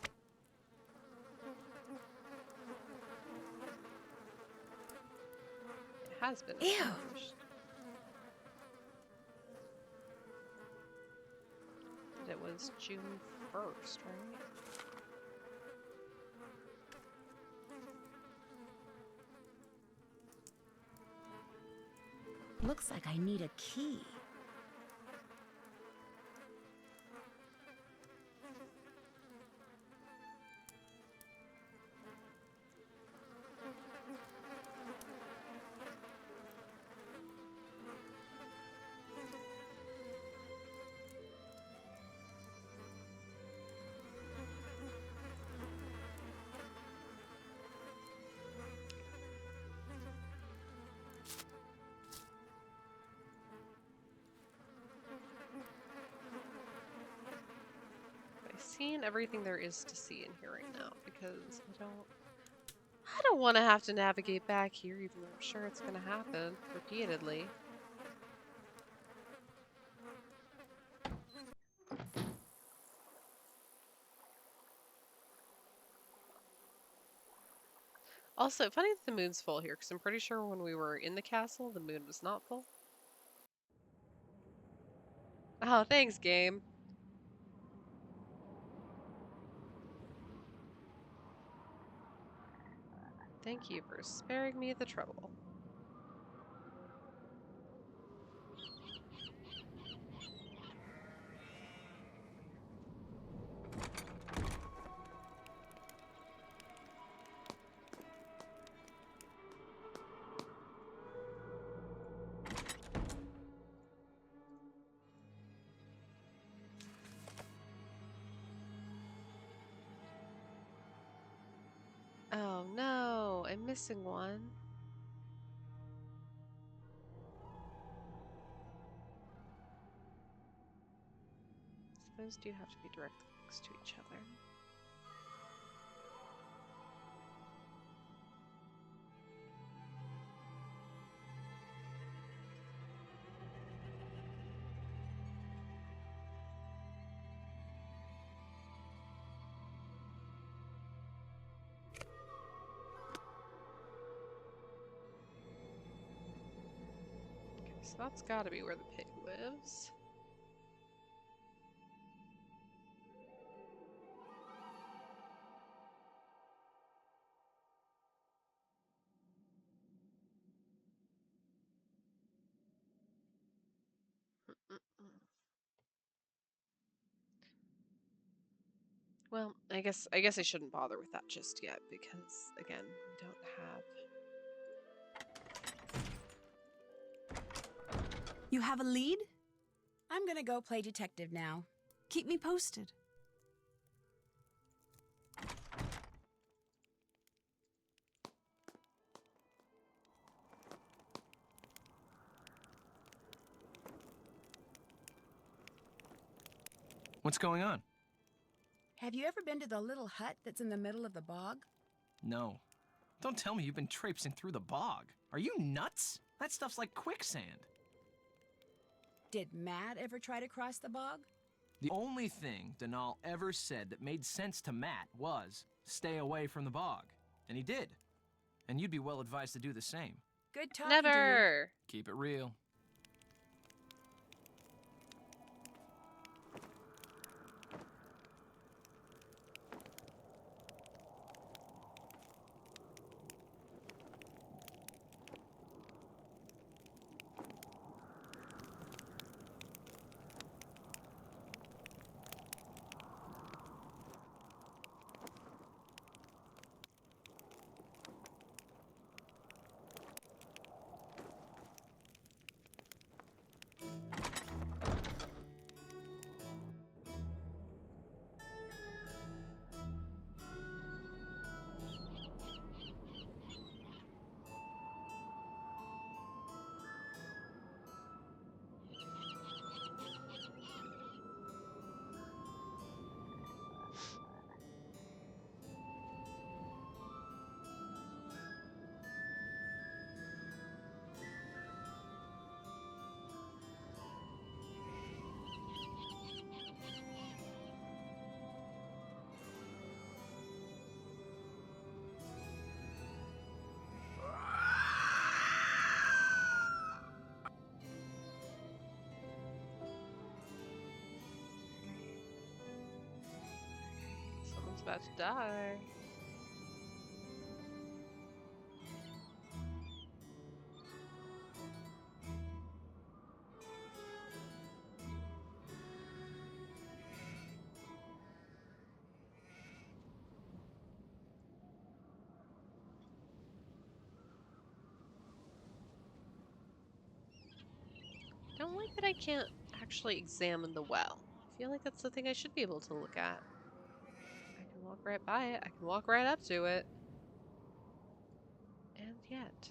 has been Ew. established. That it was June 1st, right? Looks like I need a key. I've seen everything there is to see in here right now because I don't want to have to navigate back here, even though I'm sure it's going to happen repeatedly. Also, funny that the moon's full here, because I'm pretty sure when we were in the castle, the moon was not full. Oh, thanks, game. Thank you for sparing me the trouble. Oh no, I'm missing one. Those do have to be directly next to each other. Okay, so that's gotta be where the pig lives. Well, I guess I shouldn't bother with that just yet because again, we don't have. You have a lead? I'm gonna go play detective now. Keep me posted. What's going on? Have you ever been to the little hut that's in the middle of the bog? No. Don't tell me you've been traipsing through the bog. Are you nuts? That stuff's like quicksand. Did Matt ever try to cross the bog? The only thing Denal ever said that made sense to Matt was, stay away from the bog. And he did. And you'd be well advised to do the same. Good talking to you. Never! Keep it real. about to die. Don't like that I can't actually examine the well. I feel like that's the thing I should be able to look at. I can walk right by it. I can walk right up to it. And yet.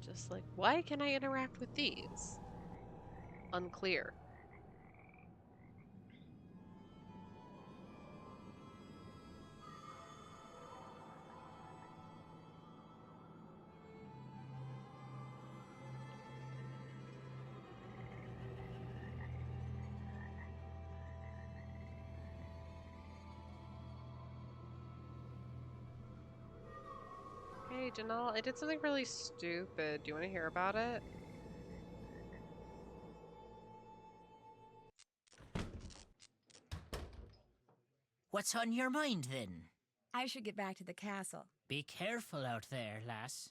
Just like, why can I interact with these? Unclear. Hey, Janelle, I did something really stupid. Do you want to hear about it? What's on your mind, then? I should get back to the castle. Be careful out there, lass.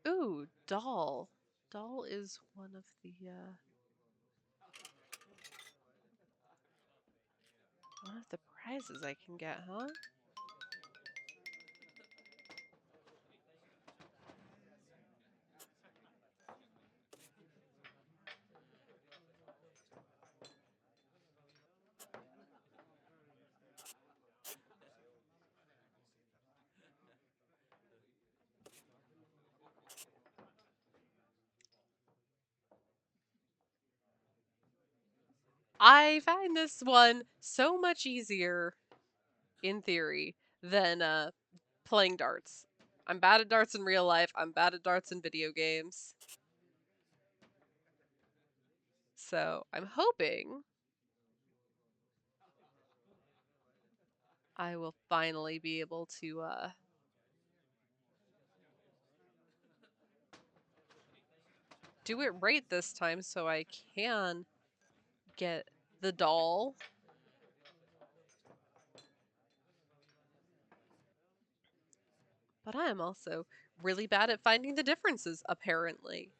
Ooh, doll. Doll is one of the prizes I can get, huh? I find this one so much easier, in theory, than playing darts. I'm bad at darts in real life. I'm bad at darts in video games. So I'm hoping I will finally be able to do it right this time so I can get the doll. But I am also really bad at finding the differences, apparently.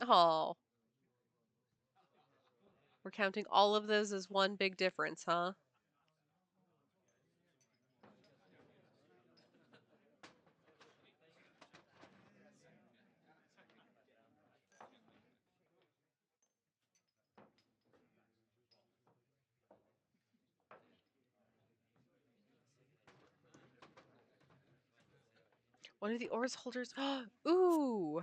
Oh. We're counting all of those as one big difference, huh? One of the oars holders. Ooh!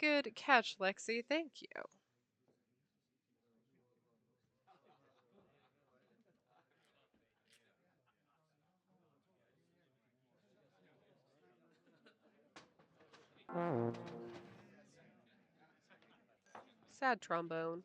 Good catch, Lexi. Thank you. Sad trombone.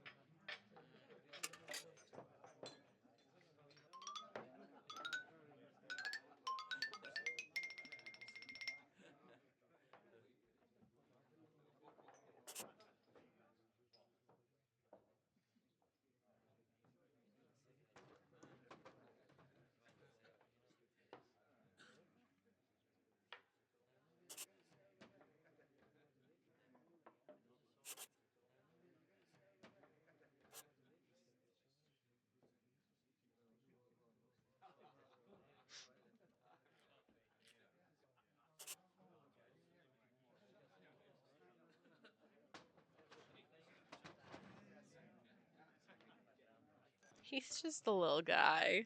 He's just a little guy.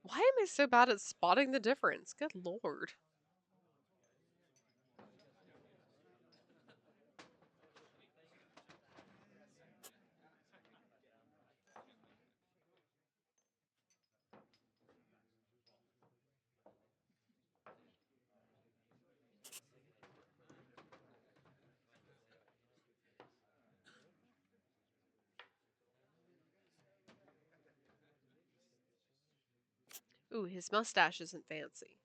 Why am I so bad at spotting the difference? Good lord. Ooh, his mustache isn't fancy.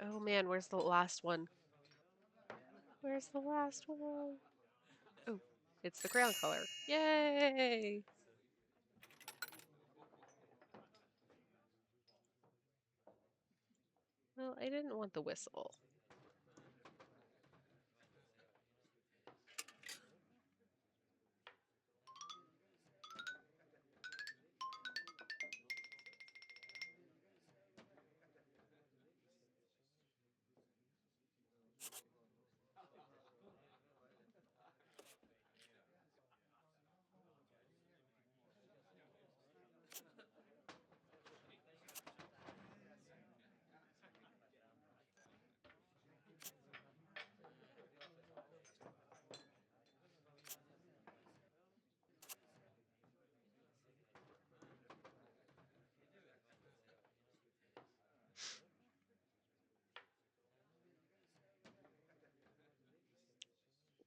Oh man, where's the last one? Where's the last one? Oh, it's the crown color. Yay! Well, I didn't want the whistle.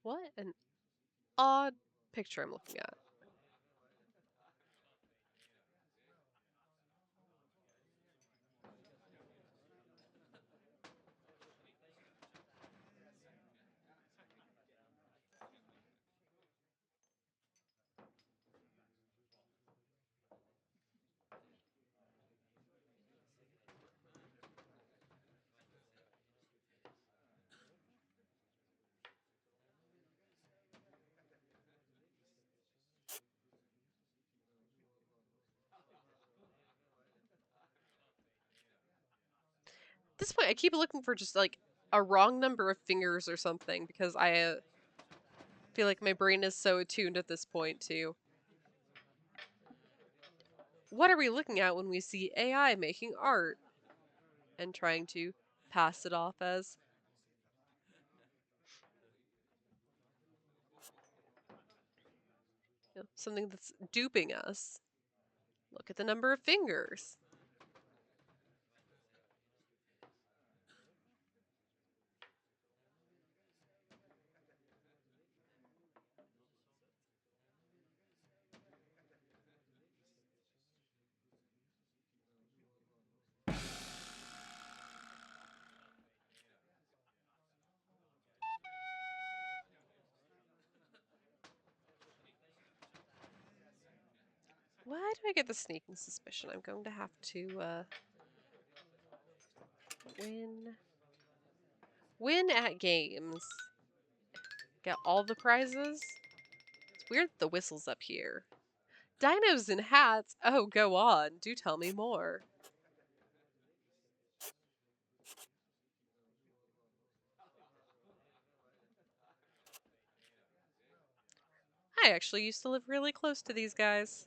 What an odd picture I'm looking at. At this point, I keep looking for just like a wrong number of fingers or something because I feel like my brain is so attuned at this point to what are we looking at when we see AI making art and trying to pass it off as something that's duping us. Look at the number of fingers. Why do I get the sneaking suspicion? I'm going to have to win at games. Get all the prizes. It's weird that the whistle's up here. Dinos and hats? Oh, go on. Do tell me more. I actually used to live really close to these guys.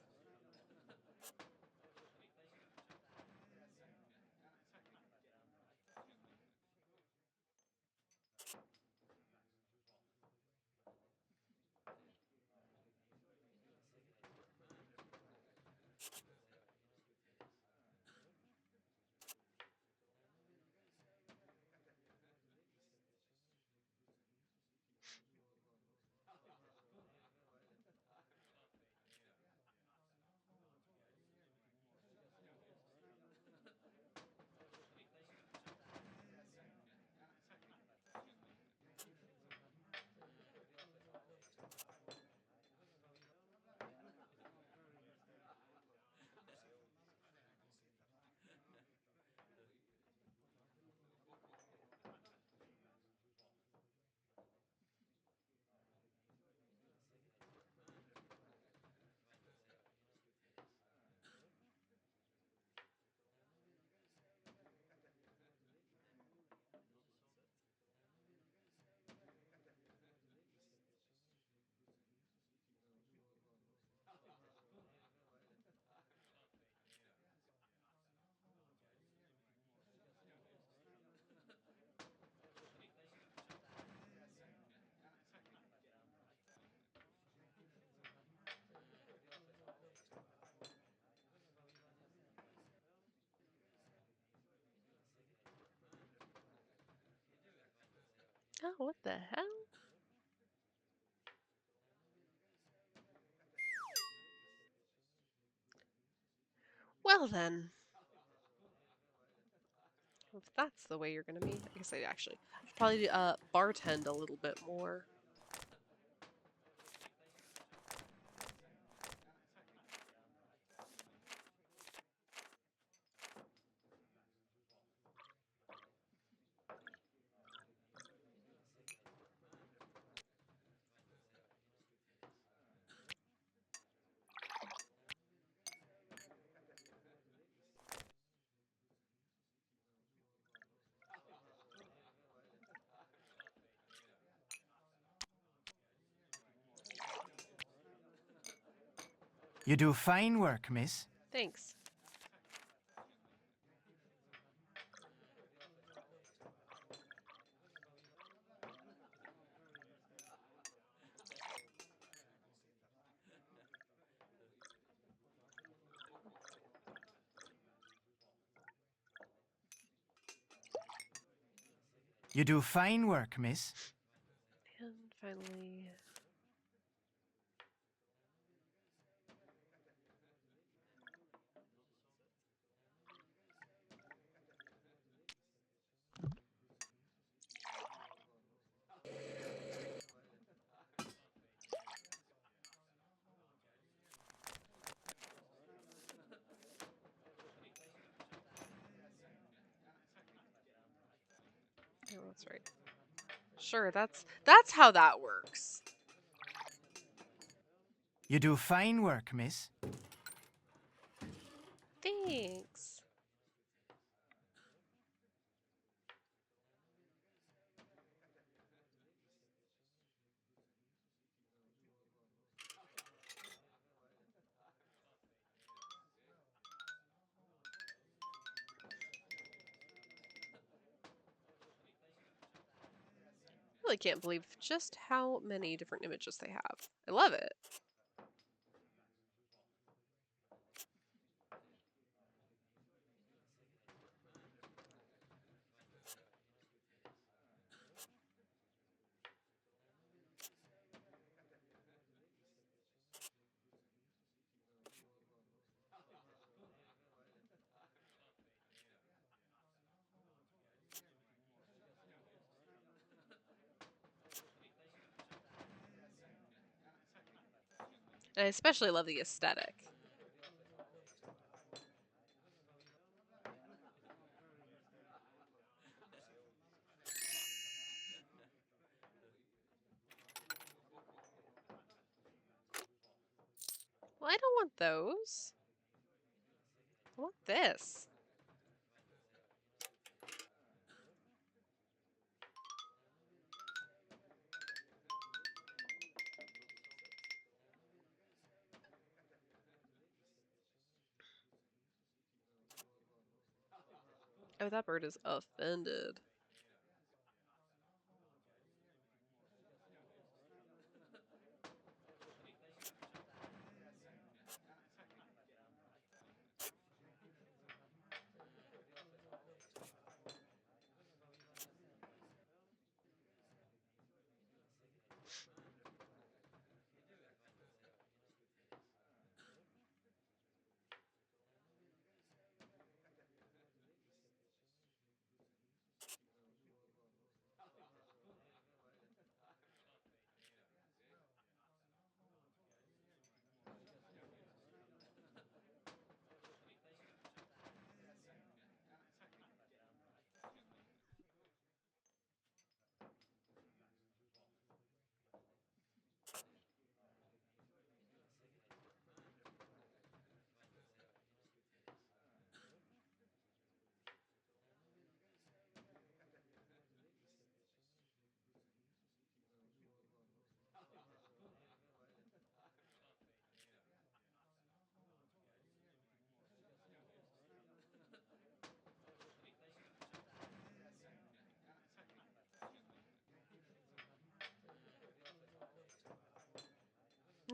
Oh, what the hell? Well then. If that's the way you're gonna be, I guess I actually should probably bartend a little bit more. You do fine work, miss. Thanks. You do fine work, miss. And finally... Oh, that's right. Sure, that's how that works. You do fine work, miss. Thanks. I really can't believe just how many different images they have. I love it. And I especially love the aesthetic. Well, I don't want those. I want this. Oh, that bird is offended.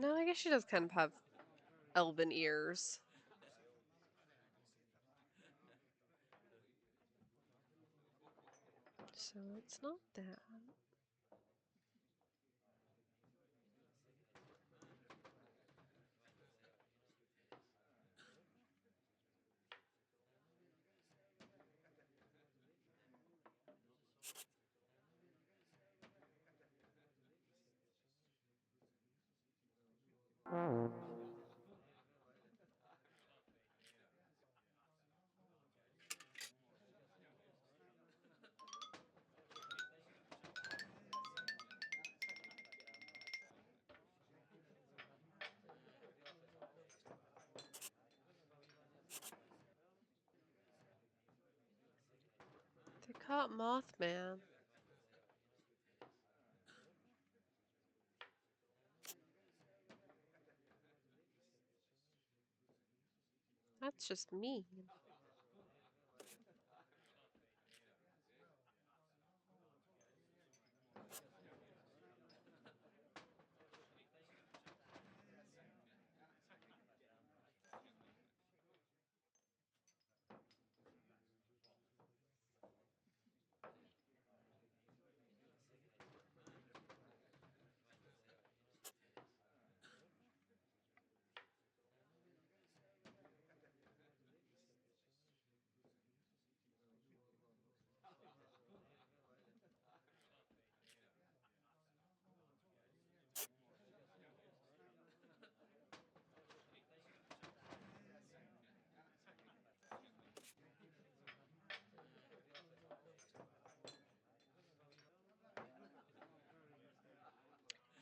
No, I guess she does kind of have elven ears. So it's not that. Caught Mothman. That's just mean.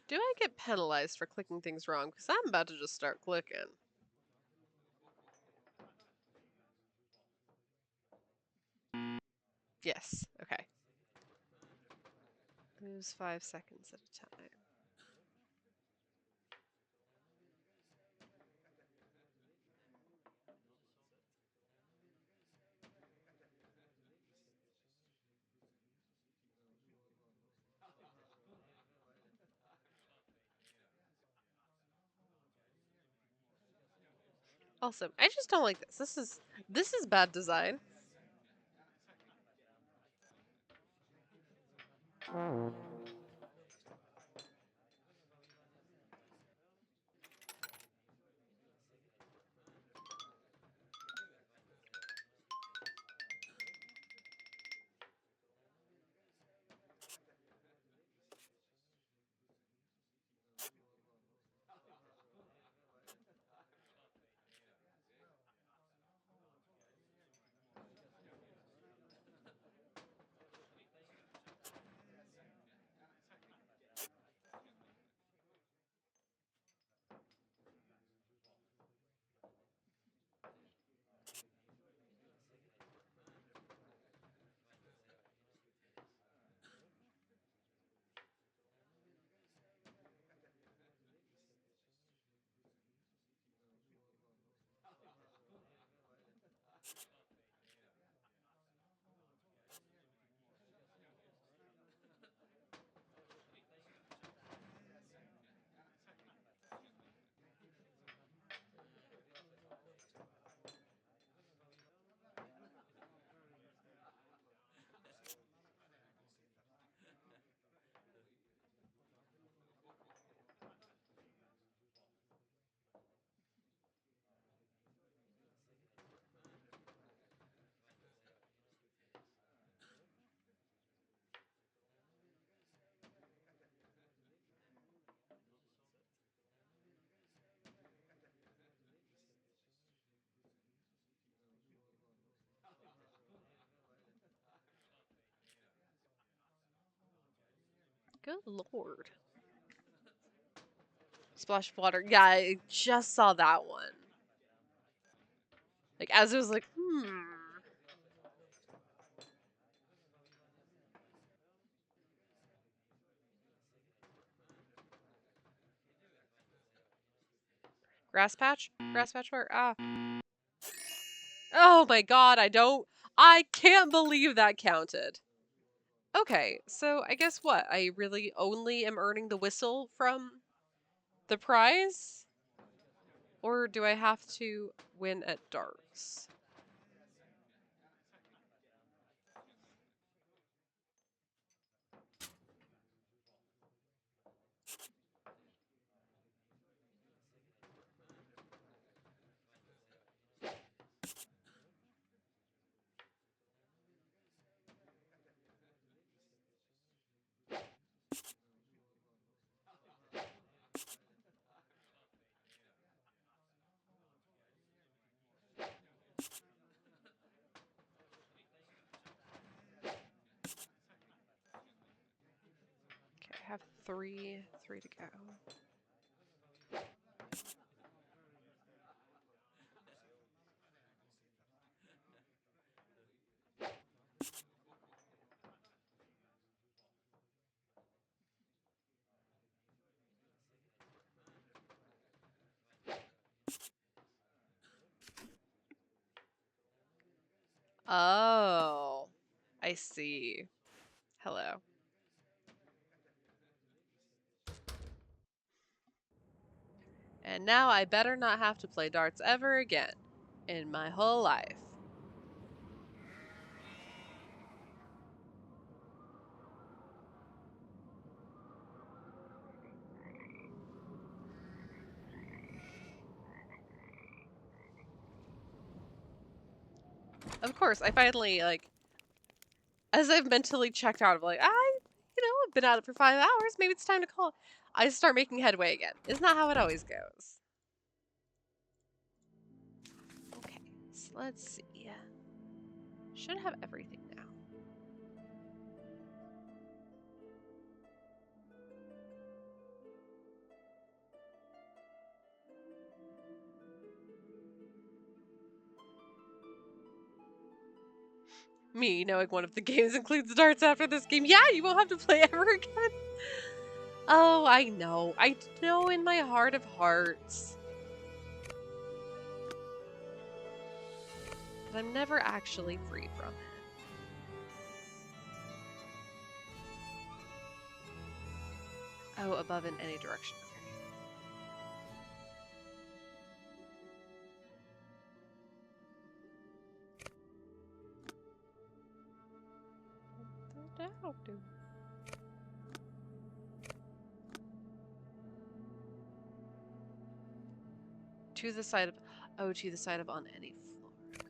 Do I get penalized for clicking things wrong? Because I'm about to just start clicking. Yes, okay. Moves 5 seconds at a time. Also, I just don't like this. This is bad design. Good lord. Splash of water. Yeah, I just saw that one. Like, as it was like, Grass patch? Grass patch where? Ah. Oh my god, I can't believe that counted. Okay, so I guess what? I really only am earning the whistle from the prize? Or do I have to win at darts? Okay, I have three to go. Oh, I see. Hello. And now I better not have to play darts ever again in my whole life. Of course, I finally, like, as I've mentally checked out of, like, I've been at it for 5 hours, maybe it's time to call. I start making headway again. Isn't that how it always goes? Okay, so let's see. Should have everything now. Me knowing one of the games includes darts after this game. Yeah, you won't have to play ever again. Oh, I know. I know in my heart of hearts. But I'm never actually free from it. Oh, above in any direction. Okay. To the side of, to the side of on any floor. Okay.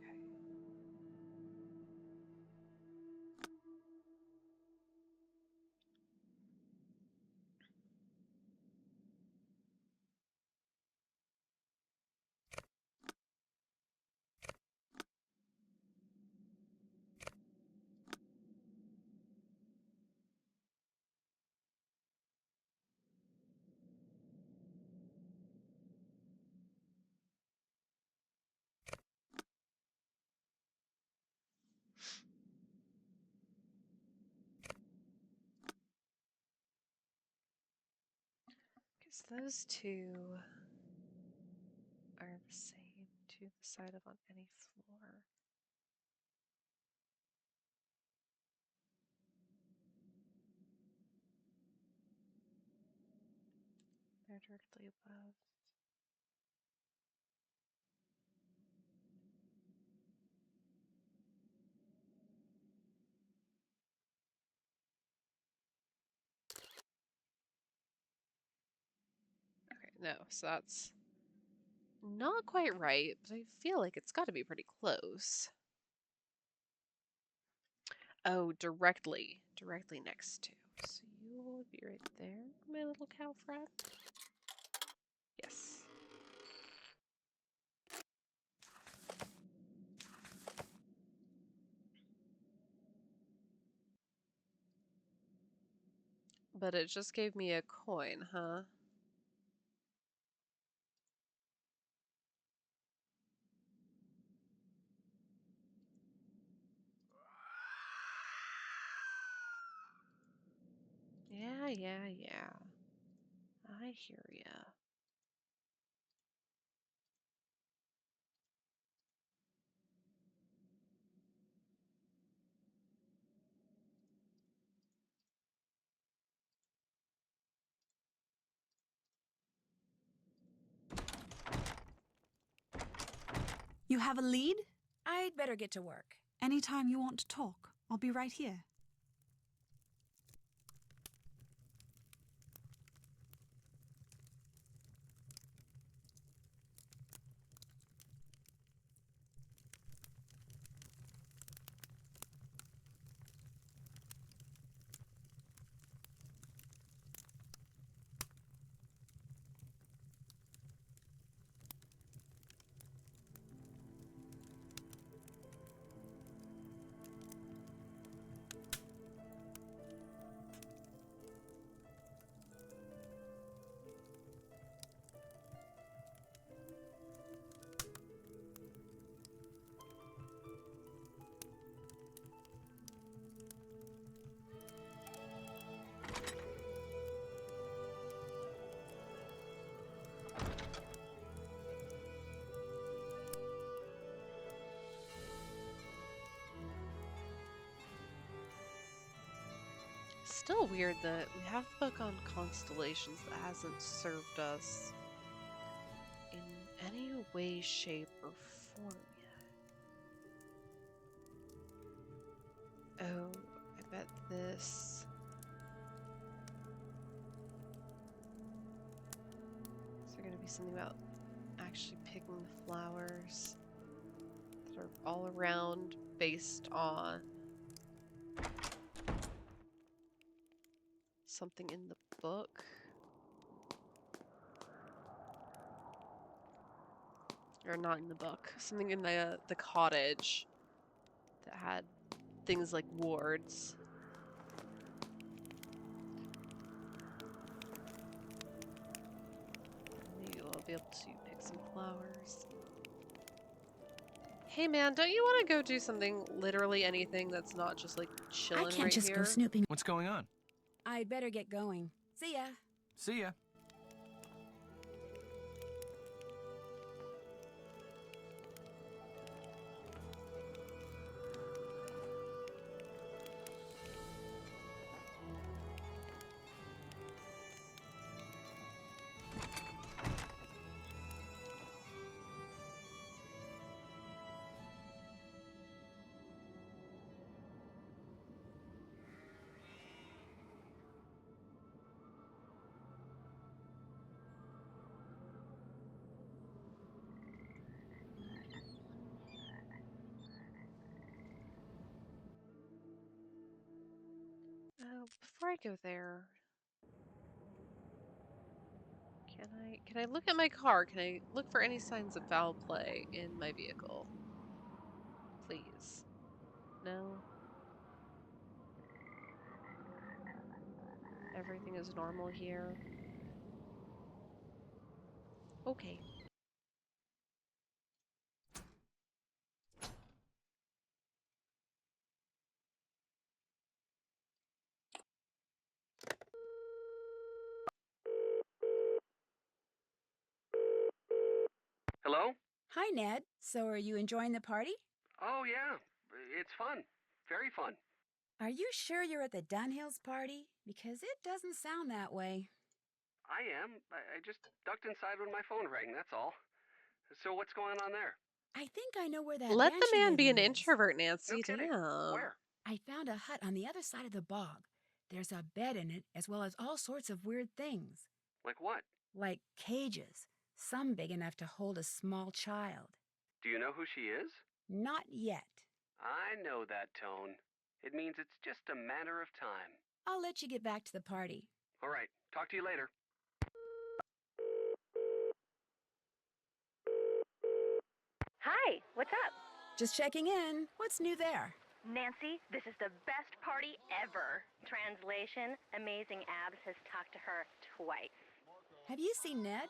Because those two are the same to the side of on any floor. They're directly above. Okay, no, so that's not quite right, but I feel like it's got to be pretty close. Oh, directly next to. So you will be right there, my little cow friend. Yes. But it just gave me a coin, huh? Yeah. I hear ya. You have a lead? I'd better get to work. Anytime you want to talk, I'll be right here. Still weird that we have the book on constellations that hasn't served us in any way, shape, or form yet. Oh, I bet this... Is there going to be something about actually picking the flowers that are all around based on something in the book? Or not in the book. Something in the cottage that had things like wards. Maybe we'll be able to pick some flowers. Hey man, don't you want to go do something, literally anything that's not just like chilling I can't right just here? go snooping. What's going on? I'd better get going. See ya. See ya. Before I go there, can I look at my car? Can I look for any signs of foul play in my vehicle? Please. No? Everything is normal here. Okay. Hello? Hi, Ned. So are you enjoying the party? Oh, yeah. It's fun. Very fun. Are you sure you're at the Dunhills party? Because it doesn't sound that way. I am. I just ducked inside when my phone rang, that's all. So what's going on there? I think I know where that Let the banshee man be an lady is. introvert, Nancy. No kidding. Damn. Where? I found a hut on the other side of the bog. There's a bed in it, as well as all sorts of weird things. Like what? Like cages, some big enough to hold a small child. Do you know who she is? Not yet. I know that tone. It means it's just a matter of time. I'll let you get back to the party. All right. Talk to you later. Hi, what's up? Just checking in. What's new there? Nancy, this is the best party ever. Translation, Amazing Abs has talked to her twice. Have you seen Ned?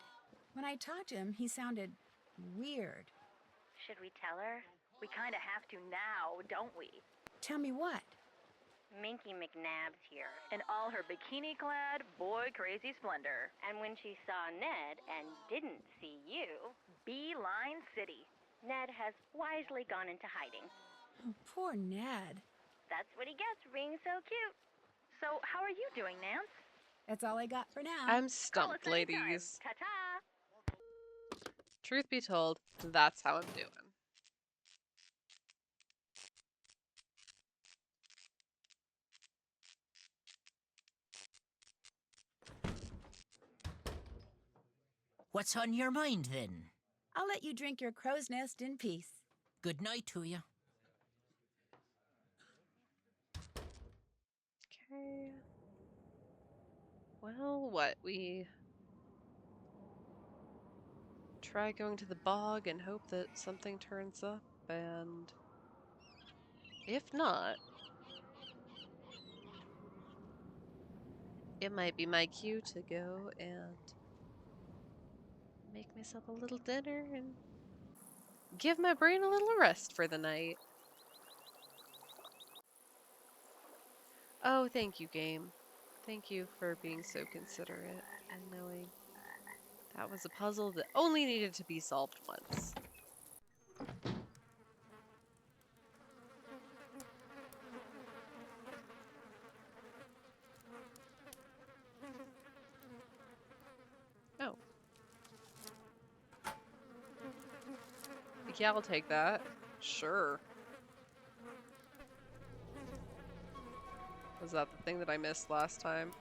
When I talked to him, he sounded weird. Should we tell her? We kinda have to now, don't we? Tell me what? Minky McNabb's here. In all her bikini-clad, boy-crazy splendor. And when she saw Ned and didn't see you, Beeline City. Ned has wisely gone into hiding. Oh, poor Ned. That's what he gets for being so cute. So, how are you doing, Nance? That's all I got for now. I'm Call us stumped, anytime. ladies. Ta-ta! Truth be told, that's how I'm doing. What's on your mind, then? I'll let you drink your crow's nest in peace. Good night to you. Okay. Well, what? We try going to the bog and hope that something turns up, and if not, it might be my cue to go and make myself a little dinner and give my brain a little rest for the night. Oh, thank you, game. Thank you for being so considerate and knowing that was a puzzle that only needed to be solved once. Yeah, I'll take that. Sure. Was that the thing that I missed last time?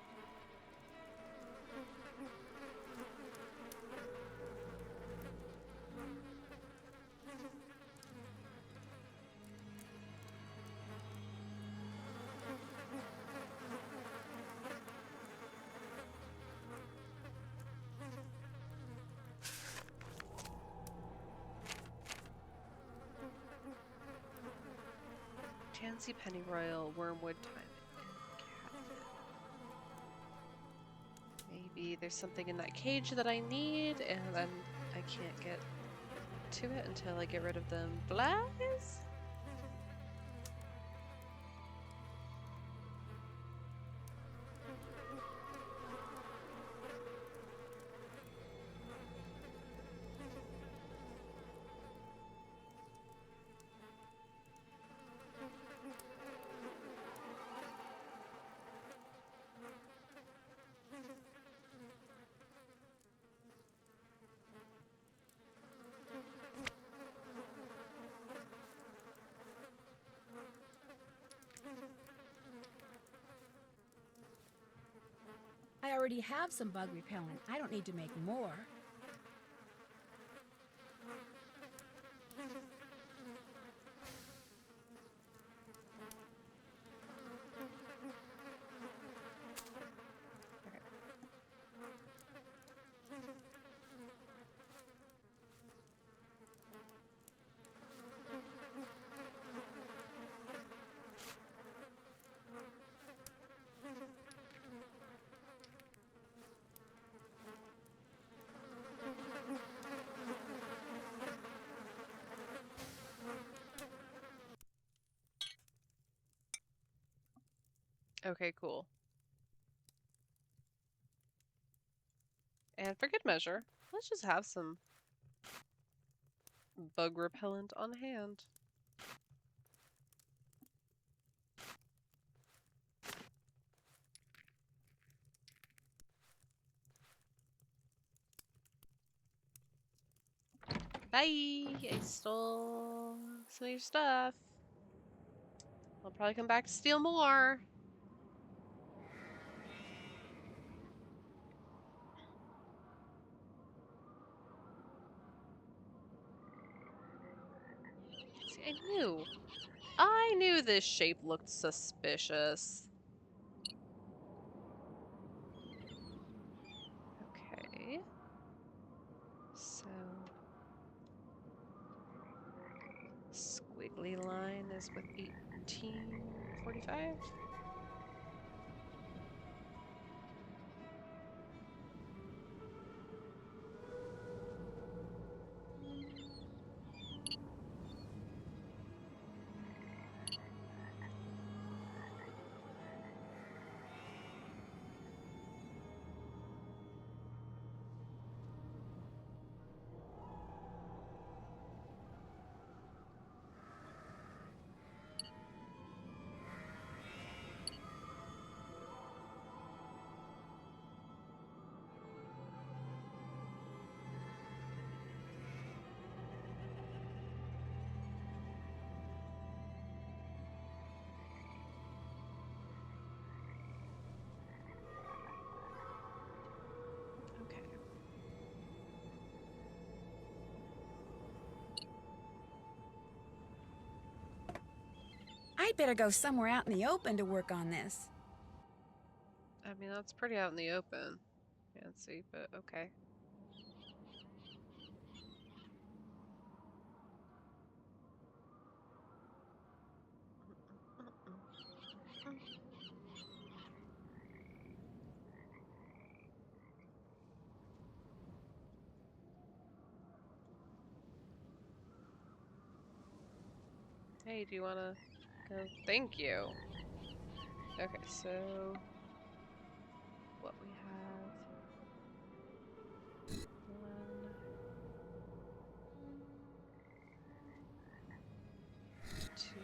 Tansy Pennyroyal, Wormwood Time, and Catnip. Maybe there's something in that cage that I need, and then I can't get to it until I get rid of them flies? I already have some bug repellent. I don't need to make more. Okay, cool. And for good measure, let's just have some bug repellent on hand. Bye! I stole some of your stuff. I'll probably come back to steal more. See, I knew this shape looked suspicious. Okay. So, squiggly line is with 1845. Okay. I'd better go somewhere out in the open to work on this. I mean, that's pretty out in the open. Fancy, but okay. Hey, do you want to go? Thank you. Okay, so what we have. 1, 2,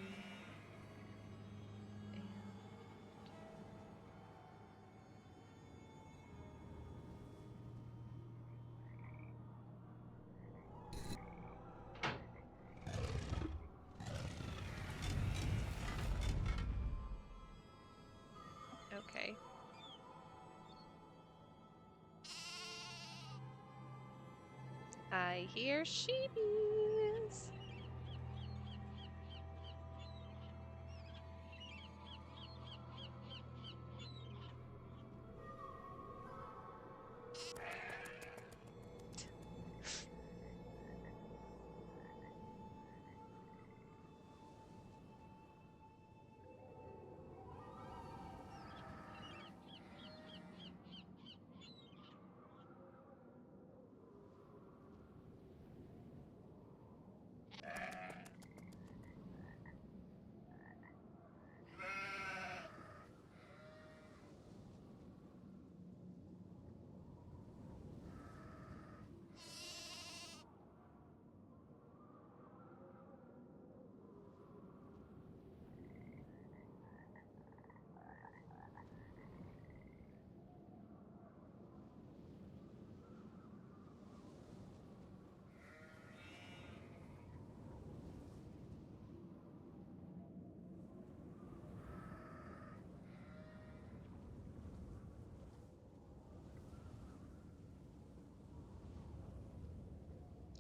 and Okay. I hear sheepies.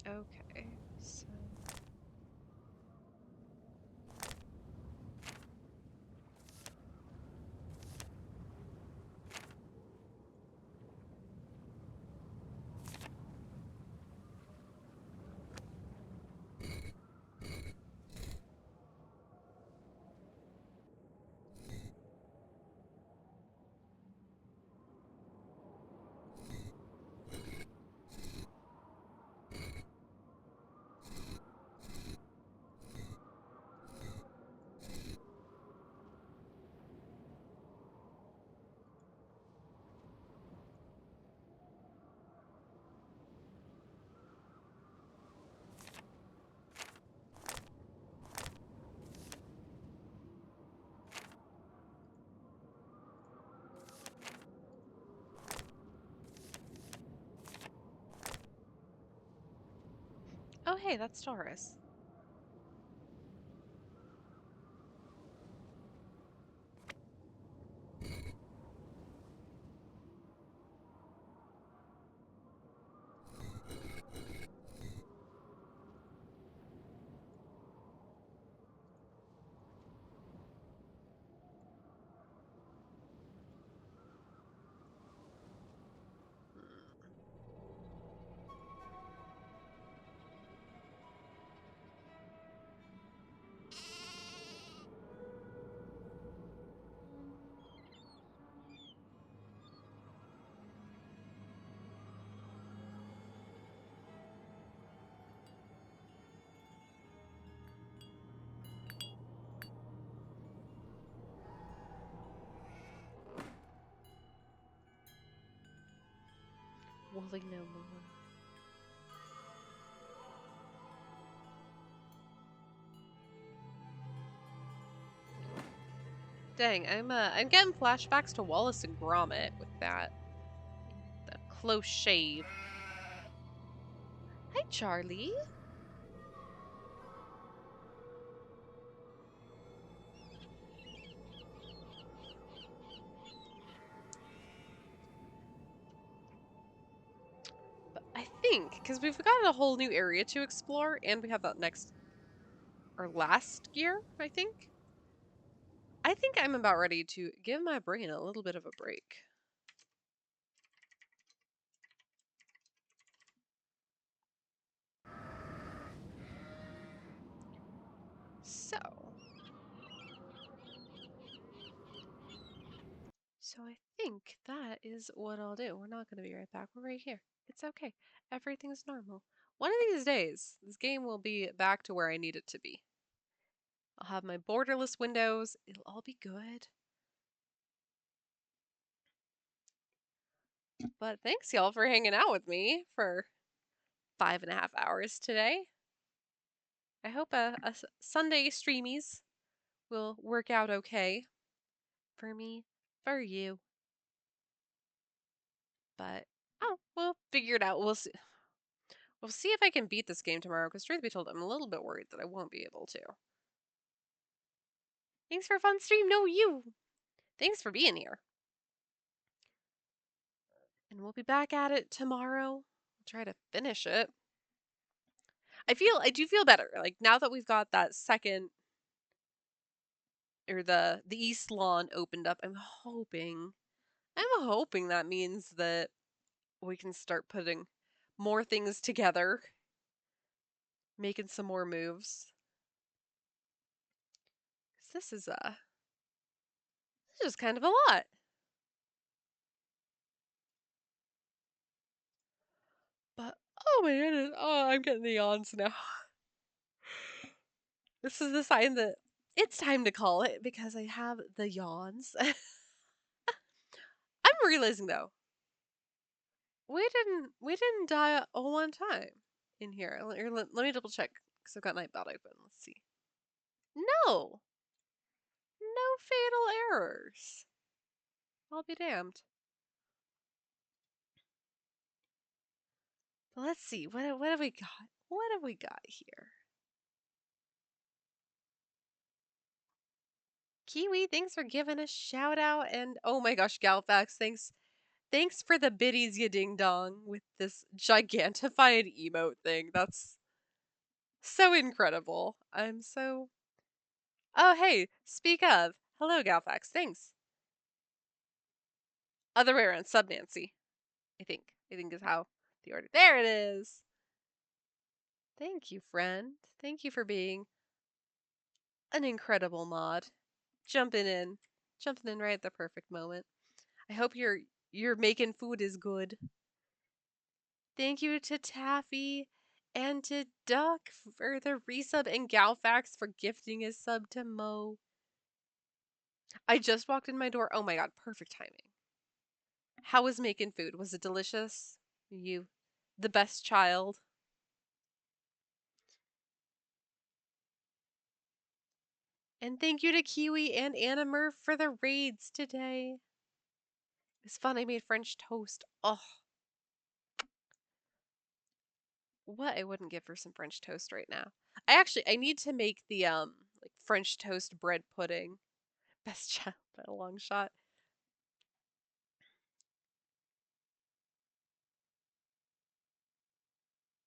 Okay, so oh hey, that's Taurus. Woolly no more. Dang, I'm getting flashbacks to Wallace and Gromit with that close shave. Hi, Charlie. But I think because we've got a whole new area to explore, and we have that next or last gear, I think. I think I'm about ready to give my brain a little bit of a break. So I think that is what I'll do. We're not going to be right back. We're right here. It's okay. Everything's normal. One of these days, this game will be back to where I need it to be. I'll have my borderless windows. It'll all be good. But thanks, y'all, for hanging out with me for 5.5 hours today. I hope a Sunday streamies will work out okay for me, for you. But, oh, we'll figure it out. We'll see. We'll see if I can beat this game tomorrow, because truth be told, I'm a little bit worried that I won't be able to. Thanks for a fun stream. No, you. Thanks for being here. And we'll be back at it tomorrow. We'll try to finish it. I do feel better. Like now that we've got that second or the east lawn opened up, I'm hoping that means that we can start putting more things together, making some more moves. 'Cause this is just kind of a lot. But oh my goodness, oh I'm getting the yawns now. This is the sign that it's time to call it because I have the yawns. I'm realizing though, we didn't die all one time in here. Let me double check because I've got Nightbot open. Let's see. No, no fatal errors. I'll be damned. But let's see. What have we got? What have we got here? Kiwi, thanks for giving a shout out, and oh my gosh, Galfax, thanks for the biddies, you ding dong, with this gigantified emote thing. That's so incredible. I'm so. Oh hey, speak of. Hello, Galfax. Thanks. Other way around, sub Nancy. I think is how the order. There it is. Thank you, friend. Thank you for being an incredible mod. Jumping in, jumping in right at the perfect moment. I hope your making food is good. Thank you to Taffy and to Duck for the resub and Galfax for gifting a sub to Mo. I just walked in my door. Oh my god, perfect timing. How was making food? Was it delicious? You, the best child. And thank you to Kiwi and Anna Murph for the raids today. It's fun. I made French toast. Oh, what I wouldn't give for some French toast right now. I need to make the like French toast bread pudding. Best child by a long shot.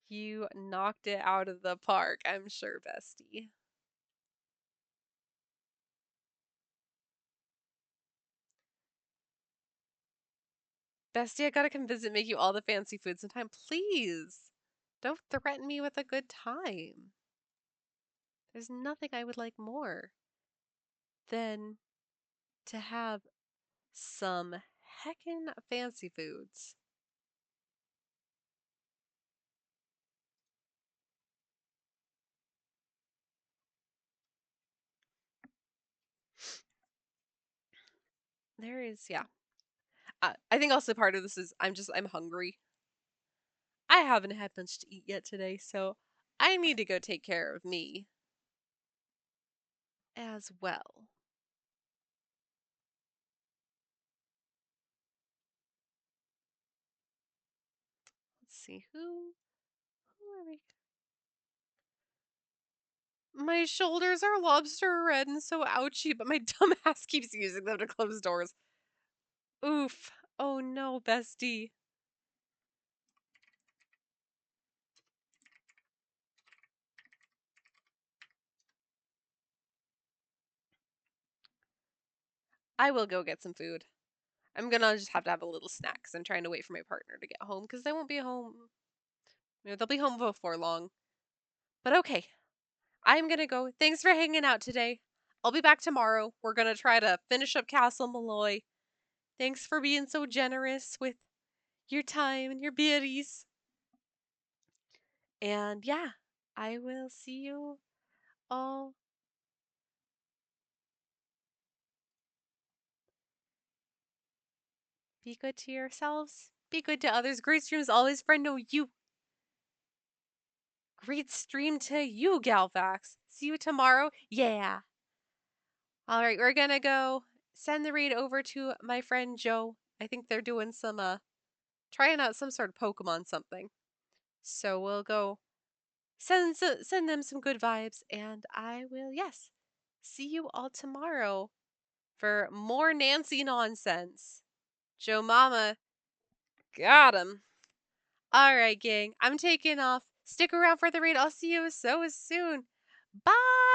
You knocked it out of the park, I'm sure, bestie. Bestie, I gotta come visit, make you all the fancy food sometime. Please! Don't threaten me with a good time. There's nothing I would like more than to have some heckin' fancy foods. There is, yeah. I think also part of this is I'm hungry. I haven't had much to eat yet today, so I need to go take care of me as well. Let's see, who are we? My shoulders are lobster red and so ouchy, but my dumbass keeps using them to close doors. Oof. Oh no, bestie. I will go get some food. I'm gonna just have to have a little snack because I'm trying to wait for my partner to get home because they won't be home. You know, they'll be home before long. But okay, I'm gonna go. Thanks for hanging out today. I'll be back tomorrow. We're gonna try to finish up Castle Malloy. Thanks for being so generous with your time and your beauties. And yeah, I will see you all. Be good to yourselves. Be good to others. Great streams always, friend. No, you. Great stream to you, Galvax. See you tomorrow. Yeah. All right, we're gonna go send the raid over to my friend Joe. I think they're doing some trying out some sort of Pokemon something. So we'll go send them some good vibes, and I will see you all tomorrow for more Nancy nonsense. Joe Mama, Got him. Alright, gang. I'm taking off. Stick around for the raid. I'll see you so soon. Bye!